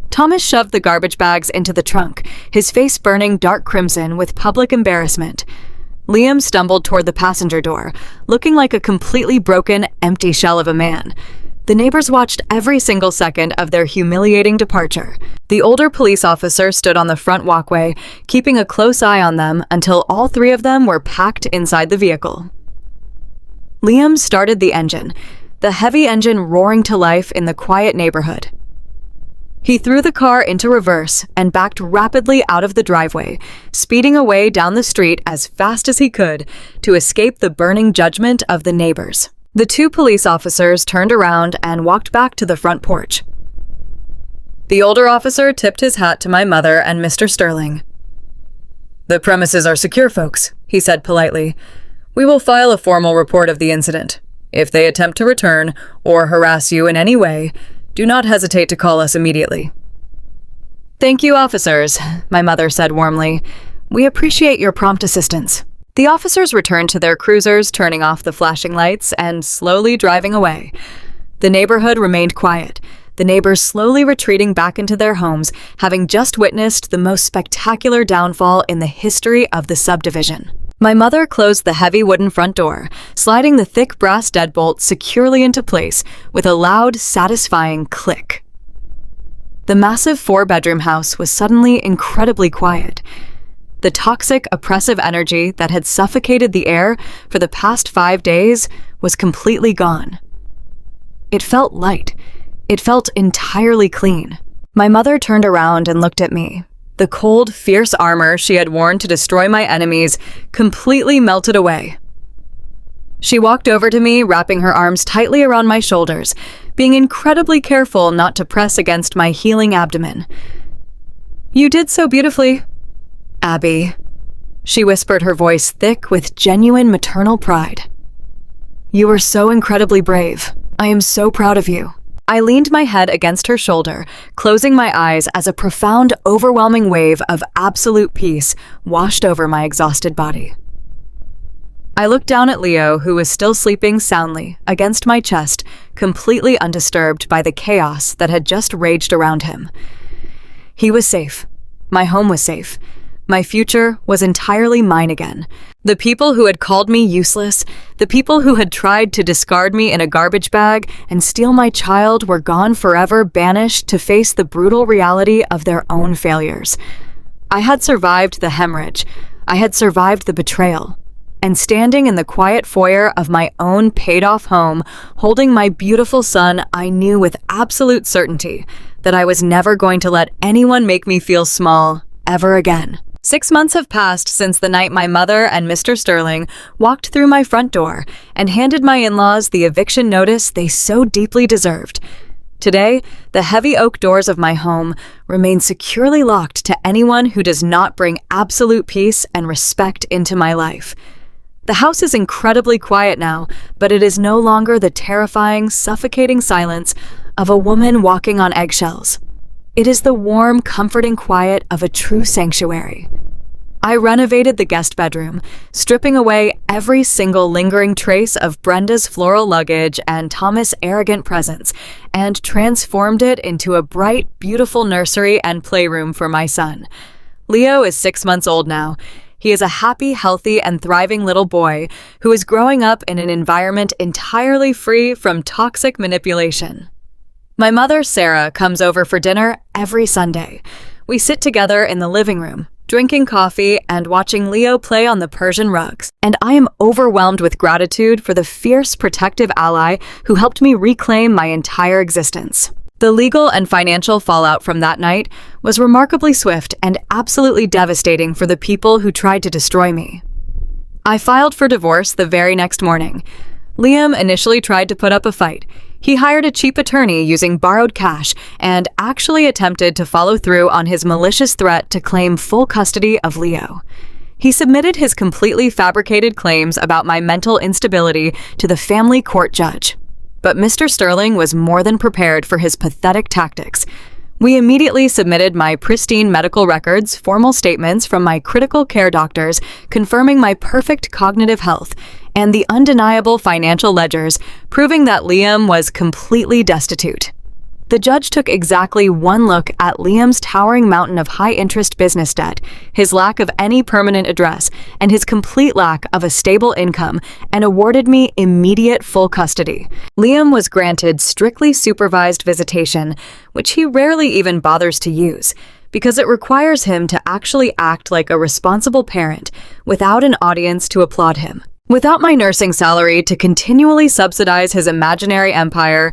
Thomas shoved the garbage bags into the trunk, his face burning dark crimson with public embarrassment. Liam stumbled toward the passenger door, looking like a completely broken, empty shell of a man. The neighbors watched every single second of their humiliating departure. The older police officer stood on the front walkway, keeping a close eye on them until all 3 of them were packed inside the vehicle. Liam started the engine, the heavy engine roaring to life in the quiet neighborhood. He threw the car into reverse and backed rapidly out of the driveway, speeding away down the street as fast as he could to escape the burning judgment of the neighbors. The 2 police officers turned around and walked back to the front porch. The older officer tipped his hat to my mother and Mr. Sterling. "The premises are secure, folks," he said politely. "We will file a formal report of the incident. If they attempt to return or harass you in any way, Do not hesitate to call us immediately." "Thank you, officers," my mother said warmly. "We appreciate your prompt assistance." The officers returned to their cruisers, turning off the flashing lights and slowly driving away. The neighborhood remained quiet, the neighbors slowly retreating back into their homes, having just witnessed the most spectacular downfall in the history of the subdivision. My mother closed the heavy wooden front door, sliding the thick brass deadbolt securely into place with a loud, satisfying click. The massive 4-bedroom house was suddenly incredibly quiet. The toxic, oppressive energy that had suffocated the air for the past 5 days was completely gone. It felt light. It felt entirely clean. My mother turned around and looked at me. The cold, fierce armor she had worn to destroy my enemies completely melted away. She walked over to me, wrapping her arms tightly around my shoulders, being incredibly careful not to press against my healing abdomen. "You did so beautifully, Abby," she whispered, her voice thick with genuine maternal pride. "You were so incredibly brave. I am so proud of you." I leaned my head against her shoulder, closing my eyes as a profound, overwhelming wave of absolute peace washed over my exhausted body. I looked down at Leo, who was still sleeping soundly against my chest, completely undisturbed by the chaos that had just raged around him. He was safe. My home was safe. My future was entirely mine again. The people who had called me useless, the people who had tried to discard me in a garbage bag and steal my child were gone forever, banished to face the brutal reality of their own failures. I had survived the hemorrhage. I had survived the betrayal. And standing in the quiet foyer of my own paid-off home, holding my beautiful son, I knew with absolute certainty that I was never going to let anyone make me feel small ever again. 6 months have passed since the night my mother and Mr. Sterling walked through my front door and handed my in-laws the eviction notice they so deeply deserved. Today, the heavy oak doors of my home remain securely locked to anyone who does not bring absolute peace and respect into my life. The house is incredibly quiet now, but it is no longer the terrifying, suffocating silence of a woman walking on eggshells. It is the warm, comforting quiet of a true sanctuary. I renovated the guest bedroom, stripping away every single lingering trace of Brenda's floral luggage and Thomas' arrogant presence, and transformed it into a bright, beautiful nursery and playroom for my son. Leo is 6 months old now. He is a happy, healthy, and thriving little boy who is growing up in an environment entirely free from toxic manipulation. My mother, Sarah, comes over for dinner every Sunday. We sit together in the living room, drinking coffee and watching Leo play on the Persian rugs. And I am overwhelmed with gratitude for the fierce, protective ally who helped me reclaim my entire existence. The legal and financial fallout from that night was remarkably swift and absolutely devastating for the people who tried to destroy me. I filed for divorce the very next morning. Liam initially tried to put up a fight. He hired a cheap attorney using borrowed cash and actually attempted to follow through on his malicious threat to claim full custody of Leo. He submitted his completely fabricated claims about my mental instability to the family court judge. But Mr. Sterling was more than prepared for his pathetic tactics. We immediately submitted my pristine medical records, formal statements from my critical care doctors confirming my perfect cognitive health, and the undeniable financial ledgers proving that Liam was completely destitute. The judge took exactly one look at Liam's towering mountain of high-interest business debt, his lack of any permanent address, and his complete lack of a stable income, and awarded me immediate full custody. Liam was granted strictly supervised visitation, which he rarely even bothers to use, because it requires him to actually act like a responsible parent without an audience to applaud him. Without my nursing salary to continually subsidize his imaginary empire,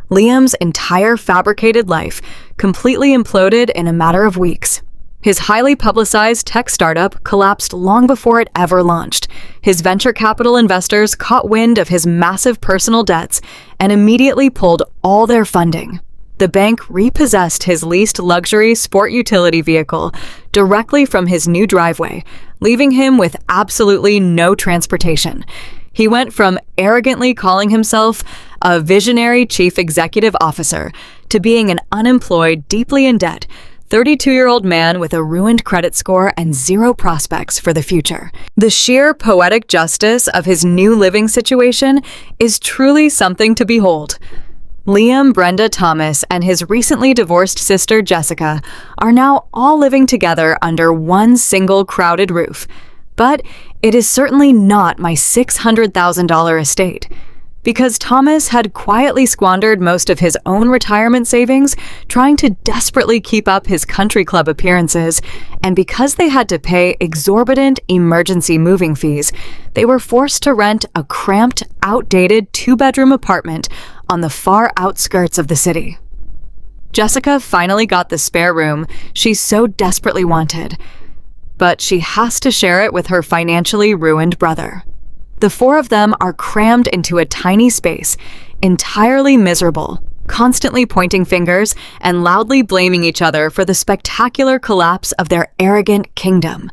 Liam's entire fabricated life completely imploded in a matter of weeks. His highly publicized tech startup collapsed long before it ever launched. His venture capital investors caught wind of his massive personal debts and immediately pulled all their funding. The bank repossessed his leased luxury sport utility vehicle directly from his new driveway, leaving him with absolutely no transportation. He went from arrogantly calling himself a visionary chief executive officer to being an unemployed, deeply in debt, 32-year-old man with a ruined credit score and zero prospects for the future. The sheer poetic justice of his new living situation is truly something to behold. Liam, Brenda, Thomas, and his recently divorced sister Jessica are now all living together under one single crowded roof. But it is certainly not my $600,000 estate. Because Thomas had quietly squandered most of his own retirement savings trying to desperately keep up his country club appearances, and because they had to pay exorbitant emergency moving fees, they were forced to rent a cramped, outdated 2-bedroom apartment on the far outskirts of the city. Jessica finally got the spare room she so desperately wanted, but she has to share it with her financially ruined brother. The 4 of them are crammed into a tiny space, entirely miserable, constantly pointing fingers and loudly blaming each other for the spectacular collapse of their arrogant kingdom.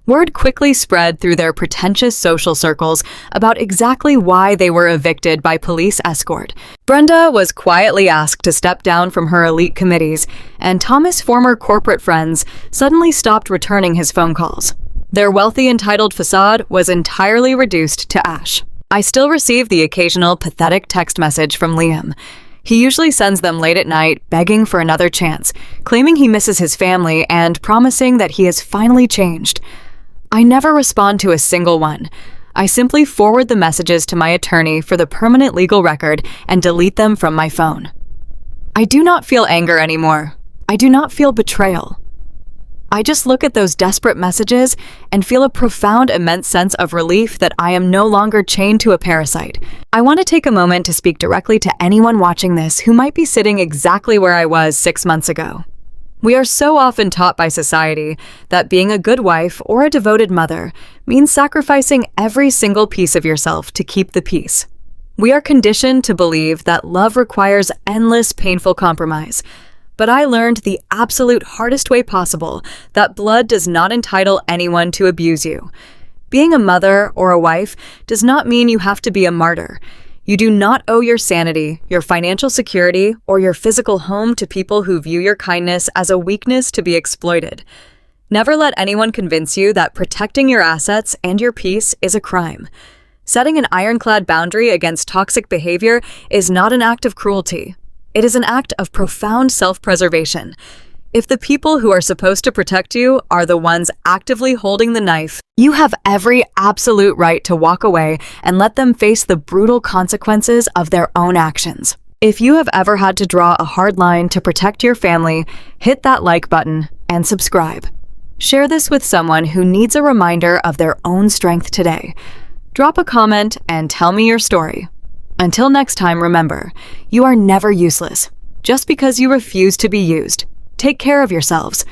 Word quickly spread through their pretentious social circles about exactly why they were evicted by police escort. Brenda was quietly asked to step down from her elite committees, and Thomas' former corporate friends suddenly stopped returning his phone calls. Their wealthy, entitled facade was entirely reduced to ash. I still receive the occasional pathetic text message from Liam. He usually sends them late at night, begging for another chance, claiming he misses his family and promising that he has finally changed. I never respond to a single one. I simply forward the messages to my attorney for the permanent legal record and delete them from my phone. I do not feel anger anymore. I do not feel betrayal. I just look at those desperate messages and feel a profound, immense sense of relief that I am no longer chained to a parasite. I want to take a moment to speak directly to anyone watching this who might be sitting exactly where I was 6 months ago. We are so often taught by society that being a good wife or a devoted mother means sacrificing every single piece of yourself to keep the peace. We are conditioned to believe that love requires endless, painful compromise. But I learned the absolute hardest way possible that blood does not entitle anyone to abuse you. Being a mother or a wife does not mean you have to be a martyr. You do not owe your sanity, your financial security, or your physical home to people who view your kindness as a weakness to be exploited. Never let anyone convince you that protecting your assets and your peace is a crime. Setting an ironclad boundary against toxic behavior is not an act of cruelty. It is an act of profound self-preservation. If the people who are supposed to protect you are the ones actively holding the knife, you have every absolute right to walk away and let them face the brutal consequences of their own actions. If you have ever had to draw a hard line to protect your family, hit that like button and subscribe. Share this with someone who needs a reminder of their own strength today. Drop a comment and tell me your story. Until next time, remember, you are never useless, just because you refuse to be used. Take care of yourselves.